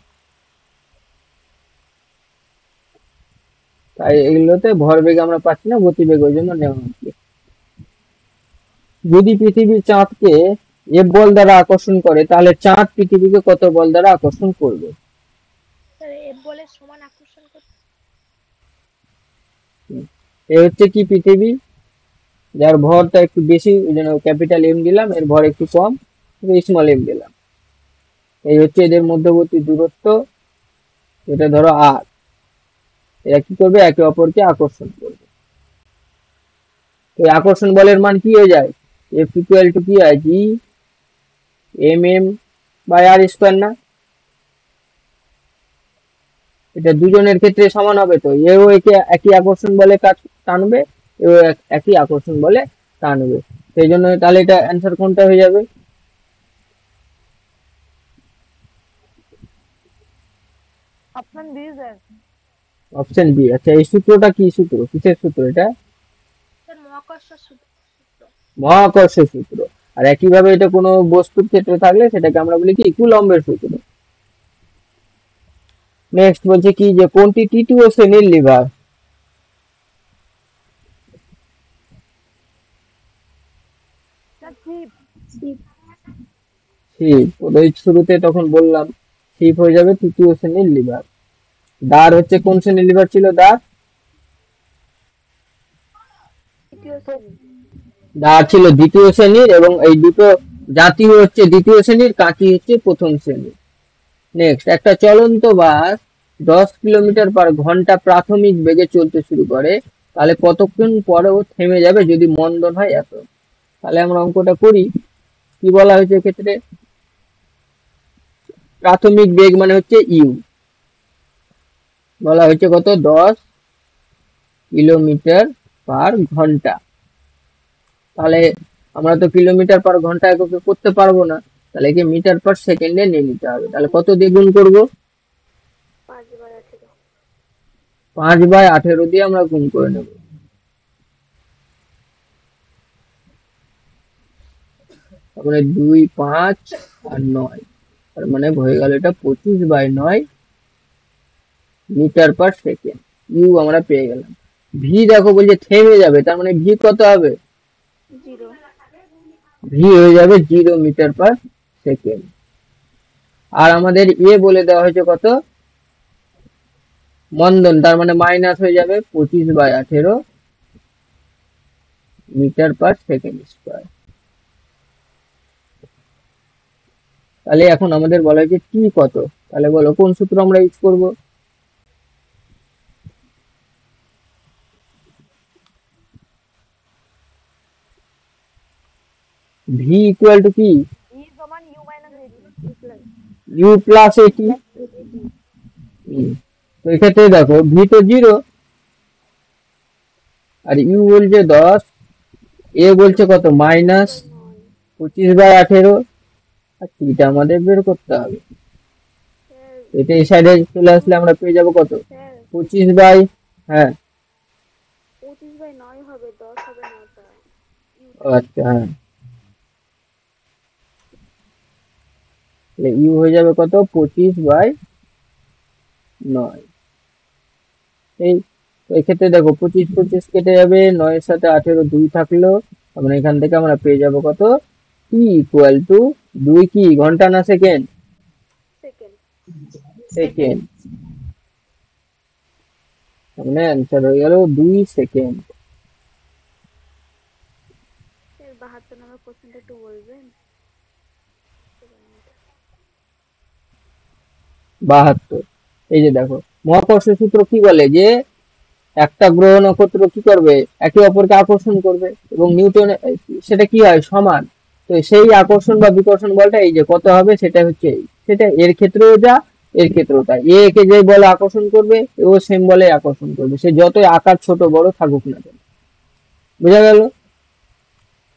S1: তাই এগুলোতে ভরবেগ আমরা পাচ্ছি না, গতিবেগ ওই জন্য নেওয়া হচ্ছে। যদি পৃথিবী চাঁদকে এফ বল দ্বারা আকর্ষণ করে, তাহলে চাঁদ পৃথিবীকে কত বল দ্বারা আকর্ষণ করবে?
S3: স্যার, এফ বলের সমান আকর্ষণ করতে।
S1: এ হচ্ছে কি পৃথিবী, যার ভরটা একটু বেশি, ওই জন্য ক্যাপিটাল এম দিলাম, এর ভর একটু কম, স্মল এম দিলাম। এই হচ্ছে এদের মধ্যবর্তী দূরত্ব, এটা ধরো আর। এরা কি করবে? একে অপরকে আকর্ষণ করবে। তো আকর্ষণ বলের মান কি হয়ে যায়? এফ ইকুয়াল টু কি হয়? G M M by R square না? এটা দুজনের ক্ষেত্রে সমান হবে, তো এও একে একই আকর্ষণ বলে কাজ টানবে, এও একই আকর্ষণ বলে টানবে। সেই জন্য তাহলে এটা অ্যান্সার কোনটা হয়ে যাবে?
S3: Option B sir.
S1: Option B. আচ্ছা, এই সূত্রটা কি সূত্র, কিসের সূত্র এটা?
S3: স্যার, মহাকর্ষ সূত্র।
S1: মহাকর্ষ সূত্র। আর একইভাবে এটা কোনো বস্তুর ক্ষেত্রে থাকলে সেটাকে আমরা বলি কি? কুলম্বের সূত্র। নেক্সট বলছে কি, যে কোনটি তৃতীয় শ্রেণীর লিভার? শিব। ওই শুরুতে তখন বললাম শিব হয়ে যাবে তৃতীয় শ্রেণীর লিভার। দাঁড় হচ্ছে কোন শ্রেণীর লিভার ছিল? দাঁড়
S3: তৃতীয় শ্রেণী।
S1: দাঁড় ছিল দ্বিতীয় শ্রেণীর, এবং এই দুটো জাতীয় হচ্ছে দ্বিতীয় শ্রেণীর, কাঁচি হচ্ছে প্রথম শ্রেণীর। নেক্সট, একটা চলন্ত বাস 10 কিলোমিটার/ঘন্টা প্রাথমিক বেগে চলতে শুরু করে, তাহলে কতক্ষণ পরে ও থেমে যাবে যদি মন্দন হয় এত? তাহলে আমরা অঙ্কটা করি। কি বলা হয়েছে এক্ষেত্রে? প্রাথমিক বেগ মানে হচ্ছে ইউ, বলা হয়েছে কত? 10 কিলোমিটার/ঘন্টা। তাহলে আমরা তো কিলোমিটার/ঘন্টা এককে করতে পারবো না, তাহলে কি মিটার/সেকেন্ডে নিয়ে নিতে হবে। তাহলে কত দিয়ে গুণ করবো?
S3: 5/18।
S1: 5/18 দিয়ে আমরা গুণ করে নেব। তারপরে 2, 5 আর 9, তার মানে হয়ে গেল এটা 25/9 মিটার/সেকেন্ড। ইউ আমরা পেয়ে গেলাম। ভি দেখো বলছে থেমে যাবে, তার মানে ভি কত হবে?
S3: 0।
S1: ভি হয়ে যাবে 0 মিটার/সেকেন্ড। আর আমাদের এ বলে দেওয়া হয়েছে কত? মন্দন, তার মানে মাইনাস হয়ে যাবে 25/18 মিটার/সেকেন্ড স্কোয়ার। তাহলে এখন আমাদের বলা হয়েছে টি কত, তাহলে বলো কোন সূত্র আমরা ইউজ করব? ভি ইকুয়াল টু কি?
S3: ই সমান ইউ মাইনাস
S1: ইউ প্লাস এটি। তো এক্ষেত্রে দেখো ভি তো 0, আর ইউ বলছে 10, এ বলছে কত? -, 25/18, আর টিটা আমাদের বের করতে হবে।
S3: স্যার
S1: এটা এই সাইডে চলে আসলে আমরা পেয়ে যাবো কত,
S3: স্যার
S1: 25 বাই, হ্যাঁ
S3: 25/9 হবে, 10 হবে না ওটা।
S1: আচ্ছা হ্যাঁ, ইউ হয়ে যাবে কত, 25/9। এই তো এক্ষেত্রে দেখো 25 কেটে যাবে, 9 এর সাথে 18 2 থাকলো, আমরা এখান থেকে আমরা পেয়ে যাবো কত, T = 2, কি ঘন্টা না সেকেন্ড,
S3: সেকেন্ড।
S1: সেকেন্ড, মানে অ্যান্সার হয়ে গেল 2 সেকেন্ড।
S3: স্যার 72 নম্বর কোশ্চেনটা একটু বলবেন?
S1: 72, এই যে দেখো মহাকর্ষ সূত্র কি বলে যে একটা গ্রহ নক্ষত্র কি করবে, একে অপরকে আকর্ষণ করবে, এবং নিউটন সেটা কি হয়, সমান। তো সেই আকর্ষণ বা বিকর্ষণ বলটা এই যে কত হবে, সেটা হচ্ছে এই, সেটা এর ক্ষেত্রেও যা, এর ক্ষেত্রেও তাই, এ একে যে বলে আকর্ষণ করবে ও সেম বলে আকর্ষণ করবে, সে যতই আকার ছোট বড় থাকুক না কেন। বোঝা গেল?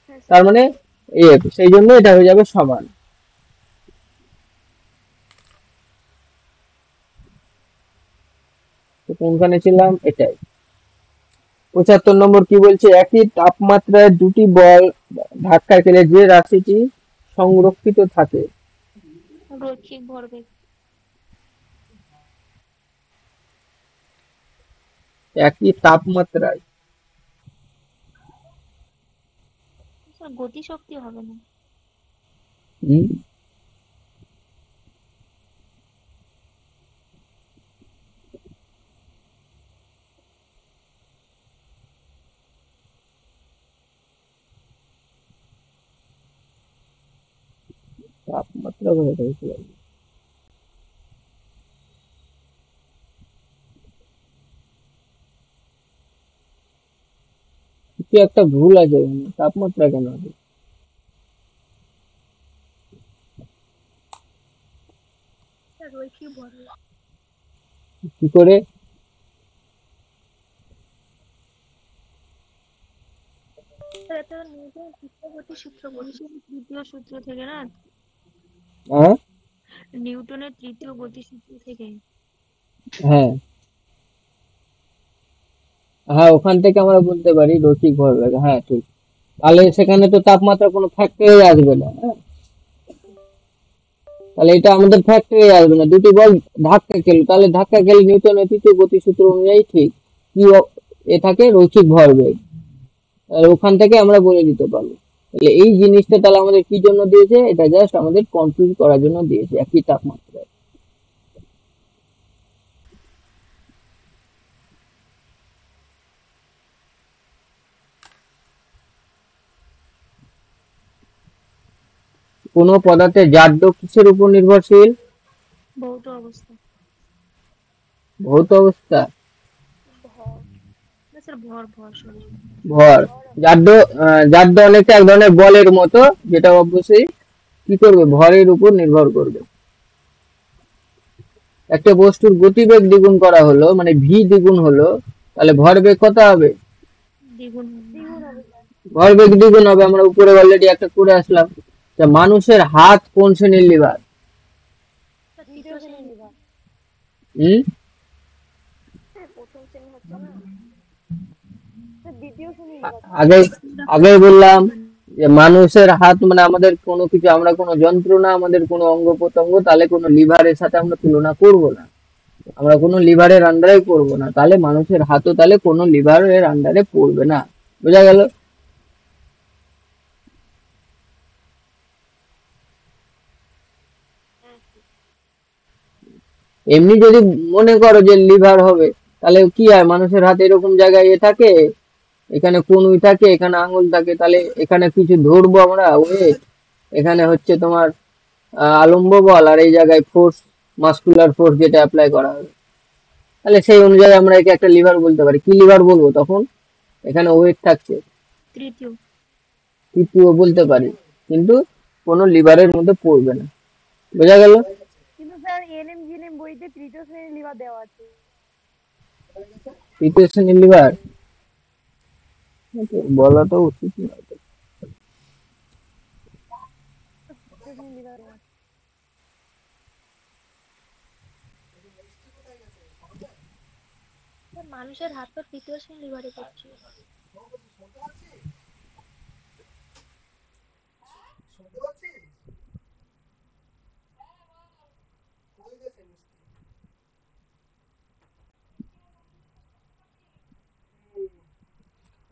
S3: হ্যাঁ
S1: তার
S3: স্যার।
S1: মানে সেই জন্য এটা হয়ে যাবে সমান। তো কোনখানে ছিলাম, এটাই। 75 নম্বর কি বলছে, একই তাপমাত্রায় দুটি বল ধাক্কা খেলে যে রাশিটি সংরক্ষিত থাকে।
S2: রৈখিক ভরবেগ।
S1: একই তাপমাত্রায়,
S2: স্যার গতিশক্তি হবে না?
S1: হুম, তাপমাত্রা কোথা থেকে চলে আসবে? কিছু একটা ভুল আছে এখানে, তাপমাত্রা কেন হবে,
S3: স্যার রৈখিক ভরবেগ।
S1: কি করে?
S3: স্যার এটা নিউটনের তৃতীয় সূত্র বলছি।
S2: তৃতীয় সূত্র থেকে না,
S1: হ্যাঁ
S2: নিউটনের তৃতীয় গতিসূত্র থেকে।
S1: হ্যাঁ হ্যাঁ, ওখান থেকে আমরা বলতে পারি রৈখিক ভরবেগ, হ্যাঁ ঠিক। তাহলে সেখানে তো তাপমাত্রা কোনো ফ্যাক্টরি আসবে না, হ্যাঁ? তাহলে এটা আমাদের ফ্যাক্টরি আসবে না, দুটি বল ধাক্কা খেলো, তাহলে ধাক্কা খেলে নিউটনের তৃতীয় গতিসূত্র অনুযায়ী ঠিক কি এ থাকে, রৈখিক ভরবেগ। তাহলে ওখান থেকে আমরা বলে দিতে পারবো। তাহলে এই জিনিসটা তাহলে আমাদের কি জন্য দিয়েছে, এটা জাস্ট আমাদের কনফিউজ করার জন্য দিয়েছে, একই তাপমাত্রায়। কোন পদার্থের জাড্য কিসের উপর নির্ভরশীল?
S2: ভৌত অবস্থা।
S1: ভৌত অবস্থা,
S3: ভর।
S2: না স্যার, ভর ভর সরি।
S1: ভর।
S3: ভর।
S1: জাড্য, জাড্য অনেকটা এক ধরনের বলের মতো, যেটা অবশ্যই কি করবে, ভরের উপর নির্ভর করবে। একটা বস্তুর গতিবেগ দ্বিগুণ করা হলো, মানে ভি দ্বিগুণ হলো, তাহলে ভরবেগ কত হবে,
S2: দ্বিগুণ হবে।
S3: দ্বিগুণ হবে স্যার।
S1: ভরবেগ দ্বিগুণ হবে। আমরা উপরে অলরেডি একটা করে আসলাম। তা মানুষের হাত কোন শ্রেণীর লিভার?
S2: স্যার
S3: দ্বিতীয়
S2: তৃতীয়
S3: শ্রেণীর
S2: শ্রেণী।
S3: লিভার।
S1: হুম,
S3: স্যার প্রথম শ্রেণী হচ্ছে না, স্যার দ্বিতীয় শ্রেণীর লিভার স্যার।
S1: আগে আগে বললাম যে মানুষের হাত মানে আমাদের কোনো কিছু, আমরা কোনো যন্ত্র না, আমাদের কোনো অঙ্গ প্রত্যঙ্গ, তাহলে কোনো লিভারের সাথে আমরা তুলনা করব না, আমরা কোনো লিভারের আন্ডারে করব না, তাহলে মানুষের হাতও তাহলে কোনো লিভারের আন্ডারে পড়বে না। বোঝা গেল?
S3: হ্যাঁ।
S1: এমনি যদি মনে করো যে লিভার হবে, তাহলে কি হয়, মানুষের হাতে এরকম জায়গায় থাকে, এখানে কনুই থাকে, এখানে আঙুল থাকে, তাহলে এখানে কিছু ধরবো আমরা ওয়েট, এখানে হচ্ছে তোমার আলম্ব বল, আর এই জায়গায় ফোর্স, মাসকুলার ফোর্স যেটা অ্যাপ্লাই করা হবে, তাহলে সেই অনুযায়ী আমরা একে একটা লিভার বলতে পারি। কি লিভার বলবো তখন, এখানে ওয়েট থাকছে,
S2: তৃতীয়।
S1: তৃতীয় বলতে পারি, কিন্তু কোনো লিভারের মধ্যে পড়বে না। বোঝা গেল?
S3: কিন্তু স্যার এনএম জিএনএম বইতে তৃতীয় শ্রেণীর লিভার দেওয়া আছে।
S1: তৃতীয় শ্রেণীর লিভার বলা তো উচিত নয়।
S3: মানুষের হাত তো তৃতীয় শ্রেণী লিভারে পড়ছে।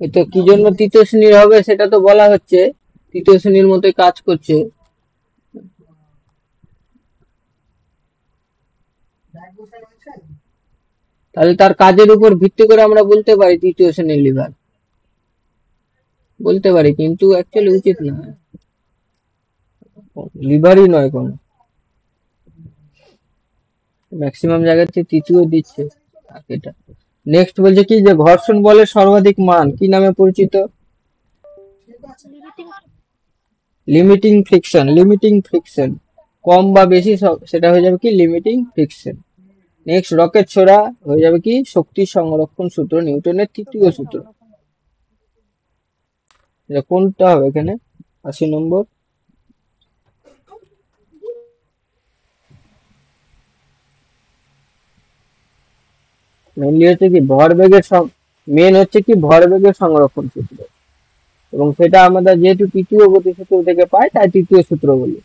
S1: তো কি জন্য তৃতীয় শ্রেণীর হবে সেটা তো বলা হচ্ছে, তৃতীয় শ্রেণীর মতোই কাজ করছে। তাহলে তার কাজের উপর ভিত্তি করে আমরা বলতে পারি তৃতীয় শ্রেণীর লিভার, বলতে পারি, কিন্তু অ্যাকচুয়ালি উচিত না, লিভারই নয় কোনো, ম্যাক্সিমাম জায়গাতে তৃতীয় দিচ্ছে এটা। নেক্সট বলছে কি যে ঘর্ষণ বলের সর্বাধিক মান কি নামে পরিচিত? Limiting friction. লিমিটিং ফ্রিকশন কম বা বেশি সেটা হয়ে যাবে কি লিমিটিং ফ্রিকশন। নেক্সট রকেট ছোড়া হয়ে যাবে কি শক্তি সংরক্ষণ সূত্র, নিউটনের তৃতীয় সূত্র। এটা কোনটা হবে এখানে? 80 নম্বর। মেনলি হচ্ছে কি ভরবেগের মেন হচ্ছে কি ভরবেগের সংরক্ষণ সূত্র, এবং সেটা আমরা যেহেতু তৃতীয় গতি সূত্র থেকে পাই তাই তৃতীয় সূত্র বলি।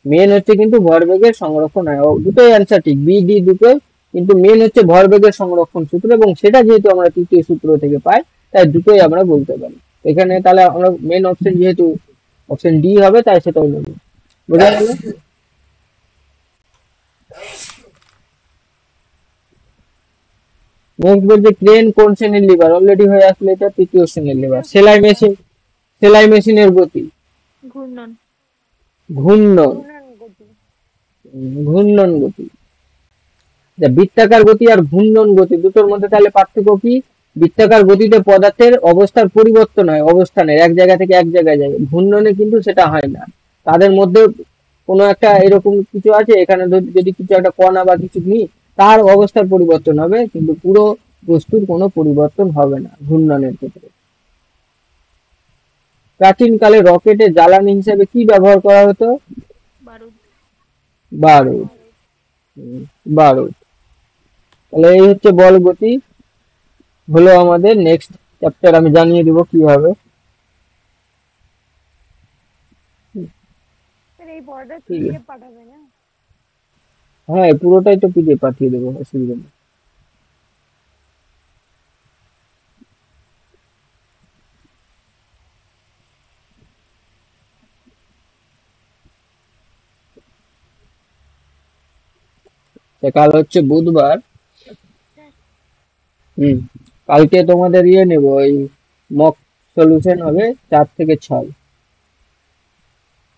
S1: মেন হচ্ছে কিন্তু ভরবেগের সংরক্ষণ হয়, দুটোই অ্যান্সার ঠিক, বি ডি দুটোই, কিন্তু মেন হচ্ছে ভরবেগের সংরক্ষণ সূত্র, এবং সেটা যেহেতু আমরা তৃতীয় সূত্র থেকে পাই তাই দুটোই আমরা বলতে পারি এখানে। তাহলে আমরা মেন অপশন যেহেতু অপশন ডি হবে তাই সেটাই নেব, বোঝা গেল? নেক্সট বলছে ক্রেন কোন শ্রেণীর লিভার? অলরেডি হয়ে আসলে এটা তৃতীয় শ্রেণীর লিভার। সেলাই মেশিন, সেলাই মেশিনের গতি
S3: ঘূর্ণন।
S1: ঘূর্ণন, ঘূর্ণন গতি। বৃত্তাকার গতি আর ঘূর্ণন গতি দুটোর মধ্যে তাহলে পার্থক্য কি? বৃত্তাকার গতিতে পদার্থের অবস্থার পরিবর্তন হয়, অবস্থানের এক জায়গা থেকে এক জায়গায় যায়, ঘূর্ণনে কিন্তু সেটা হয় না। তাদের মধ্যে কোনো একটা এরকম কিছু আছে, এখানে যদি কিছু একটা কণা বা কিছু নিই তার অবস্থার পরিবর্তন হবে, কিন্তু পুরো বস্তুর কোনো পরিবর্তন হবে না ঘূর্ণনের ক্ষেত্রে। প্রাচীনকালে রকেটে জ্বালানি হিসেবে কি ব্যবহার করা হতো?
S3: বারুদ।
S1: বারুদ। বারুদ। তাহলে এই হচ্ছে বল গতি হলো আমাদের। নেক্সট চ্যাপ্টার আমি জানিয়ে দিব কি হবে।
S3: এই বর্ডার
S1: ঠিক আছে,
S3: পিডিএফ পাঠাবে না?
S1: হ্যাঁ পুরোটাই তো পিডিএফ পাঠিয়ে দেবো, অসুবিধা নেই। কাল হচ্ছে বুধবার, কালকে তোমাদের নেবো ওই মক সলিউশন হবে 4 থেকে 6।